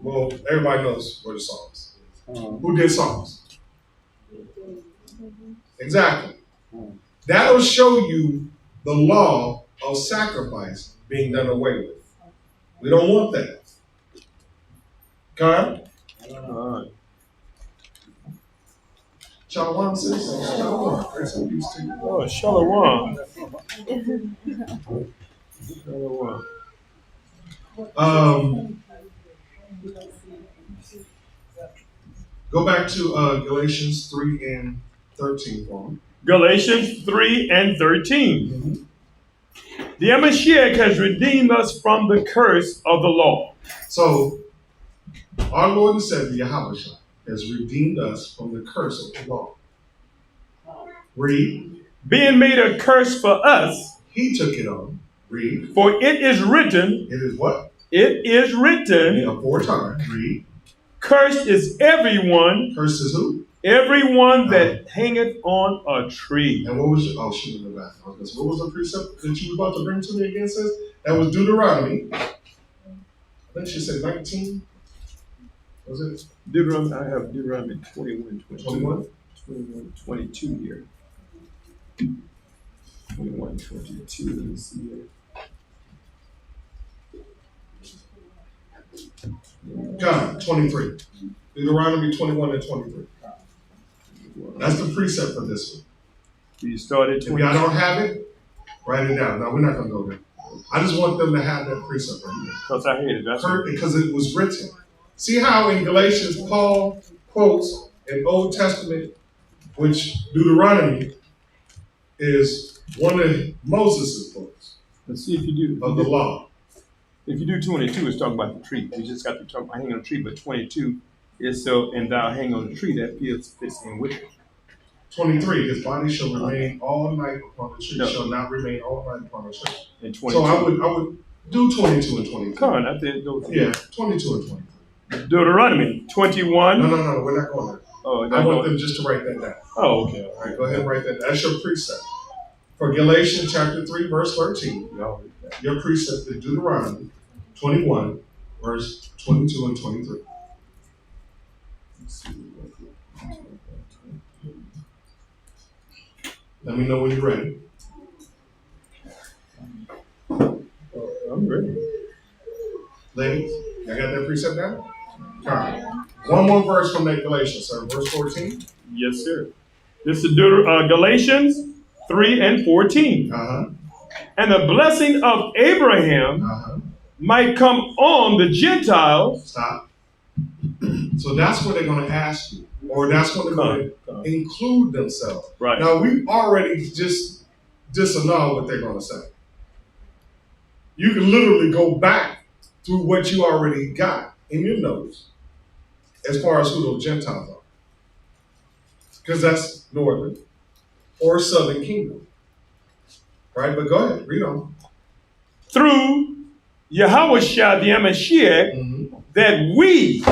Well, everybody knows what the Psalms is. Who did Psalms? Exactly. That'll show you the law of sacrifice being done away with. We don't want that. Okay? Shalom, sis. Shalom. Grace and peace to you. Oh, Shalom. Shalom. Go back to Galatians 3 and 13 for me. Galatians 3 and 13. Mm-hmm. The Mashiach has redeemed us from the curse of the law. So, our Lord and Savior, Yahweh, has redeemed us from the curse of the law. Read. Being made a curse for us. He took it on. Read. For it is written. It is what? It is written. Yeah, 4 times. Read. Cursed is everyone. Cursed is who? Everyone that hangeth on a tree. And what was your, oh, shoot, in the back. What was the precept that you were about to bring to me again, sis? That was Deuteronomy. I think she said 19. Was it? Deuteronomy, I have Deuteronomy 21, 22 here. 21, 22, let me see here. God, 23. Deuteronomy 21 and 23. That's the precept for this one. You started. If y'all don't have it, write it down. No, we're not going to go there. I just want them to have that precept right here. Because I hate it. Because it was written. See how in Galatians, Paul quotes an Old Testament, which Deuteronomy is one of Moses' books. Let's see if you do. Of the law. If you do 22, it's talking about the tree. We just got to talk about hanging on the tree, but 22 is so, and thou hang on the tree, that fits in with it. 23, his body shall remain all night upon the tree, shall not remain all night upon the tree. And 22. So I would do 22 and 23. Come on, I think those. Yeah, 22 and 23. Deuteronomy 21. No, we're not going there. Oh, I want them just to write that down. Oh, okay. All right, go ahead and write that down. That's your precept. For Galatians chapter 3, verse 13, your precept is Deuteronomy 21, verse 22 and 23. Let me know when you're ready. I'm ready. Ladies, y'all got that precept down? All right. One more verse from that Galatians, sir. Verse 14. Yes, sir. This is Galatians 3 and 14. And the blessing of Abraham might come on the Gentiles. Stop. So that's what they're going to ask you, or that's what they're going to include themselves. Right. Now, we've already just disannulled what they're going to say. You can literally go back through what you already got in your notes as far as who those Gentiles are. Because that's northern or southern kingdom. Right? But go ahead, read on. Through Yahushua the Mashiach, that we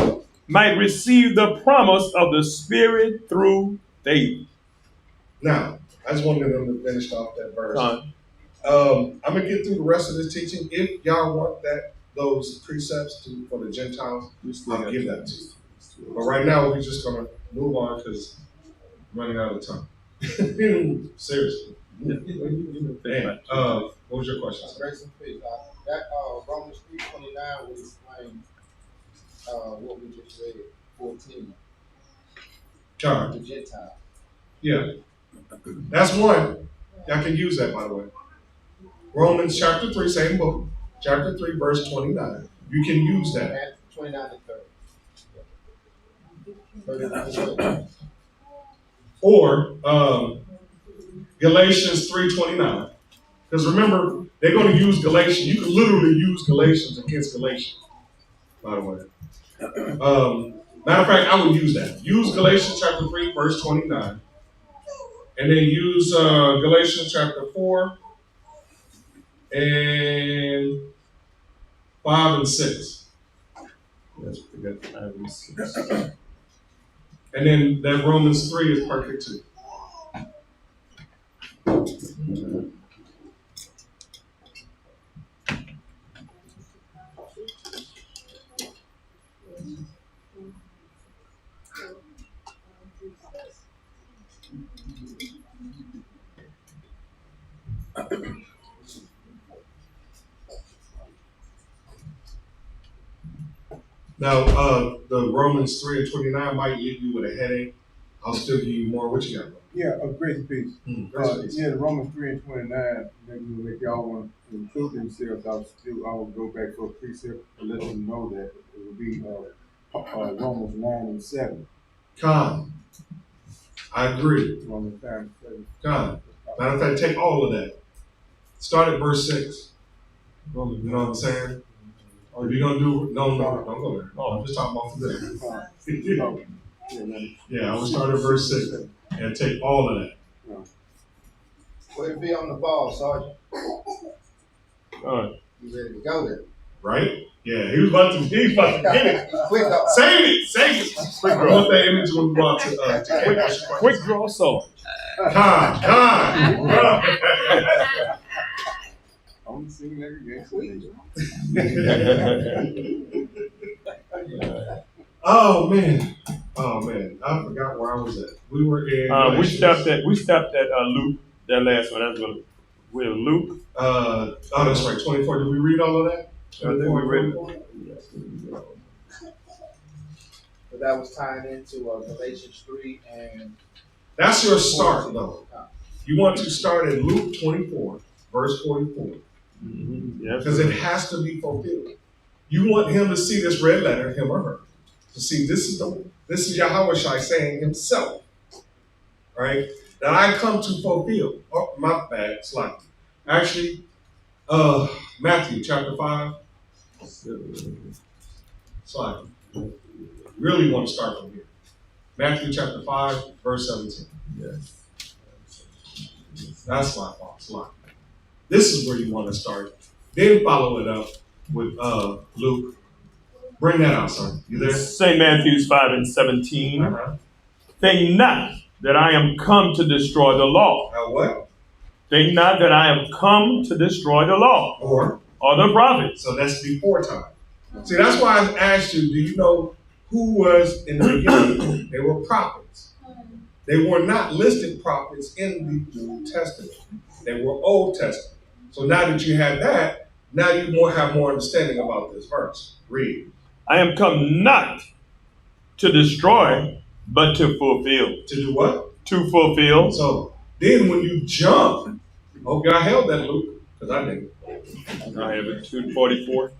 might receive the promise of the Spirit through faith. Now, I just wanted them to finish off that verse. I'm going to get through the rest of this teaching. If y'all want those precepts for the Gentiles, I'll give that to you. But right now, we're just going to move on because I'm running out of time. Seriously. Man, what was your question? Grace and peace. That Romans 3:29 would explain what we just read, 14. The Gentiles. Yeah. That's one. Y'all can use that, by the way. Romans chapter 3, same book, chapter 3, verse 29. You can use that. And 29 and 30. 30. Or Galatians 3:29. Because remember, they're going to use Galatians. You can literally use Galatians against Galatians, by the way. Matter of fact, I would use that. Use Galatians chapter 3, verse 29. And then use Galatians chapter 4 and 5 and 6. Let's forget 5 and 6. And then that Romans 3 is perfect too. Now, the Romans 3 and 29 might leave you with a headache. I'll still give you more. What you got, bro? Yeah, grace and peace. Yeah, the Romans 3 and 29, make y'all want to include themselves. I will go back for a precept and let them know that it will be Romans 9 and 7. Come. I agree. Romans 9 and 7. Come. Matter of fact, take all of that. Start at verse 6. You know what I'm saying? If you're going to do, no, don't go there. I'm just talking about today. Yeah, I would start at verse 6 and take all of that. Way to be on the ball, Sergeant. You ready to go there? Right? Yeah, he was about to get it. Quick up. Save it. Quick draw. I want that image when we go out to quick draw sword. Con. I'm singing every day. Oh man, I forgot where I was at. We were in. We stopped at Luke. That last one. That's what we're Luke. That's right. 24. Did we read all of that? I think we read it. But that was tying into Galatians 3 and. That's your start, though. You want to start at Luke 24, verse 44. Because it has to be fulfilled. You want him to see this red letter, him or her, to see this is Yahushua saying himself, right? That I come to fulfill. Oh, my bad, slightly. Actually, Matthew chapter 5, So I really want to start from here. Matthew chapter 5, verse 17. Yes. That's my fault. Slide. This is where you want to start. Then follow it up with Luke. Bring that out, son. You there? St. Matthew 5 and 17. Uh-huh. Think not that I am come to destroy the law. What? Think not that I am come to destroy the law. Or the prophets. So that's before time. See, that's why I asked you, do you know who was in the beginning? They were prophets. They were not listed prophets in the New Testament. They were Old Testament. So now that you have that, now you have more understanding about this verse. Read. I am come not to destroy, but to fulfill. To do what? To fulfill. So then when you jump, okay, I held that, Luke, because I didn't. I have it 2:44.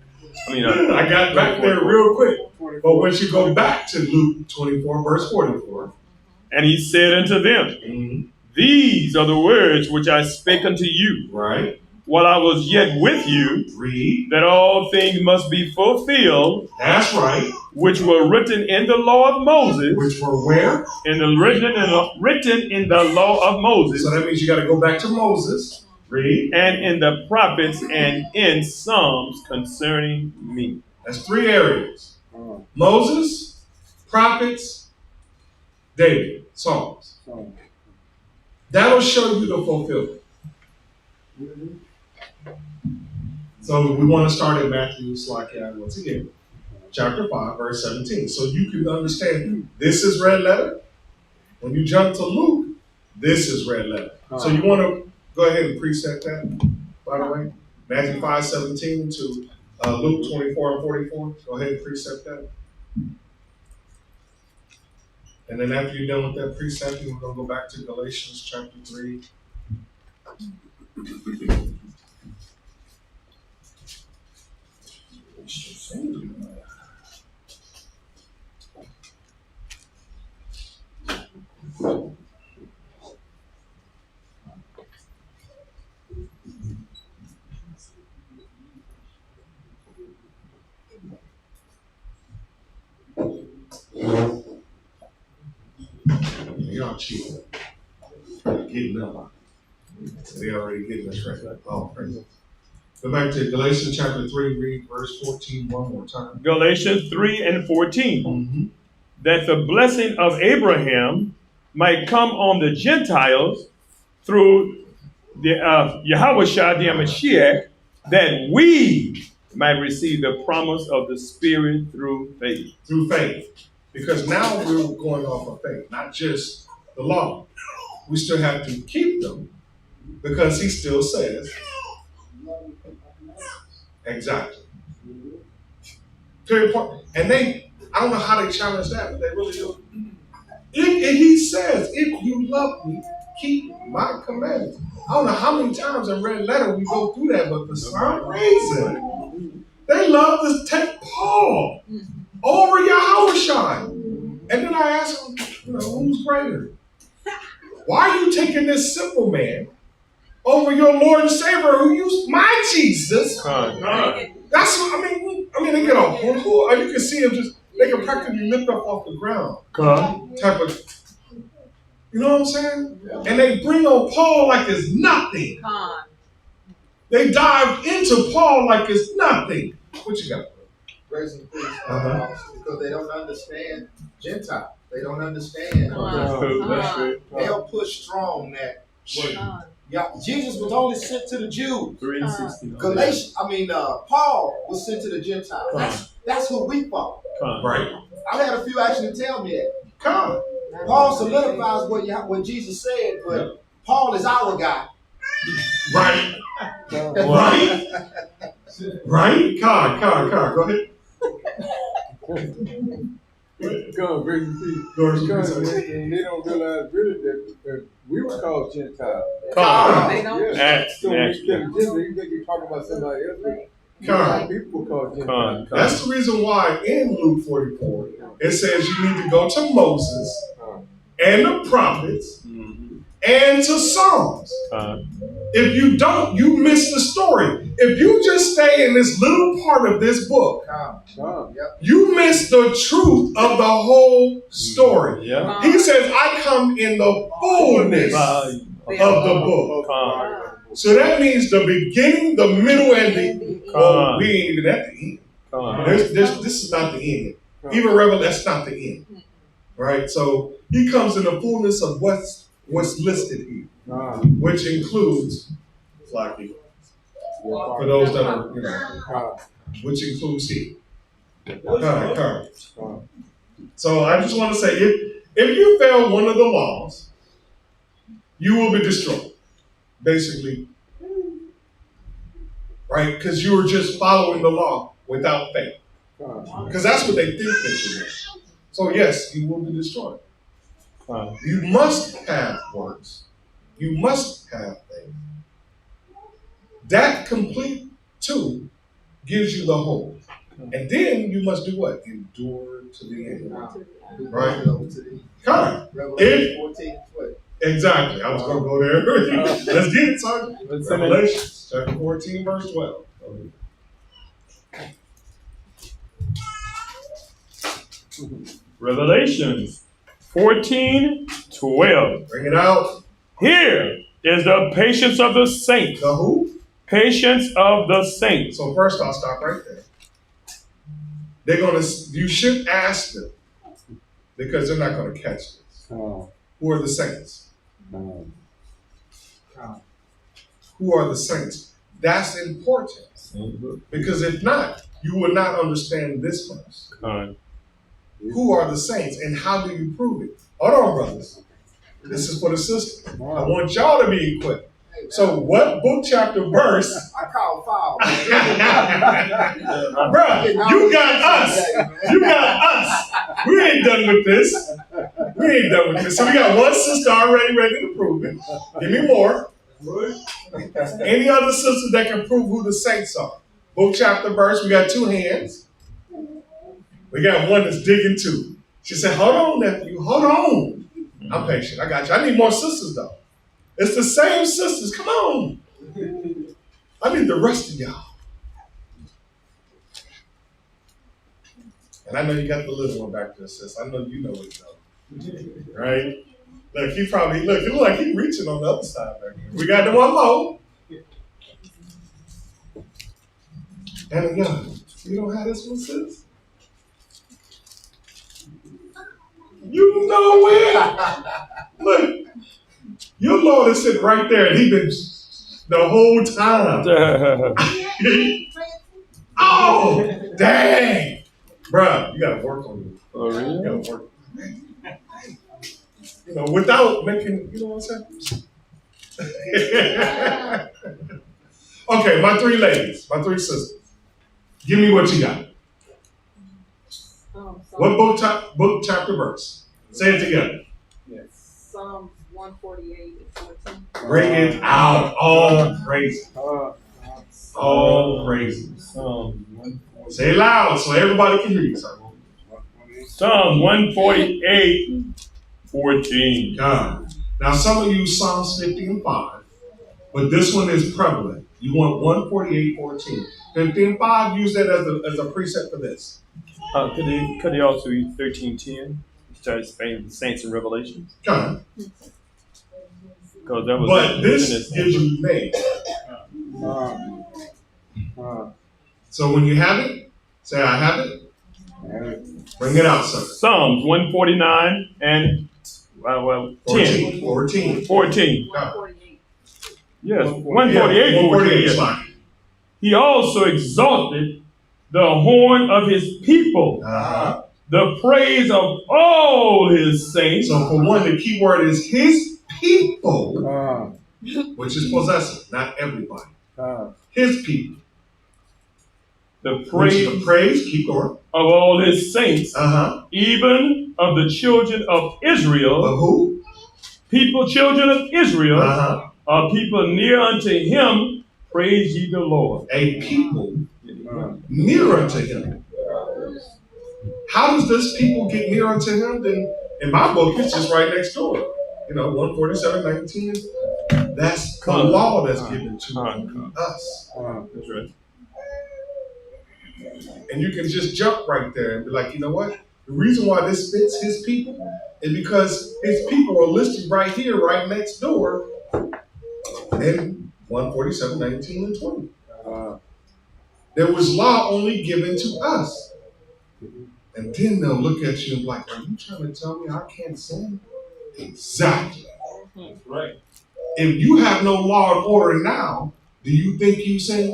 I got back there real quick. But once you go back to Luke 24, verse 44. And he said unto them, These are the words which I spake unto you. Right. While I was yet with you. Read. That all things must be fulfilled. That's right. Which were written in the law of Moses. Which were where? Written in the law of Moses. So that means you got to go back to Moses. Read. And in the prophets and in Psalms concerning me. That's 3 areas. Moses, prophets, David, Psalms. That'll show you the fulfillment. So we want to start in Matthew once again. Chapter 5, verse 17. So you can understand this is red letter. When you jump to Luke, this is red letter. So you want to go ahead and preset that, by the way. Matthew 5:17 to Luke 24 and 44. Go ahead and preset that. And then after you're done with that precepting, we're going to go back to Galatians chapter 3. Y'all cheating. Getting up. They already getting us right. Oh, praise it. Go back to Galatians chapter 3, read verse 14 one more time. Galatians 3 and 14. That the blessing of Abraham might come on the Gentiles through the Yahushua the Mashiach, that we might receive the promise of the Spirit through faith. Through faith. Because now we're going off of faith, not just the law. We still have to keep them because he still says. Exactly. Very important. And I don't know how they challenge that, but they really do. If he says, if you love me, keep my commandments. I don't know how many times in red letter we go through that, but for some reason, they love to take Paul over Yahushua. And then I ask him, who's greater? Why are you taking this simple man over your Lord and Savior who used my Jesus? That's what I mean, they get a whole, you can see them they can practically lift up off the ground. Type of, you know what I'm saying? Yeah. And they bring on Paul like it's nothing. They dive into Paul like it's nothing. What you got? Grace and peace. Because they don't understand Gentile. They don't understand. They'll push strong that Jesus was only sent to the Jews. Paul was sent to the Gentiles. That's who we follow. Right. I've had a few actually tell me that. Paul solidifies what Jesus said, but Paul is our guy. Right. Right. Right. Car. Go ahead. Come, Grace and peace. And they don't realize really that we were called Gentiles. They don't. Yeah. So when you think you're talking about somebody else. People were called Gentiles. That's the reason why in Luke 44 it says you need to go to Moses and the prophets and to Psalms. If you don't, you miss the story. if you just stay in this little part of this book, you miss the truth of the whole story. Yeah. He says, I come in the fullness of the book. So that means the beginning, the middle, and the well, we ain't even at the end. This is not the end. Even Revelation, that's not the end. Right? So he comes in the fullness of what's listed here, which includes Flocky. For those that are, which includes here. So I just want to say, if you fail one of the laws, you will be destroyed. Basically. Right? Because you were just following the law without faith. Because that's what they think that you are. So yes, you will be destroyed. You must have works. You must have faith. That complete two gives you the whole. And then you must do what? Endure to the end. Right? Revelation 14 and 12. Exactly. I was going to go there. Let's get it, son. Revelation chapter 14, verse 12. Revelations 14:12. Bring it out. Here is the patience of the saints. The who? Patience of the saints. So first I'll stop right there. You should ask them because they're not going to catch this. Who are the saints? Who are the saints? That's important. Because if not, you will not understand this verse. Who are the saints and how do you prove it? Hold on, brothers. This is for the sisters. I want y'all to be equipped. So what book, chapter, verse? I call foul. Bruh, you got us. You got us. We ain't done with this. So we got one sister already ready to prove it. Give me more. Any other sisters that can prove who the saints are? Book, chapter, verse. We got two hands. We got one that's digging too. She said, hold on, nephew. Hold on. I'm patient. I got you. I need more sisters though. It's the same sisters. Come on. I need the rest of y'all. And I know you got the little one back there, sis. I know you know it though. Right? Look, he look like he's reaching on the other side back here. We got the one more. And again, you don't have this one, sis? You know it. Look. Your Lord is sitting right there, and he been the whole time. Oh, dang. Bruh, you got to work on it. Oh, really? You got to work. You know, without making, you know what I'm saying? Okay, my three ladies, my three sisters. Give me what you got. What book, chapter, verse? Say it together. Yes. Psalms 148 and 14. Bring it out. All praises. All praises. Say it loud so everybody can hear you, sir. Psalm 148:14. God. Now some of you use Psalms 50 and 5, but this one is prevalent. You want 148:14. 50 and 5, use that as a preset for this. Could they also use 13:10? Start explaining the saints in Revelation. God. Because that was. But this gives you names. So when you have it, say I have it. Bring it out, sir. Psalms 149 and 10. 14. Yes, 148. Yes. He also exalted the horn of his people, the praise of all his saints. So for one, the key word is his people, which is possessive, not everybody. His people. The praise, keep going, of all his saints, even of the children of Israel. Of who? People, children of Israel, are people near unto him. Praise ye the Lord. A people near unto him. How does this people get near unto him? Then in my book, it's just right next door. You know, 147:19. That's the law that's given to us. That's right. And you can just jump right there and be like, you know what? The reason why this fits his people is because his people are listed right here, right next door in 147, 19, and 20. There was law only given to us. And then they'll look at you and be like, are you trying to tell me I can't sin? Exactly. That's right. If you have no law and order now, do you think you sin?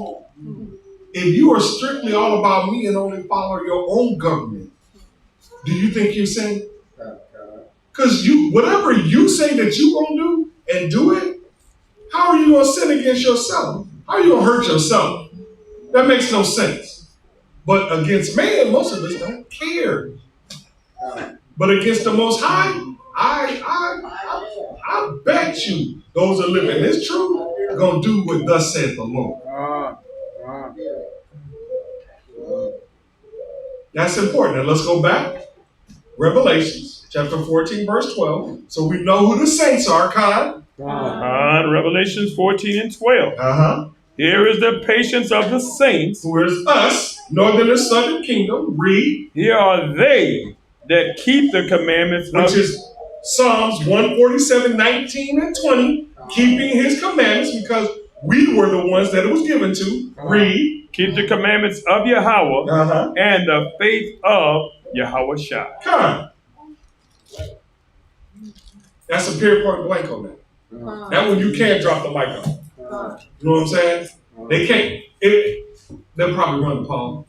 If you are strictly all about me and only follow your own government, do you think you sin? Because whatever you say that you're going to do and do it, how are you going to sin against yourself? How are you going to hurt yourself? That makes no sense. But against man, most of us don't care. But against the Most High, I bet you those that live in this truth are going to do what thus saith the Lord. That's important. Now let's go back. Revelations chapter 14, verse 12. So we know who the saints are, Con. Revelations 14 and 12. Here is the patience of the saints. Who is us, northern and southern kingdom. Read. Here are they that keep the commandments which is Psalms 147, 19 and 20. Keeping his commandments because we were the ones that it was given to. Read. Keep the commandments of Yahweh and the faith of Yahweh Shai. Come. That's a period point blank on that. That one you can't drop the mic on. You know what I'm saying? They can't. They'll probably run the Paul.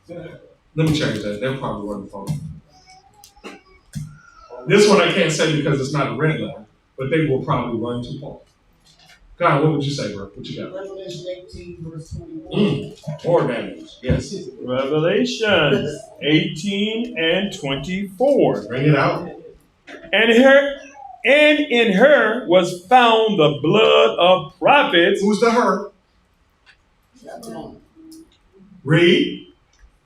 Let me change that. They'll probably run the Paul. This one I can't say because it's not a red letter, but they will probably run to Paul. God, what would you say, bro? What you got? Revelation 18, verse 21. More damage. Yes. Revelation 18 and 24. Bring it out. And in her was found the blood of prophets. Who's the her? Read.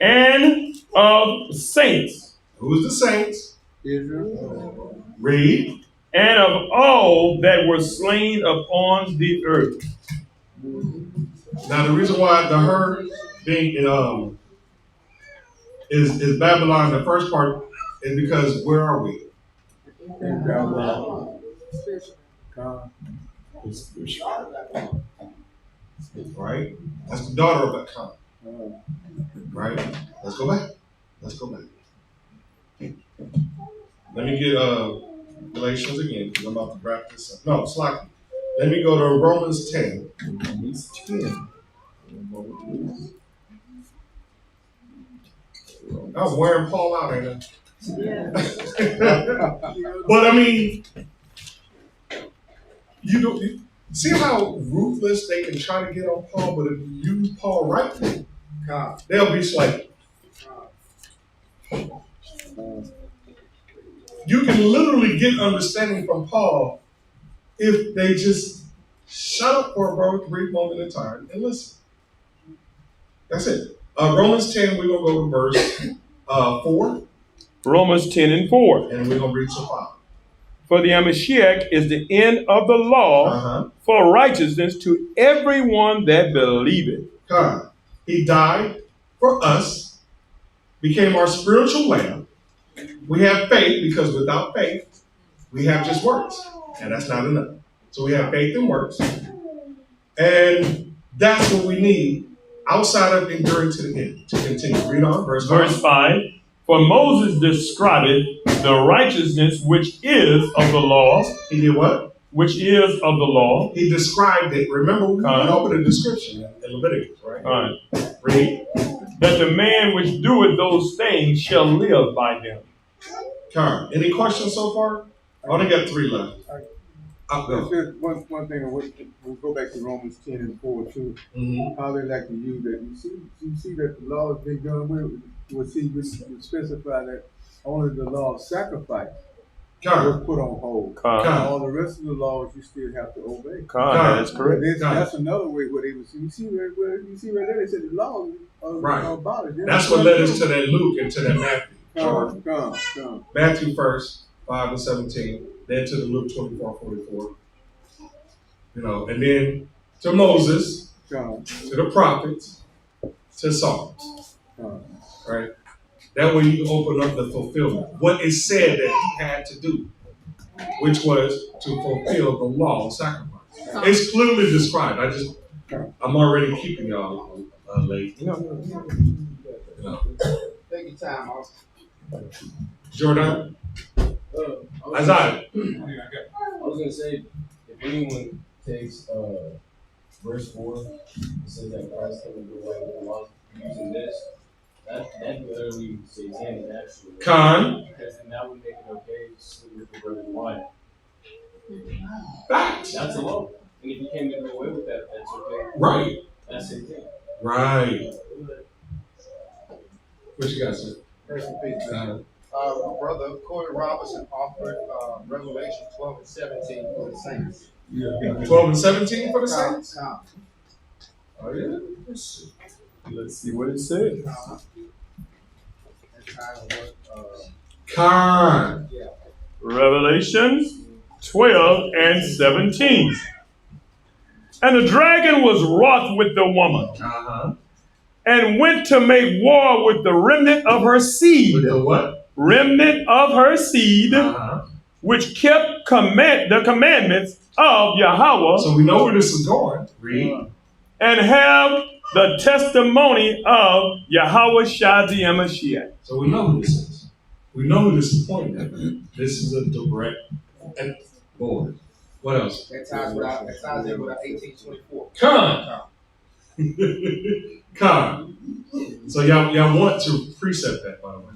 And of saints. Who's the saints? Israel. Read. And of all that were slain upon the earth. Now the reason why the her being is Babylon, the first part, is because where are we? In Babylon. Right? That's the daughter of Akkad. Right? Let's go back. Let me get Galatians again, because I'm about to wrap this up. No, slack. Let me go to Romans 10. Romans 10. I'm wearing Paul out right now. Yeah. But I mean, you see how ruthless they can try to get on Paul, but if you use Paul right, they'll be slaves. You can literally get understanding from Paul if they just shut up for a brief moment in time and listen. That's it. Romans 10, we're going to go to verse 4. Romans 10 and 4. And we're going to read to 5. For the Mashiach is the end of the law for righteousness to everyone that believeth. God, he died for us, became our spiritual lamb. We have faith because without faith, we have just works. And that's not enough. So we have faith and works. And that's what we need outside of enduring to the end. To continue. Read on. Verse 5. For Moses described the righteousness which is of the law. He did what? Which is of the law. He described it. Remember, we went over the description in Leviticus, right? Read. That the man which doeth those things shall live by them. Karen, any questions so far? I only got 3 left. There's one thing, we'll go back to Romans 10 and 4 too. How they like to use that. You see that the law has been done with. We specify that only the law of sacrifice was put on hold. All the rest of the laws you still have to obey. That's correct. That's another way where they would see. You see right there, they said the law are abolished. That's what led us to that Luke and to that Matthew. Come. Matthew first, 5 and 17, then to the Luke 24:44. You know, and then to Moses, God. to the prophets, to Saul. Right? That way you open up the fulfillment. What it said that he had to do, which was to fulfill the law of sacrifice. It's clearly described. I'm already keeping y'all late. No. Take your time, Austin. Jordan? Isaiah? I was going to say, if anyone takes verse 4, it says that Christ came to do away with the law, using this, that literally satanic actually. Con. Because then that would make it okay to sleep with the brother's wife. Facts. That's the law. And if you came to do away with that, that's okay. Right. That's satanic. Right. What you got, sir? First and peace. Brother Corey Robinson offered Revelation 12 and 17 for the saints. 12 and 17 for the saints? Oh, yeah. Let's see what it says. Con. Yeah. Revelation 12 and 17. And the dragon was wroth with the woman, and went to make war with the remnant of her seed. With the what? Remnant of her seed, which kept the commandments of Yahweh. So we know where this is going. Read. And have the testimony of Yahweh Shadi Mashiach. So we know who this is. We know who this is pointing at. This is a direct board. What else? That ties in with 1824. Come. Come. So y'all want to precept that, by the way.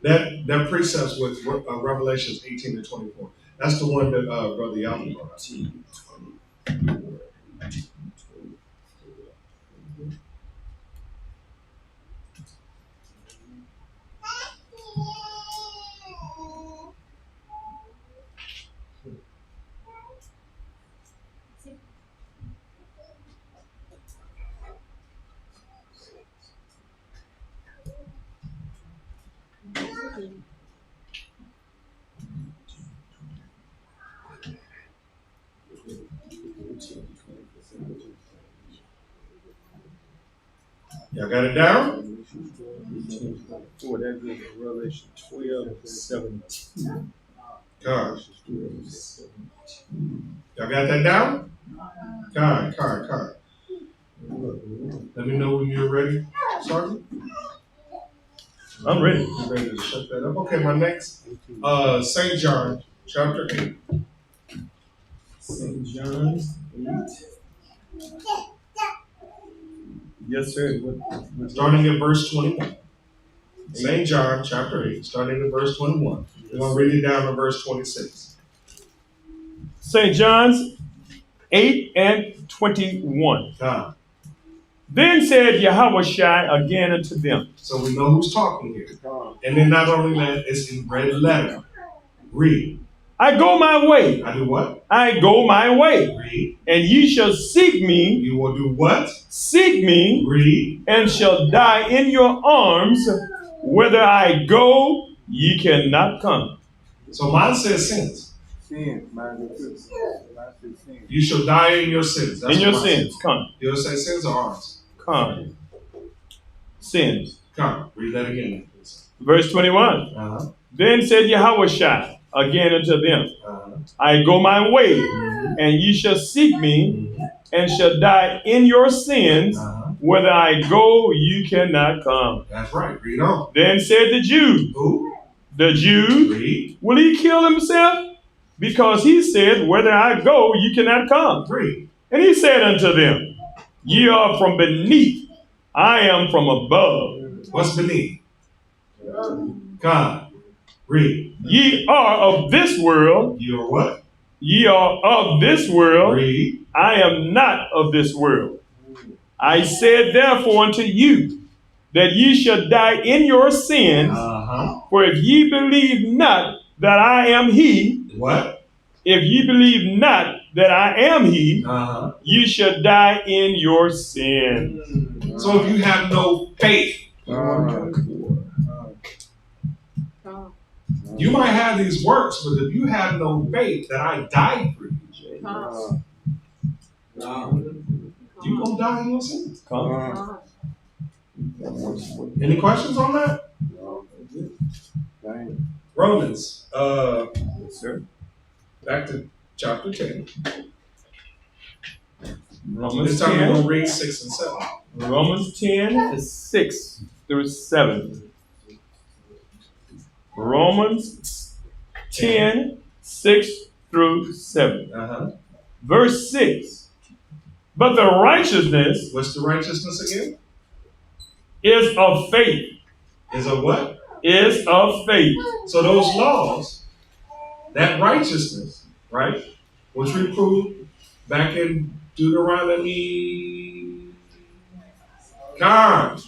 That precepts with Revelations 18 to 24. That's the one that Brother Yahweh brought up. Y'all got it down? Oh, that is Revelation 12 and 17. God. Y'all got that down? God. Let me know when you're ready, Sergeant. I'm ready. You ready to shut that up? Okay, my next, St. John, chapter 8. St. John 8. Yes, sir. Starting at verse 21. St. John, chapter 8, starting at verse 21. We're going to read it down to verse 26. St. John's 8 and 21. God. Then said Yahweh Shai again unto them. So we know who's talking here. And then not only that, it's in red letter. Read. I go my way. I do what? I go my way. Read. And ye shall seek me. You will do what? Seek me. Read. And shall die in your arms. Whither I go, ye cannot come. So mine says sins. Sins. Mine says sins. You shall die in your sins. That's in your what sins. says. Come. You'll say sins or arms? Come. Sins. Come. Read that again, please. Verse 21. Then said Yahweh Shai again unto them, I go my way, and ye shall seek me, and shall die in your sins. Whither I go, you cannot come. That's right. Read on. Then said the Jews. Who? The Jews. Read. Will he kill himself? Because he said, Whither I go, you cannot come. Read. And he said unto them, Ye are from beneath, I am from above. What's beneath? God. Read. Ye are of this world. You are what? Ye are of this world. Read. I am not of this world. I said therefore unto you, that ye shall die in your sins. For if ye believe not that I am he. What? If ye believe not that I am he, you shall die in your sins. So if you have no faith, You might have these works, but if you have no faith that I died for you, you're going to die in your sins. Any questions on that? Romans. Yes, sir. Back to chapter 10. Romans this time 10. we're going to read 6 and 7. Romans 10, 6 through 7. Romans 10, 6 through 7. Verse 6. But the righteousness. What's the righteousness again? Is of faith. Is of what? Is of faith. So those laws, that righteousness, right, which we proved back in Deuteronomy, God,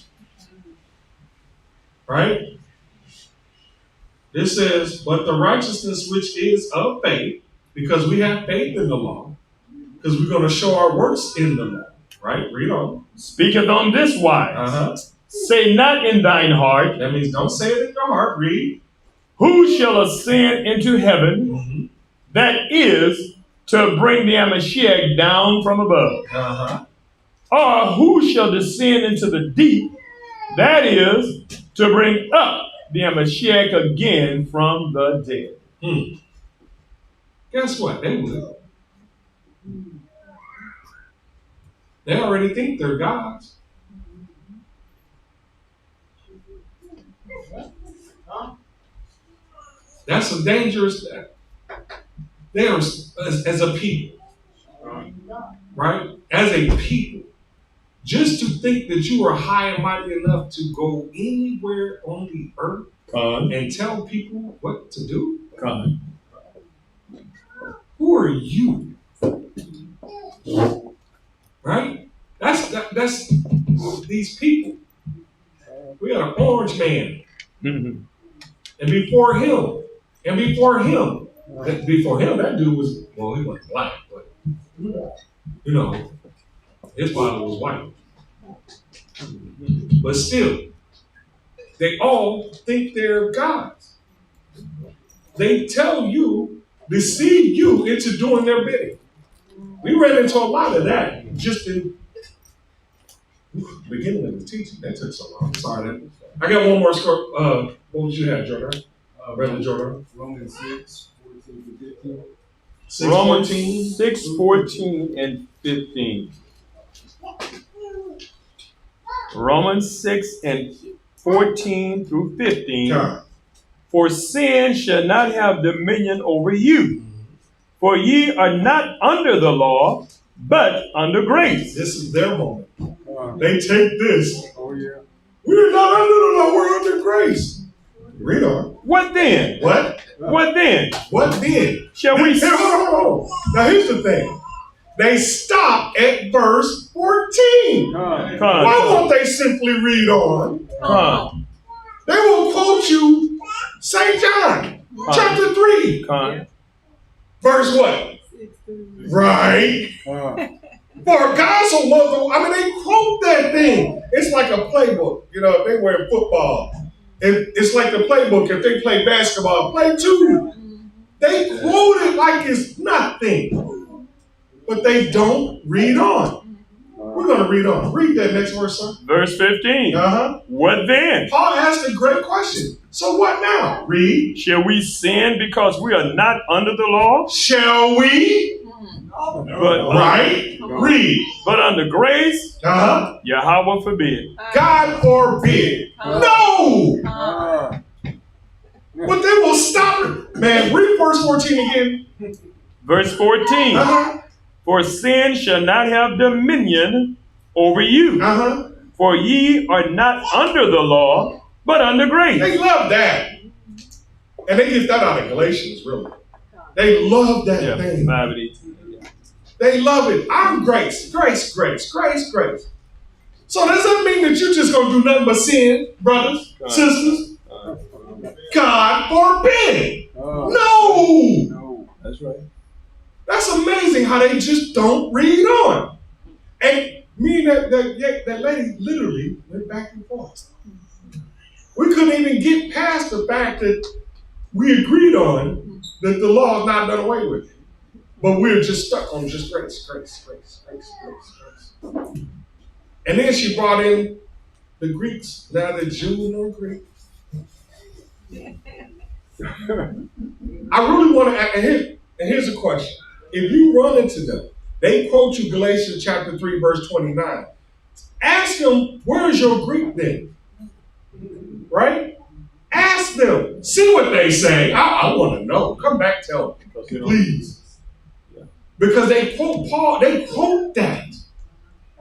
right? This says, but the righteousness which is of faith, because we have faith in the law, because we're going to show our works in the law, right? Read on. Speaketh on this wise. Say not in thine heart. That means don't say it in your heart. Read. Who shall ascend into heaven? That is to bring the Mashiach down from above. Or who shall descend into the deep? That is to bring up the Mashiach again from the dead. Guess what? They will. They already think they're gods. That's a dangerous thing. They are, as a people, right? As a people, just to think that you are high and mighty enough to go anywhere on the earth and tell people what to do. Who are you? Right? That's these people. We got an orange man. And before him, that dude was, well, he wasn't black, but, you know, his father was white. But still, they all think they're gods. They tell you, deceive you into doing their bidding. We ran into a lot of that just in the beginning of the teaching. That took so long. Sorry. I got one more score. What would you have, Jordan? Brother Jordan? Romans 6, 14 to 15. Romans 6, 14 and 15. Romans 6 and 14 through 15. For sin shall not have dominion over you. For ye are not under the law, but under grace. This is their moment. They take this. Oh, yeah. We're not under the law, we're under grace. Read on. What then? What? What then? What then? Shall we? Hold on. Now here's the thing. They stop at verse 14. Why won't they simply read on? They will quote you St. John, chapter 3. Verse what? Right. For God so loved the world. They quote that thing. It's like a playbook. You know, if they were in football, it's like the playbook. If they play basketball, play too. They quote it like it's nothing. But they don't read on. We're going to read on. Read that next verse, son. Verse 15. What then? Paul asked a great question. So what now? Read. Shall we sin because we are not under the law? Shall we? But, right. Read. But under grace, Yahweh forbid. God forbid. No. But they will stop it. Man, read verse 14 again. Verse 14. For sin shall not have dominion over you. For ye are not under the law, but under grace. They love that. And they get that out of Galatians, really. They love that thing. 5:18. They love it. I'm grace, grace, grace, grace, grace. So does that mean that you're just going to do nothing but sin, brothers, sisters? God forbid. No. That's right. That's amazing how they just don't read on. And me and that lady literally went back and forth. We couldn't even get past the fact that we agreed on that the law is not done away with. But we're just stuck on just grace. And then she brought in the Greeks, neither Jew nor Greek. I really want to, and here's a question. If you run into them, they quote you Galatians chapter 3, verse 29. Ask them, where is your Greek then? Right? Ask them. See what they say. I want to know. Come back, tell me, please. Because they quote Paul, they quote that.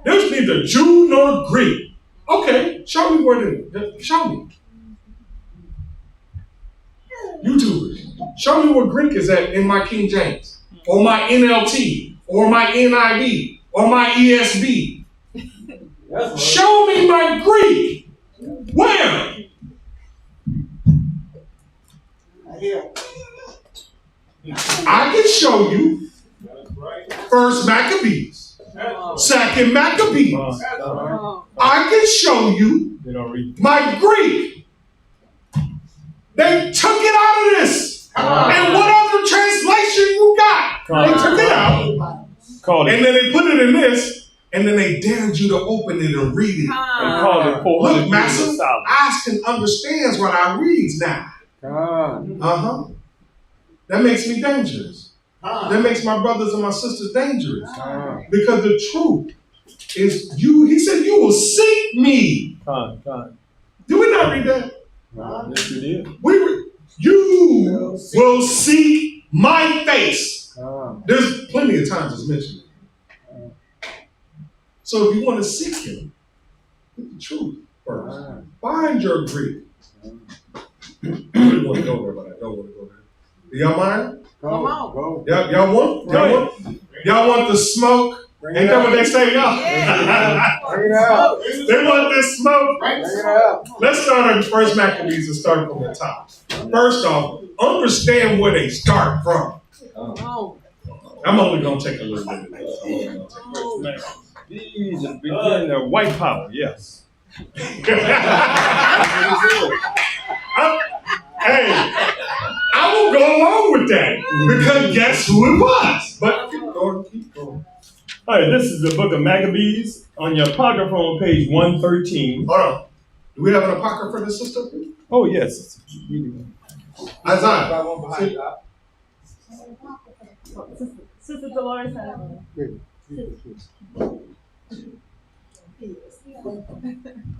There's neither Jew nor Greek. Okay, show me where it is. Show me. YouTubers, show me where Greek is at in my King James, or my NLT, or my NIV, or my ESV. Show me my Greek. Where? I can show you First Maccabees, Second Maccabees. I can show you my Greek. They took it out of this. And what other translation you got? They took it out. And then they put it in this, and then they dared you to open it and read it. Look, Master, eyes can understands what I read now. That makes me dangerous. That makes my brothers and my sisters dangerous. Because the truth is you, he said, you will seek me. Do we not read that? Yes, you did. You will seek my face. There's plenty of times it's mentioned. So if you want to seek him, get the truth first. Find your Greek. I really want to go there, but I don't want to go there. Do y'all mind? Come on. Go. Y'all want? Y'all want the smoke? Ain't that what they say, y'all? Bring it out. They want this smoke. Bring it out. Let's start on First Maccabees and start from the top. First off, understand where they start from. I'm only going to take a little bit of this. These are beginning of white power, yes. Hey, I will go along with that because guess who it was? But keep going. All right, this is the book of Maccabees on your Apocrypha on page 113. Hold on. Do we have an Apocrypha for this sister? Oh, yes. Isaiah. Sister Dolores has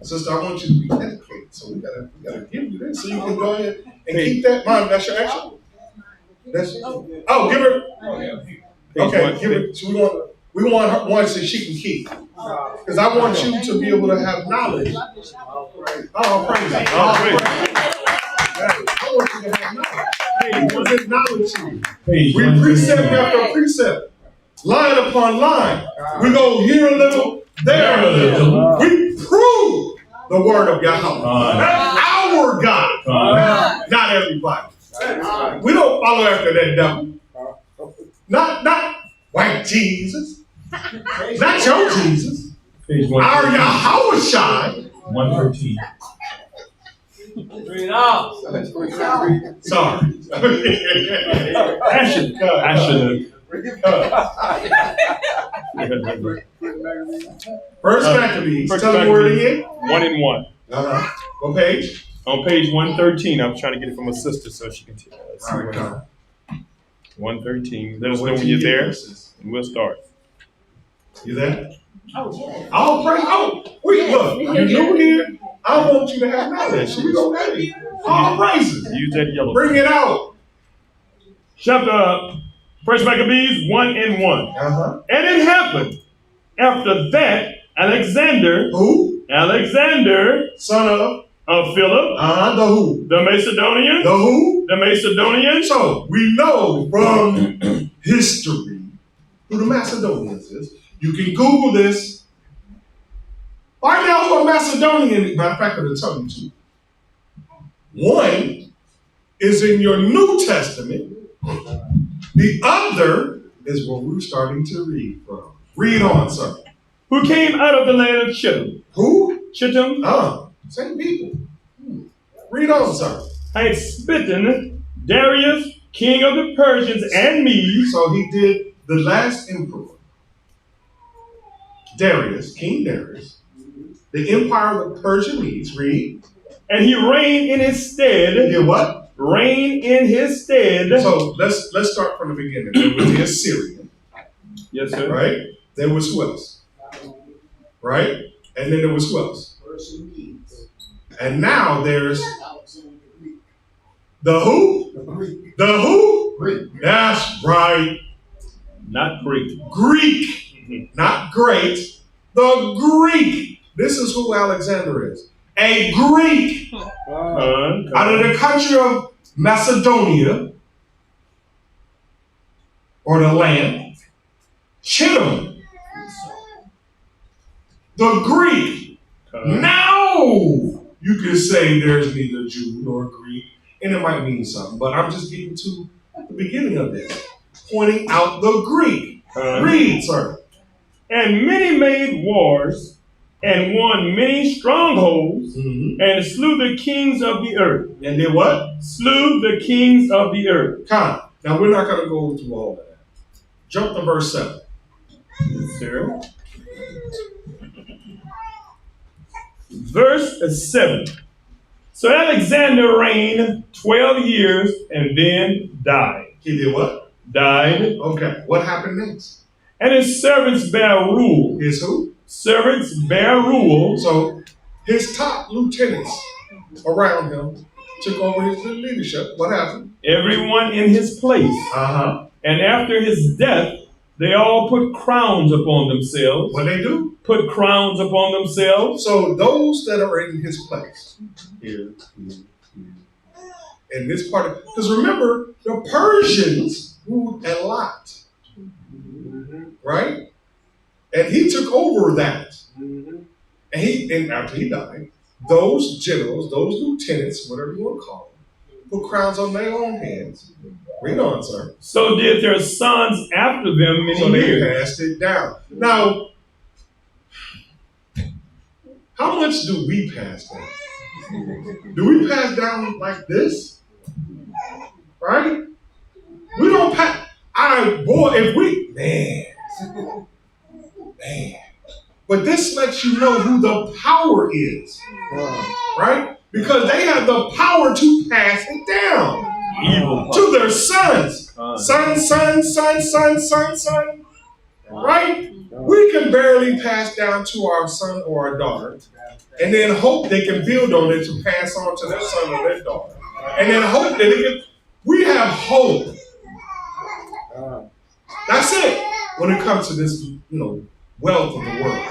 Sister, I want you to be educated, so we gotta give you this so you can go ahead and keep that. Mom, that's your action. Give her. Okay, give it. So we want her one so she can keep. Because I want you to be able to have knowledge. Oh, praise it. I want you to have knowledge. What is knowledge to you? We precept after precept, line upon line. We go here a little, there a little. We prove the word of Yahweh. Our God. Not everybody. We don't follow after that devil. Not white Jesus. Not your Jesus. Our Yahweh Shai. 113. Bring it out. Sorry. I should have. First Maccabees. Tell me where it is. 1 and 1. What page? On page 113. I was trying to get it from a sister so she can see All right, come. 113. Let us know when you're there, and we'll start. You there? Oh, praise. Oh, wait, look. You new here? I want you to have knowledge. We go ready. All praises. Use that yellow. Bring it out. Chapter First Maccabees 1 and 1. And it happened after that Alexander. Who? Alexander, son of Philip. The who? The Macedonian. The who? The Macedonian. So we know from history who the Macedonians is. You can Google this. Find out who a Macedonian is. Matter of fact, I'm going to tell you two. One is in your New Testament. The other is what we're starting to read from. Read on, sir. Who came out of the land of Chittim. Who? Chittim. Same people. Read on, sir. Had smitten Darius, king of the Persians and Medes. So he did the last emperor, Darius, King Darius, the empire of the Persian Medes. Read. And he reigned in his stead. He did what? Reigned in his stead. So let's start from the beginning. There was the Assyrian. Yes, sir. Right? There was who else? Right? And then there was who else? And now there's the who? The who? Greek. That's right. Not Greek. Greek. Not great. The Greek. This is who Alexander is. A Greek. Out of the country of Macedonia, or the land, Chittim. The Greek. Now you can say there's neither Jew nor Greek, and it might mean something, but I'm just getting to the beginning of this, pointing out the Greek. Read, sir. And many made wars and won many strongholds and slew the kings of the earth. And did what? Slew the kings of the earth. Come. Now we're not going to go through all of that. Jump to verse 7. Yes, sir. Verse 7. So Alexander reigned 12 years and then died. He did what? Died. Okay. What happened next? And his servants bear rule. His who? Servants bear rule. So his top lieutenants around him took over his leadership. What happened? Everyone in his place. And after his death, they all put crowns upon themselves. What they do? Put crowns upon themselves. So those that are in his place, here, in this part of, because remember, the Persians ruled a lot, right? And he took over that. And after he died, those generals, those lieutenants, whatever you want to call them, put crowns on their own heads. Read on, sir. So did their sons after them many So they years. passed it down. Now, how much do we pass down? Do we pass down like this? Right? We don't pass. If we, man. But this lets you know who the power is. Right? Because they have the power to pass it down. Evil. To their sons. Son. Right? We can barely pass down to our son or our daughter and then hope they can build on it to pass on to their son or their daughter. And then hope that they can. We have hope. That's it when it comes to this, wealth of the world.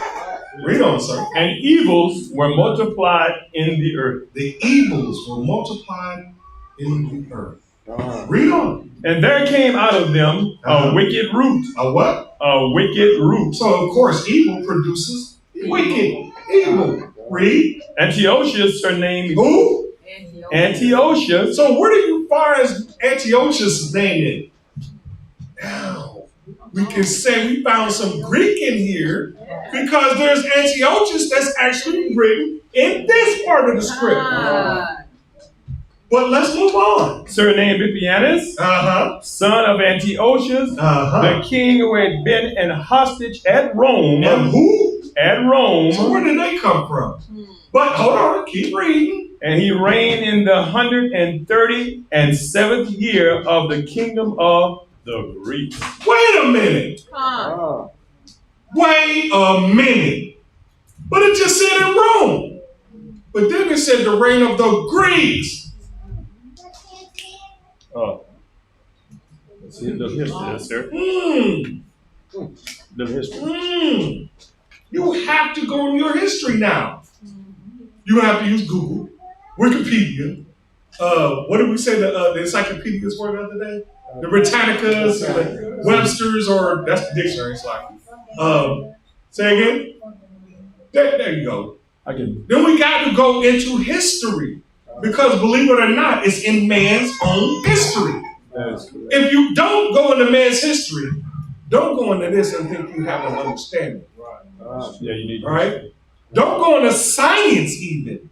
Read on, sir. And evils were multiplied in the earth. The evils were multiplied in the earth. Read on. And there came out of them a wicked root. A what? A wicked root. So, of course, evil produces wicked. Evil. Read. Antiochus, her name. Who? Antiochus. So where do you find Antiochus' name in? Now, we can say we found some Greek in here because there's Antiochus that's actually written in this part of the script. But let's move on. Surnamed Bipianus, son of Antiochus, the king who had been an hostage at Rome. And who? At Rome. So where did they come from? But hold on, keep reading. And he reigned in the 137th year of the kingdom of the Greeks. Wait a minute. Wait a minute. But it just said in Rome. But then it said the reign of the Greeks. Oh. Let's see the history, sir. The history. You have to go in your history now. You have to use Google, Wikipedia. What did we say the encyclopedias were the other day? The Britannicas, the Webster's, or that's the dictionary. It's like, say again. There you go. Then we got to go into history because, believe it or not, it's in man's own history. If you don't go into man's history, don't go into this and think you have an understanding. Yeah, you need. All right. Don't go into science even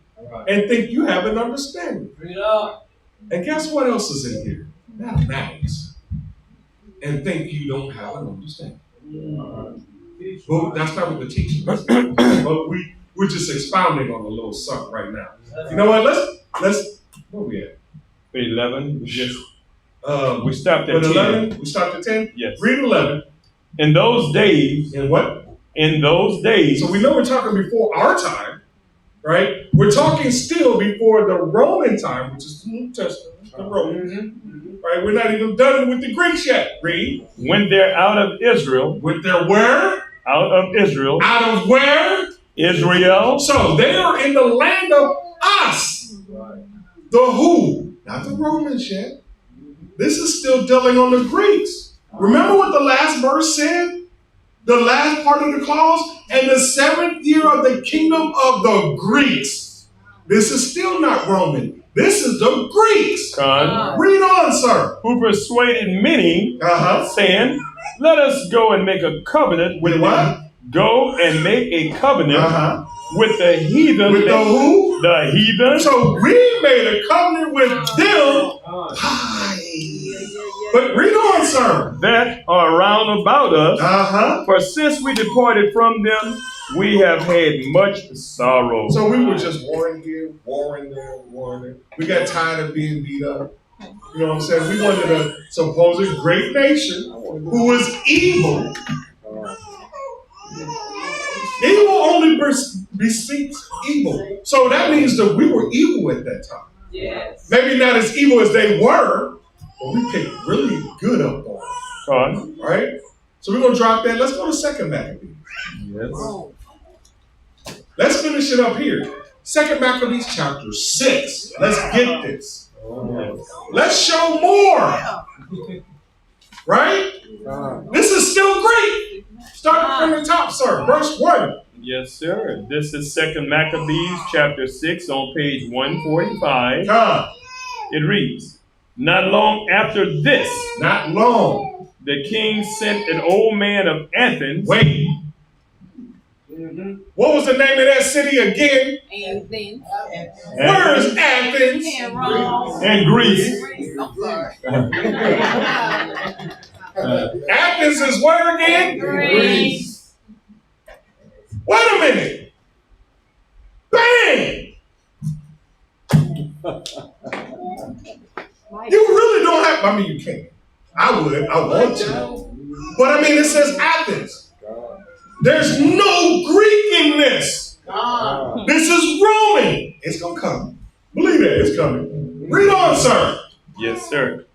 and think you have an understanding. And guess what else is in here? Mathematics. And think you don't have an understanding. Well, that's not what the teaching is. But we're just expounding on a little something right now. You know what? Let's where we at? 11. We stopped at 10. 11. We stopped at 10? Yes. Read 11. In those days. In what? In those days. So we know we're talking before our time, right? We're talking still before the Roman time, which is the New Testament, the Romans. Right? We're not even done with the Greeks yet. Read. When they're out of Israel. When they're where? Out of Israel. Out of where? Israel. So they are in the land of us. The who? Not the Romans yet. This is still dealing on the Greeks. Remember what the last verse said? The last part of the clause? And the 7th year of the kingdom of the Greeks. This is still not Roman. This is the Greeks. Read on, sir. Who persuaded many, saying, let us go and make a covenant with what? Go and make a covenant with the heathen. With the who? The heathen. So we made a covenant with them. But read on, sir. That are round about us. For since we departed from them, we have had much sorrow. So we were just warring here, warring there, warring there. We got tired of being beat up. You know what I'm saying? We wanted a supposed great nation who was evil. Evil only bespeaks evil. So that means that we were evil at that time. Yes. Maybe not as evil as they were, but we picked really good up on them. Right? So we're going to drop that. Let's go to 2nd Maccabees. Yes. Let's finish it up here. 2nd Maccabees chapter 6. Let's get this. Let's show more. Right? This is still great. Start from the top, sir. Verse 1. Yes, sir. This is 2nd Maccabees chapter 6 on page 145. It reads, not long after this. Not long. The king sent an old man of Athens. Wait. What was the name of that city again? Athens. Where is Athens? And Rome. And Greece. I'm sorry. Athens is where again? Greece. Wait a minute. Bang! You really don't have, I mean, you can't. I would, I want to. But I mean, it says Athens. There's no Greek in this. This is Roman. It's going to come. Believe that, it's coming. Read on, sir. Yes, sir.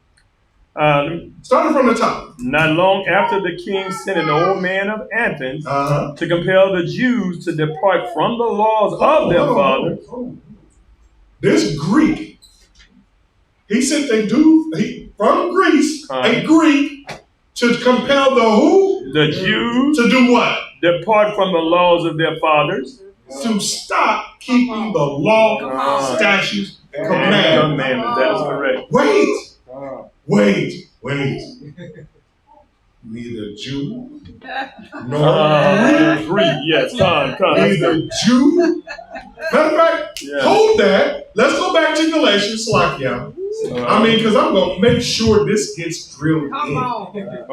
Starting from the top. Not long after the king sent an old man of Athens to compel the Jews to depart from the laws of their fathers. This Greek, he sent a dude from Greece, a Greek, to compel the who? The Jews. To do what? Depart from the laws of their fathers. To stop keeping the law, statutes, and commandments. That is correct. Wait. Neither Jew nor Greek. Yes, come. Neither Jew. Matter of fact, hold that. Let's go back to Galatians, Slakia. I mean, because I'm going to make sure this gets drilled in.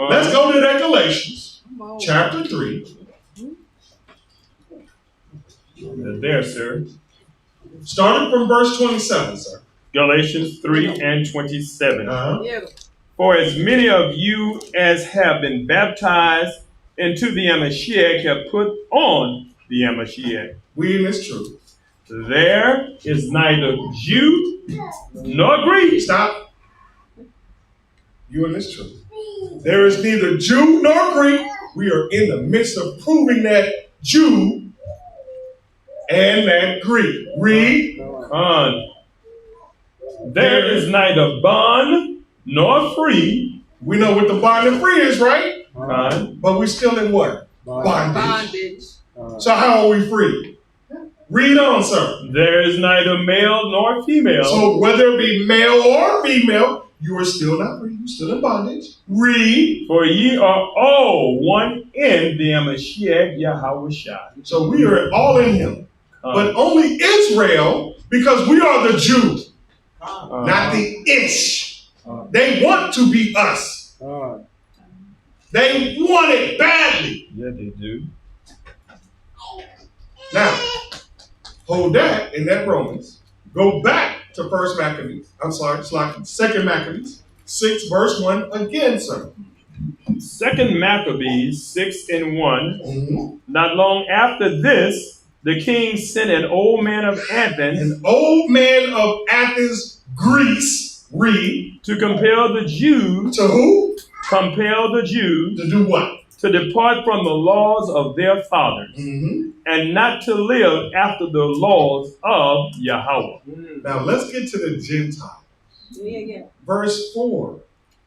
Let's go to that Galatians, chapter 3. There, sir. Starting from verse 27, sir. Galatians 3 and 27. For as many of you as have been baptized into the Mashiach have put on the Mashiach. We in this truth. There is neither Jew nor Greek. Stop. You in this truth. There is neither Jew nor Greek. We are in the midst of proving that Jew and that Greek. Read. There is neither bond nor free. We know what the bond and free is, right? But we're still in what? Bondage. So how are we free? Read on, sir. There is neither male nor female. So whether it be male or female, you are still not free. You're still in bondage. Read. For ye are all one in the Mashiach Yahushua. So we are all in him. But only Israel, because we are the Jew. not the ish. They want to be us. They want it badly. Yeah, they do. Now, hold that in that Romans. Go back to First Maccabees. I'm sorry, it's like Second Maccabees, 6 verse 1 again, sir. Second Maccabees 6 and 1. Mm-hmm. Not long after this, the king sent an old man of Athens. An old man of Athens, Greece, read. To compel the Jews. To who? Compel the Jews. To do what? To depart from the laws of their fathers. Mm-hmm. And not to live after the laws of Yahweh. Now let's get to the Gentiles. Yeah. Verse 4.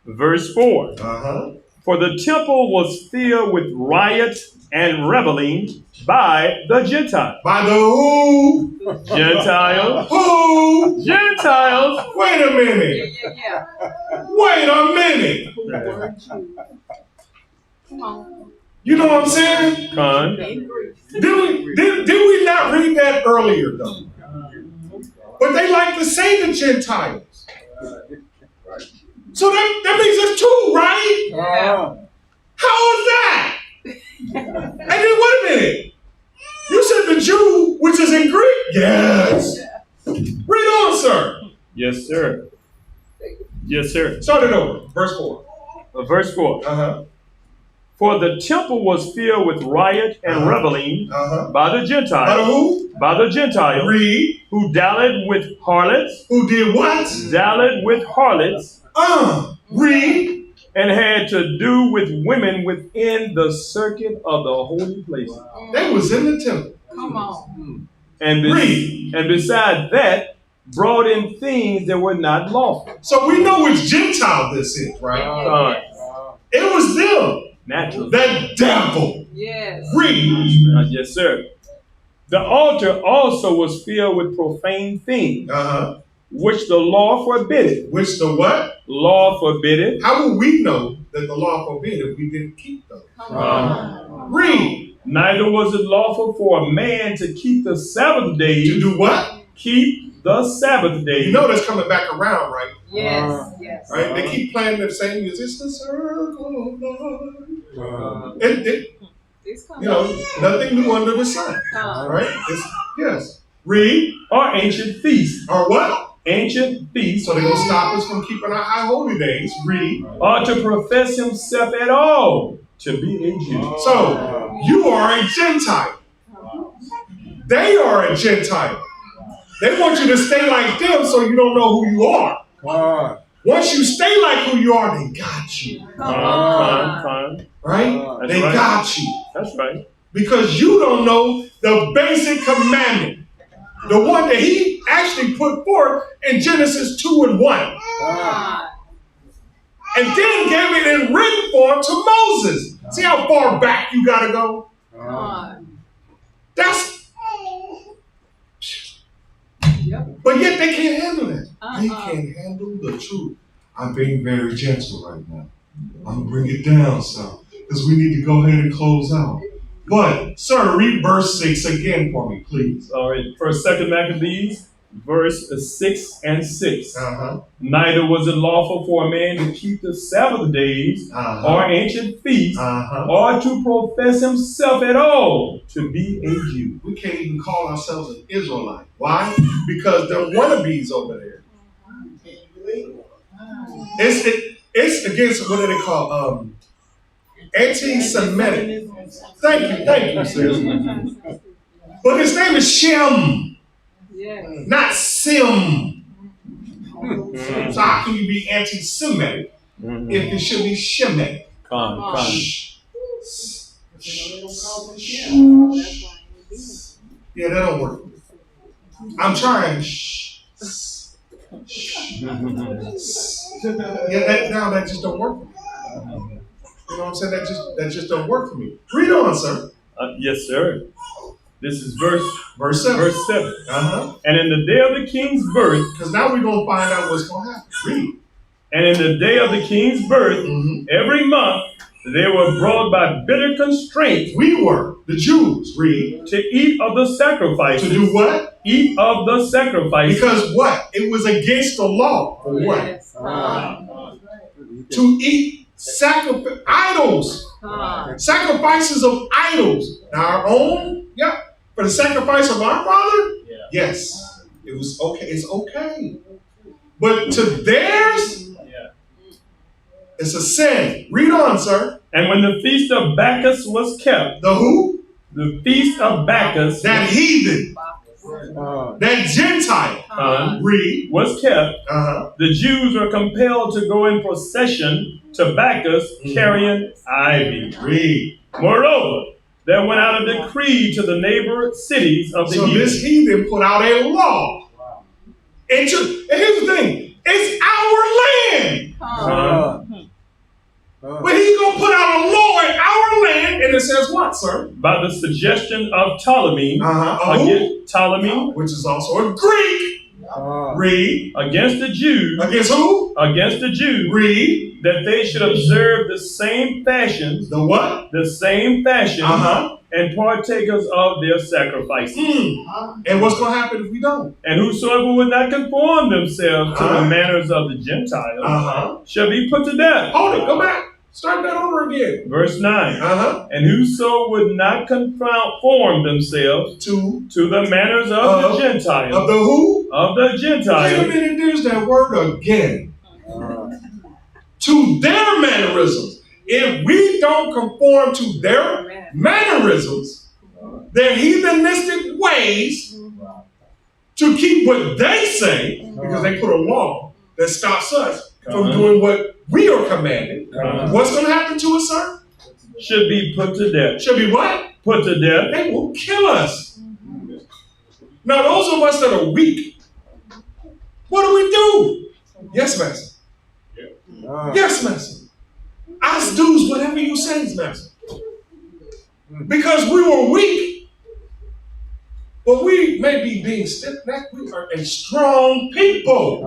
Verse 4. Uh-huh. For the temple was filled with riot and reveling by the Gentiles. By the who? Gentiles. Who? Gentiles. Wait a minute. Yeah. Wait a minute. Come on. You know what I'm saying? Con. Did we not read that earlier though? But they like to say the Gentiles. So that makes us two, right? Yeah. How is that? And then wait a minute. You said the Jew, which is in Greek? Yes. Read on, sir. Yes, sir. Yes, sir. Start it over. Verse 4. Verse 4. Uh-huh. For the temple was filled with riot and reveling by the Gentiles. By the who? By the Gentiles. Read. Who dallied with harlots. Who did what? Dallied with harlots. Read. And had to do with women within the circuit of the holy place. They was in the temple. Come on. And besides that, brought in things that were not lawful. So we know which Gentile this is, right? It was them. Natural. That devil. Yes. Read. Yes, sir. The altar also was filled with profane things, which the law forbidded. Which the what? Law forbidded. How will we know that the law forbid if we didn't keep those? Read. Neither was it lawful for a man to keep the Sabbath day. To do what? Keep the Sabbath day. You know that's coming back around, right? Yes. Yes. Right? They keep playing the same music. It's the circle of life. You know, nothing new under the sun. Right? Yes. Read. Or ancient feasts. Or what? Ancient feasts. So they're going to stop us from keeping our high holy days. Read. Or to profess himself at all to be a Jew. So, you are a Gentile. They are a Gentile. They want you to stay like them so you don't know who you are. Once you stay like who you are, they got you. Right? They got you. That's right. Because you don't know the basic commandment. The one that he actually put forth in Genesis 2 and 1. And then gave it in written form to Moses. See how far back you got to go? That's... But yet they can't handle that. They can't handle the truth. I'm being very gentle right now. I'm going to bring it down some. Because we need to go ahead and close out. But, sir, read verse 6 again for me, please. All right. First, Second Maccabees, verse 6 and 6. Neither was it lawful for a man to keep the Sabbath days or ancient feasts or to profess himself at all to be a Jew. We can't even call ourselves an Israelite. Why? Because they're wannabes over there. It's against, what do they call, anti-Semitic. Thank you, sis. But his name is Shem, not Sim. So how can you be anti-Semitic if it should be Shemitic? Yeah, that don't work. I'm trying. Yeah, that just don't work for me. You know what I'm saying? That just don't work for me. Read on, sir. Yes, sir. This is verse 7. Verse 7. And in the day of the king's birth, because now we're going to find out what's going to happen. Read. And in the day of the king's birth, every month they were brought by bitter constraint. We were. The Jews, read. To eat of the sacrifices. To do what? Eat of the sacrifices. Because what? It was against the law. For what? Yes. To eat idols. Sacrifices of idols. Now our own, yeah. For the sacrifice of our father? Yes. It was okay. It's okay. But to theirs, it's a sin. Read on, sir. And when the feast of Bacchus was kept. The who? The feast of Bacchus. That heathen. That Gentile. Read. Was kept. The Jews were compelled to go in procession to Bacchus carrying ivy. Read. Moreover, there went out a decree to the neighbor cities of the heathen. So this heathen put out a law. And here's the thing. It's our land. But he's going to put out a law in our land, and it says what, sir? By the suggestion of Ptolemy, Ptolemy, which is also a Greek. Read. Against the Jews. Against who? Against the Jews. Read. That they should observe the same fashions. The what? The same fashions. And partakers of their sacrifices. And what's going to happen if we don't? And whosoever would not conform themselves to the manners of the Gentiles shall be put to death. Hold it, go back. Start that over again. Verse 9. And whoso would not conform themselves to the manners of the Gentiles. Of the who? Of the Gentiles. Wait a minute, there's that word again. To their mannerisms. If we don't conform to their mannerisms, their heathenistic ways, to keep what they say, because they put a law that stops us from doing what we are commanded, what's going to happen to us, sir? Should be put to death. Should be what? Put to death. They will kill us. Now, those of us that are weak, what do? Yes, master. Yes, master. Us do's whatever you say, master. Because we were weak, but we may be being stiff-necked. We are a strong people.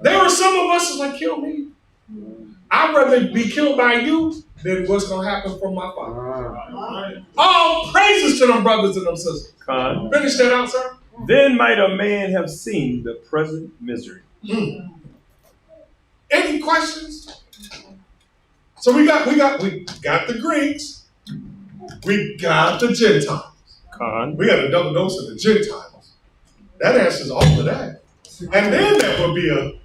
There are some of us who like, kill me. I'd rather be killed by you than what's going to happen from my father. All praises to them brothers and them sisters. Finish that out, sir. Then might a man have seen the present misery. Any questions? So we got the Greeks. We got the Gentiles. We got a double dose of the Gentiles. That answers all of that. And then that would be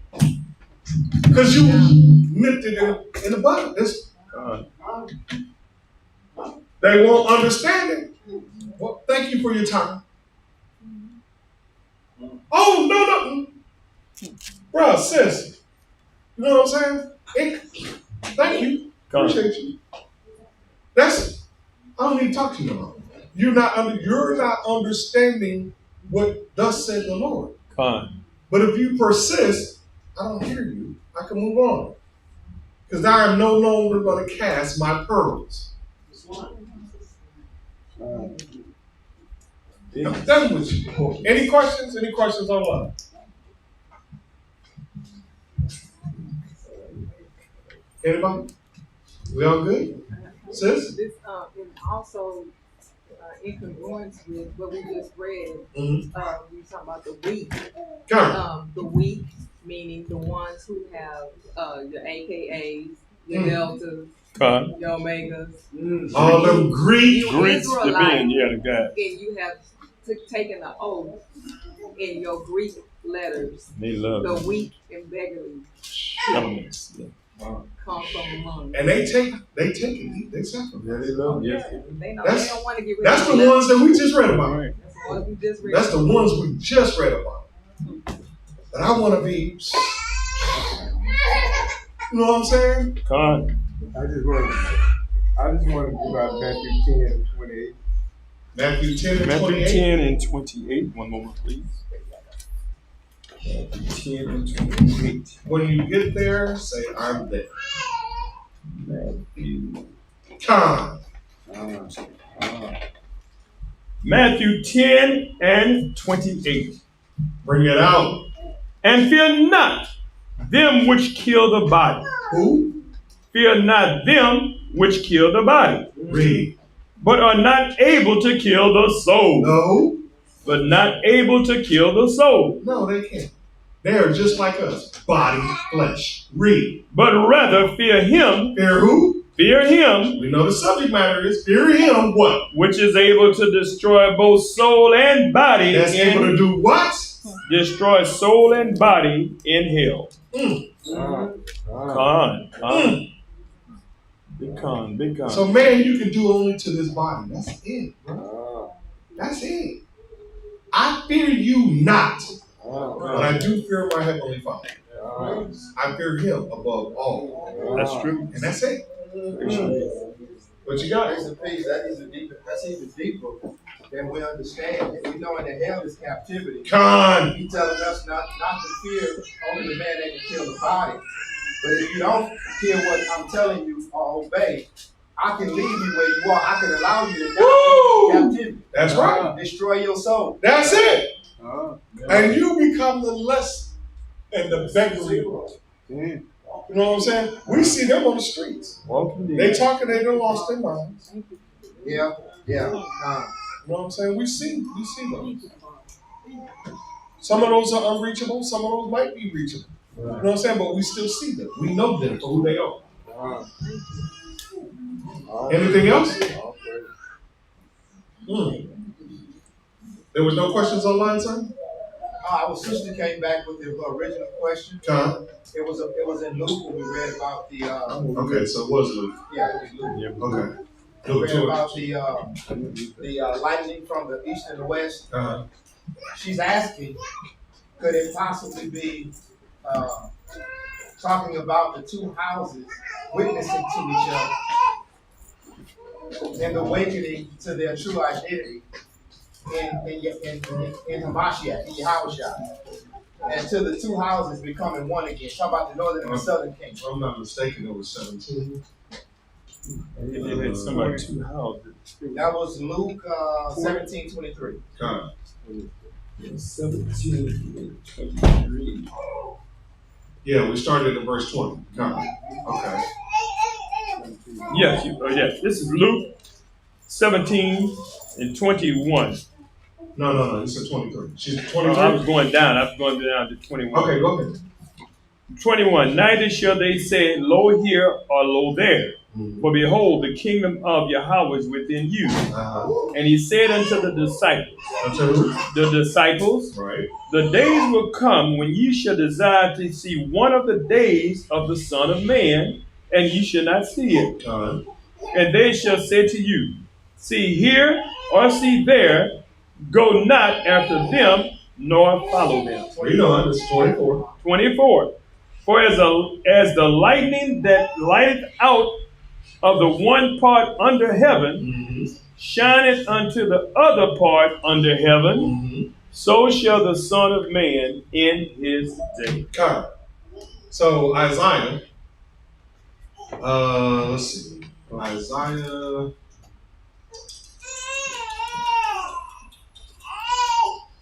because you nipped it in the bud. They won't understand it. Well, thank you for your time. Oh, no. Bro, sis. You know what I'm saying? Thank you. Appreciate you. I don't need to talk to you about. You're not understanding what thus said the Lord. But if you persist, I don't hear you. I can move on. Because I am no longer going to cast my pearls. I'm done with you. Any questions? Any questions online? Anybody? We all good? Sis? This is also in congruence with what we just read. We talking about the weak. The weak, meaning the ones who have your AKAs, your deltas, your omegas. All them Greeks, the men, the guy. And you have taken the oath in your Greek letters. They love the weak and beggarly. Come from among. And they take it. They sacrifice. Yeah, they love it. They don't want to get rid that's of the ones that we just read about. That's the ones we just read about. But I want to be. You know what I'm saying? I just want to give out Matthew 10 and 28. Matthew 10 and 28. Matthew 10 and 28. One moment, please. Matthew 10 and 28. When you get there, say, I'm there. Matthew 10 and 28. Bring it out. And fear not them which kill the body. Who? Fear not them which kill the body. Read. but are not able to kill the soul. No. But not able to kill the soul. No, they can't. They are just like us. Body, flesh. Read. But rather fear him. Fear who? Fear him. We know the subject matter is fear him what? Which is able to destroy both soul and body. That's able to do what? Destroy soul and body in hell. Big con. So man, you can do only to this body. That's it, bro. That's it. I fear you not, but I do fear my heavenly Father. I fear him above all. That's true. And that's it. What you got? That's even deeper than we understand. We know in the hell is captivity. Con. He's telling us not to fear only the man that can kill the body. But if you don't hear what I'm telling you or obey, I can leave you where you are. I can allow you to die in captivity. That's right. Destroy your soul. That's it. And you become the less and the beggarly. You know what I'm saying? We see them on the streets. They talking, they done lost their minds. Yeah. You know what I'm saying? We see those. Some of those are unreachable. Some of those might be reachable. You know what I'm saying? But we still see them. We know them for who they are. Anything else? There was no questions online, sir? Our sister came back with the original question. It was in Luke when we read about the. Okay, so it was Luke. Yeah, it was Luke. Okay. We read about the lightning from the east and the west. She's asking, could it possibly be talking about the two houses witnessing to each other and awakening to their true identity in Hamashiach, in Yahushua, and to the two houses becoming one again. Talk about the northern and the southern kingdom. If I'm not mistaken, it was 17. It had somebody two houses. That was Luke 17:23. 17:23. Yeah, we started at verse 20. Okay. Yes, this is Luke 17:21. No, it's a 23. She's 23. I was going down to 21. Okay, go ahead. 21. Neither shall they say, lo here or lo there. For behold, the kingdom of Yahweh is within you. And he said unto the disciples, right. The days will come when ye shall desire to see one of the days of the Son of Man, and ye shall not see it. And they shall say to you, see here or see there, go not after them, nor follow them. You know, it's 24. 24. For as the lightning that lighteth out of the one part under heaven, shineth unto the other part under heaven, so shall the Son of Man in his day. So Isaiah, let's see, Isaiah.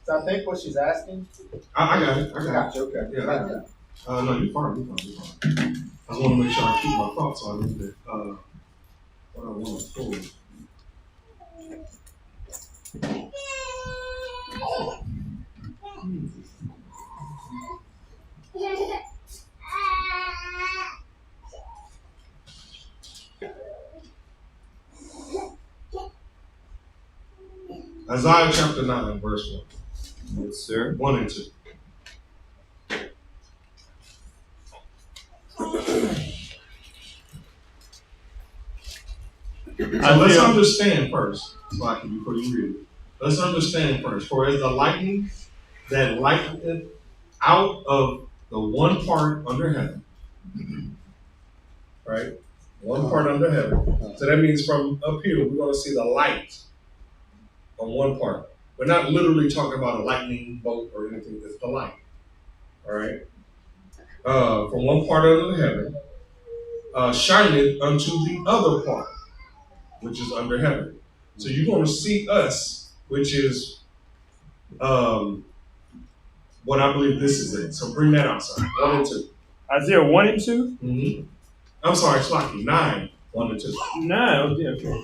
So I think what she's asking. I got it. Okay. Yeah, I got it. No, you're fine. I want to make sure I keep my thoughts on it. What I want to pull. Isaiah chapter 9, verse 1. Yes, sir. 1 and 2. So let's understand first, before you read it. Let's understand first. For as the lightning that lighteneth out of the one part under heaven, right? One part under heaven. So that means from up here, we're going to see the light on one part. We're not literally talking about a lightning bolt or anything. It's the light. All right? From one part under the heaven, shineth unto the other part, which is under heaven. So you're going to see us, which is what I believe this is it. So bring that outside. 1 and 2. Isaiah 1 and 2? Mm-hmm. I'm sorry, Slocky. 9, 1 and 2. 9, okay.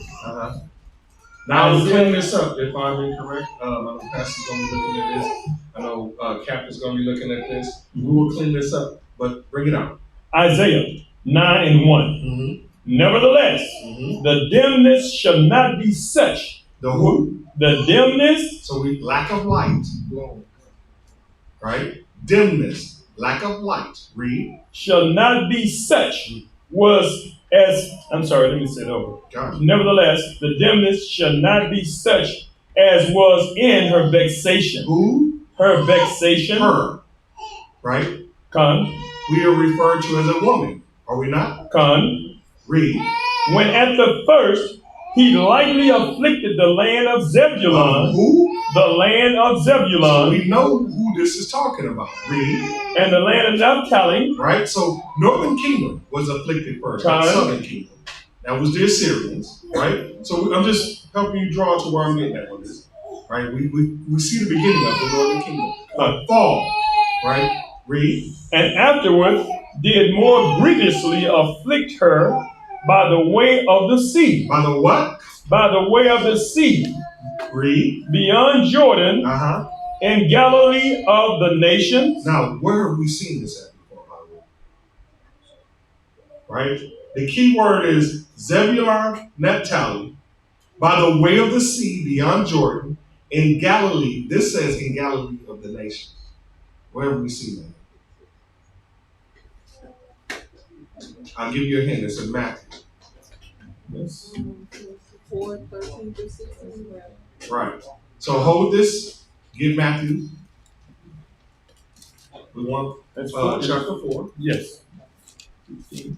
Now we'll clean this up if I'm incorrect. I know Pastor's going to be looking at this. I know Captain's going to be looking at this. We will clean this up, but bring it out. Isaiah 9 and 1. Mm-hmm. Nevertheless, the dimness shall not be such. The who? The dimness. So we lack of light. Right? Dimness, lack of light. Read. Shall not be such was as, I'm sorry, let me say it over. Nevertheless, the dimness shall not be such as was in her vexation. Who? Her vexation. Her. Right? Con. We are referred to as a woman. Are we not? Con. Read. When at the first he lightly afflicted the land of Zebulun. Who? The land of Zebulun. So we know who this is talking about. Read. And the land of Naphtali. Right? So Northern Kingdom was afflicted first, not Southern Kingdom. That was the Assyrians. Right? So I'm just helping you draw to where I'm getting at with this. Right? We see the beginning of the Northern Kingdom. Fall. Right? Read. And afterward did more grievously afflict her by the way of the sea. By the what? By the way of the sea. Read. Beyond Jordan. In Galilee of the nations. Now, where have we seen this at before, by the way? Right? The key word is Zebulun, Naphtali, by the way of the sea, beyond Jordan, in Galilee. This says in Galilee of the nations. Where have we seen that? I'll give you a hint. It's in Matthew. Yes. 4:13-16. Right. So hold this. Get Matthew. We want chapter 4. Yes. 15.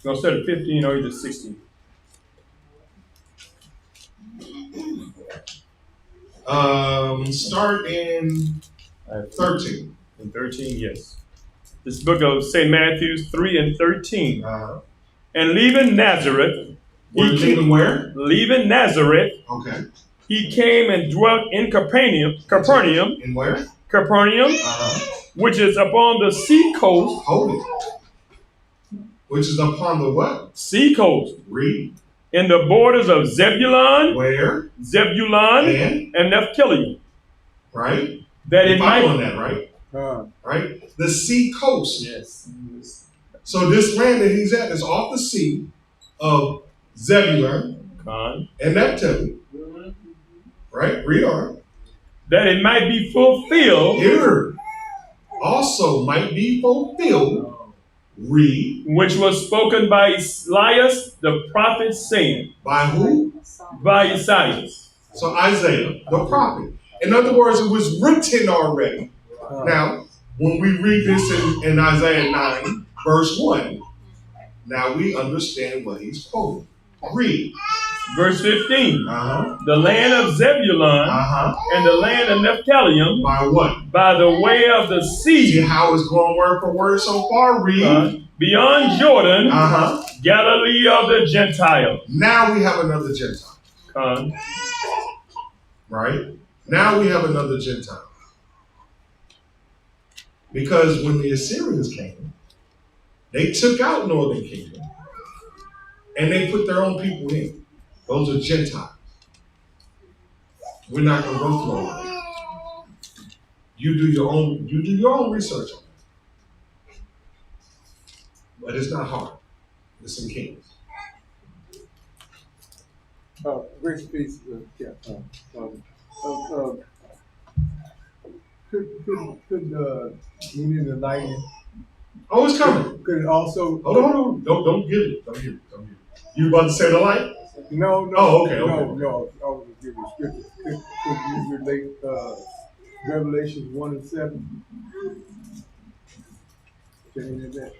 No, instead of 15 or either 16. Start in 13. In 13, yes. This book of St. Matthew 3 and 13. And leaving Nazareth. Leaving where? Leaving Nazareth. Okay. He came and dwelt in Capernaum. In where? Capernaum, which is upon the sea coast. Hold it. Which is upon the what? Sea coast. Read. In the borders of Zebulun. Where? Zebulun and Naphtali. Right? That it might. On that, right? Right? The sea coast. Yes. So this land that he's at is off the sea of Zebulun and Naphtali. Right? Read on. That it might be fulfilled. Here. Also might be fulfilled. Read. Which was spoken by Elias the prophet, saying. By who? By Isaiah. So Isaiah the prophet. In other words, it was written already. Now, when we read this in Isaiah 9, verse 1, now we understand what he's quoting. Read. Verse 15. The land of Zebulun and the land of Naphtali. By what? By the way of the sea. See how it's going word for word so far? Read. Beyond Jordan. Galilee of the Gentiles. Now we have another Gentile. Right? Now we have another Gentile. Because when the Assyrians came, they took out Northern Kingdom and they put their own people in. Those are Gentiles. We're not going to go through all of that. You do your own research on it. But it's not hard. It's in Kings. Grace and peace. Could meaning the lightning? Oh, it's coming. Could it also? Hold on. Don't get it. Don't get it. You about to say the light? No. Oh, okay. No. I was giving scripture. Could you relate Revelations 1 and 7? Saying that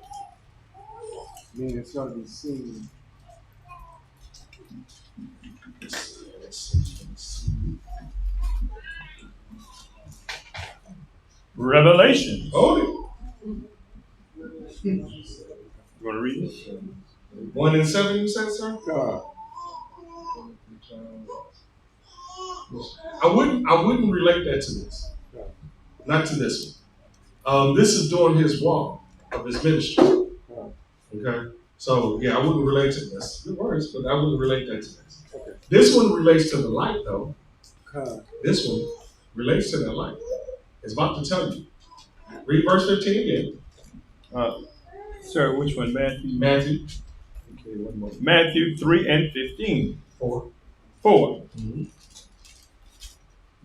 meaning it's going to be seen. Revelation. Hold it. You want to read it? 1 and 7, you said, sir? I wouldn't relate that to this. Not to this one. This is during his walk of his ministry. Okay? So, yeah, I wouldn't relate to this. Good words, but I wouldn't relate that to this. Okay. This one relates to the light, though. This one relates to the light. It's about to tell you. Read verse 15 again. Sir, which one? Matthew? Matthew. Okay, one more. Matthew 3 and 15. 4. 4. Mm-hmm.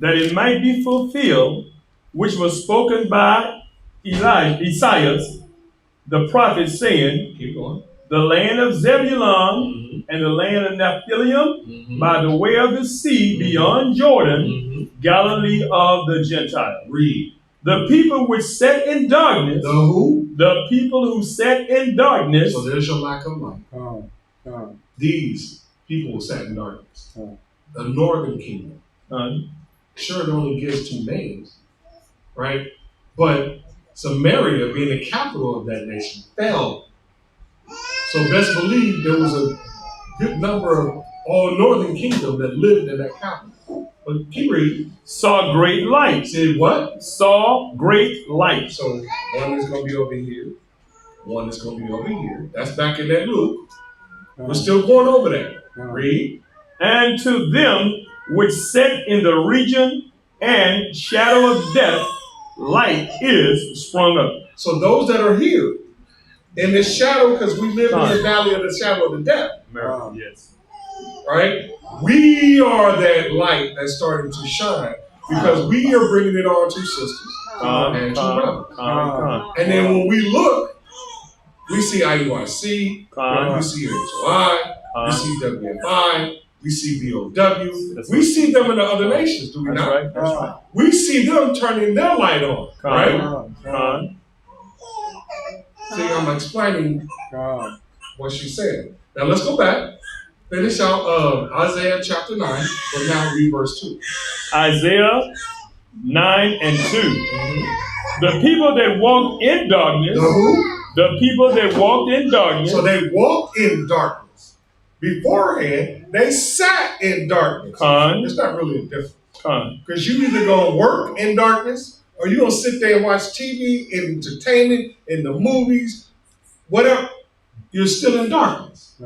That it might be fulfilled, which was spoken by Isaiah, the prophet, saying, keep going, the land of Zebulun and the land of Naphtali by the way of the sea beyond Jordan, Galilee of the Gentiles. Read. The people which sat in darkness. The who? The people who sat in darkness. So there's your lack of light. These people sat in darkness. The northern kingdom. Sure, it only gives 2 names, right? But Samaria, being the capital of that nation, fell. So best believe there was a good number of all northern kingdom that lived in that capital. But keep reading. Saw great light. Said what? Saw great light. So one is going to be over here. One is going to be over here. That's back in that Luke. We're still going over that. Read. And to them which sat in the region and shadow of death, light is sprung up. So those that are here in this shadow, because we live in the valley of the shadow of the death. America, yes. Right? We are that light that's starting to shine because we are bringing it on to sisters and to brothers. And then when we look, we see IUIC, we see HOI, we see WFI, we see BOW. We see them in the other nations, do we not? Right. That's right. We see them turning their light on, right? See, I'm explaining what she said. Now let's go back. Finish out Isaiah chapter 9, but now read verse 2. Isaiah 9 and 2. The people that walked in darkness. The who? The people that walked in darkness. So they walked in darkness. Beforehand, they sat in darkness. It's not really a difference. Because you either going to work in darkness or you're going to sit there and watch TV, entertainment, in the movies, whatever. You're still in darkness.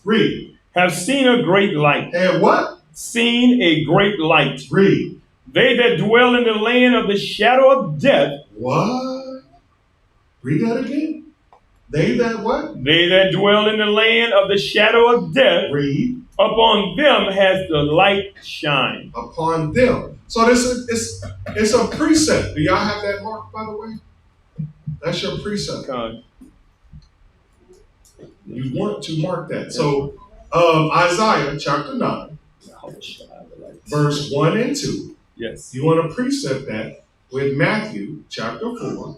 Read. Have seen a great light. And what? Seen a great light. Read. They that dwell in the land of the shadow of death. What? Read that again. They that what? They that dwell in the land of the shadow of death. Read. Upon them has the light shined. Upon them. So this is it's a precept. Do y'all have that marked, by the way? That's your precept. You want to mark that. So Isaiah chapter 9, verse 1 and 2. Yes. You want to precept that with Matthew chapter 4.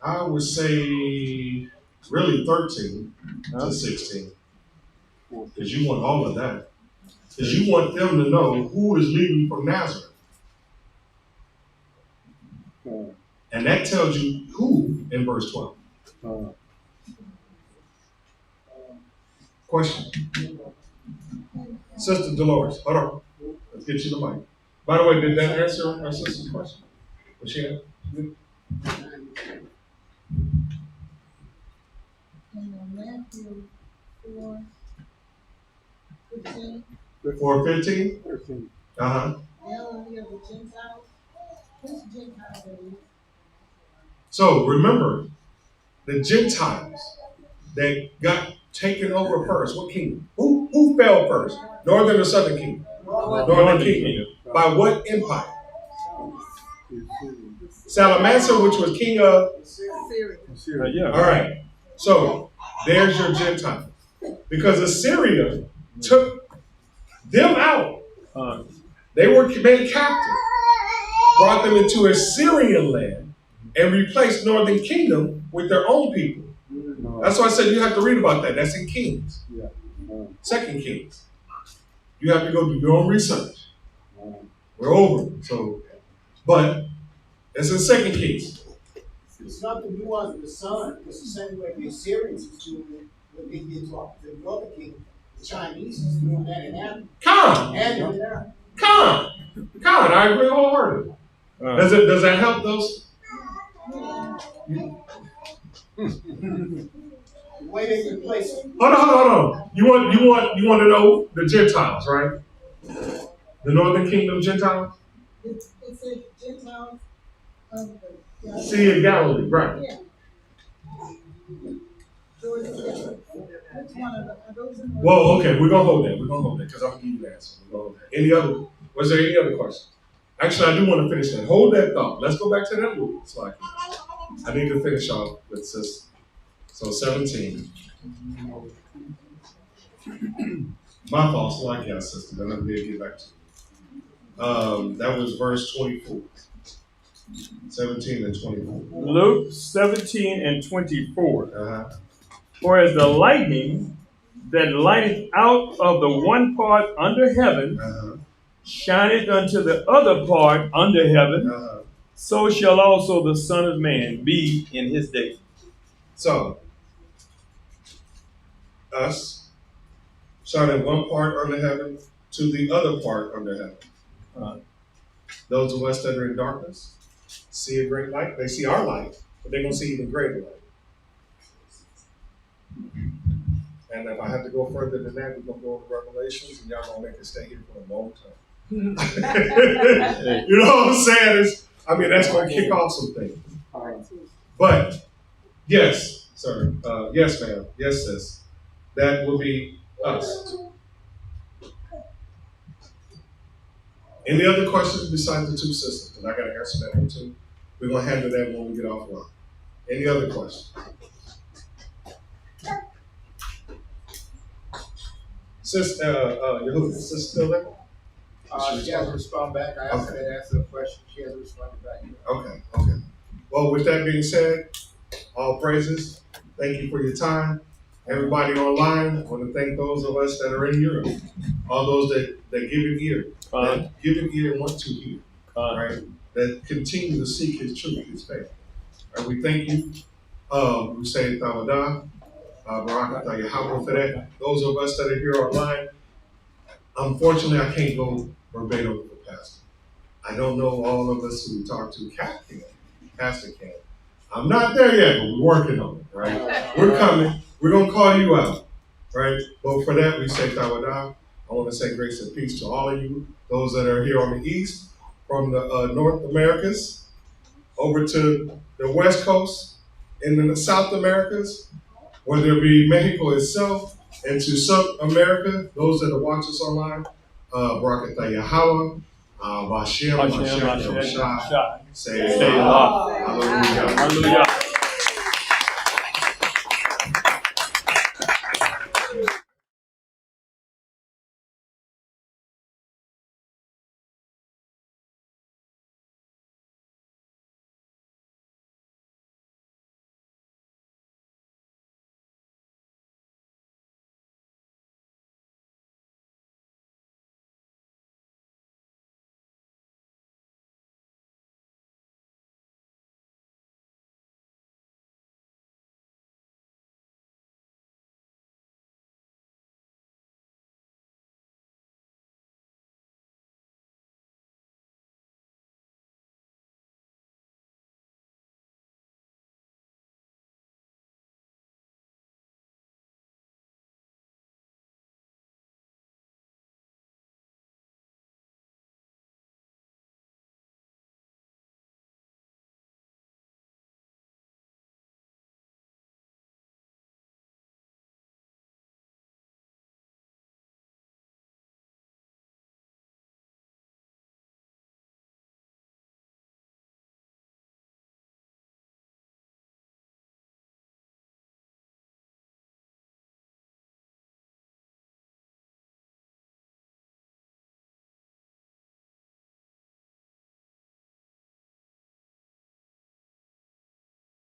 I would say really 13 to 16. Because you want all of that. Because you want them to know who is leaving from Nazareth. And that tells you who in verse 12. Question. Sister Dolores, hold on. Let's get you the mic. By the way, did that answer our sister's question? Was she at? Matthew 4:15. 4:15? Uh-huh. Galilee of the Gentiles. Which Gentiles are these? So remember, the Gentiles that got taken over first, what kingdom? Who fell first? Northern or Southern Kingdom? Northern Kingdom. By what empire? Salamander, which was king of Syria. All right. So there's your Gentile. Because Assyria took them out. They were made captive, brought them into Assyrian land, and replaced Northern Kingdom with their own people. That's why I said you have to read about that. That's in Kings. Second Kings. You have to go do your own research. We're over. So, but it's in Second Kings. It's not the nuance of the sun. It's the same way the Assyrians is doing what they did to the Northern Kingdom. The Chinese is doing that in Africa. Come. And I agree wholeheartedly. Does that help those? Where they can place it. Hold on. You want to know the Gentiles, right? The Northern Kingdom Gentiles? It says Gentiles of the Sea of Galilee, right? Yeah. Which one are those in the Well, okay, we're gonna hold that. Because I'm gonna give you the answer. We're gonna hold that. Was there any other questions? Actually, I do want to finish that. Hold that thought. Let's go back to that rule. So I need to finish off with this. So 17. My fault, so I got sister. Then I'm gonna get back to you. That was verse 24. 17 and 24. Luke 17 and 24. For as the lightning that lighteth out of the one part under heaven, shineth unto the other part under heaven, so shall also the Son of Man be in his day. So, us, shining one part under heaven to the other part under heaven. Those of us that are in darkness see a great light. They see our light, but they're going to see even greater light. And if I have to go further than that, we're going to go into Revelations, and y'all going to make us stay here for a long time. You know what I'm saying? That's going to kick off some things. But, yes, sir. Yes, ma'am. Yes, sis. That will be us. Any other questions besides the two sisters? Because I got to answer that one too. We're going to handle that when we get offline. Any other questions? Sister still there? She hasn't responded back. I asked her to answer the question. She hasn't responded back yet. Okay. Well, with that being said, all praises. Thank you for your time. Everybody online, I want to thank those of us that are in Europe. All those that give an ear. That give an ear and want to hear. Right? That continue to seek his truth, his faith. Right? We thank you. We say Tawada. Barakatah Yahweh for that. Those of us that are here online, unfortunately, I can't go verbatim with the pastor. I don't know all of us who we talk to. Pastor can. I'm not there yet, but we're working on it, right? We're coming. We're going to call you out, right? But for that, we say Tawada. I want to say grace and peace to all of you, those that are here on the east, from the North Americas, over to the West Coast, and in the South Americas, whether it be Mexico itself, and to South America, those that watch us online, Barakatah Yahweh, Vashem, say Hallelujah.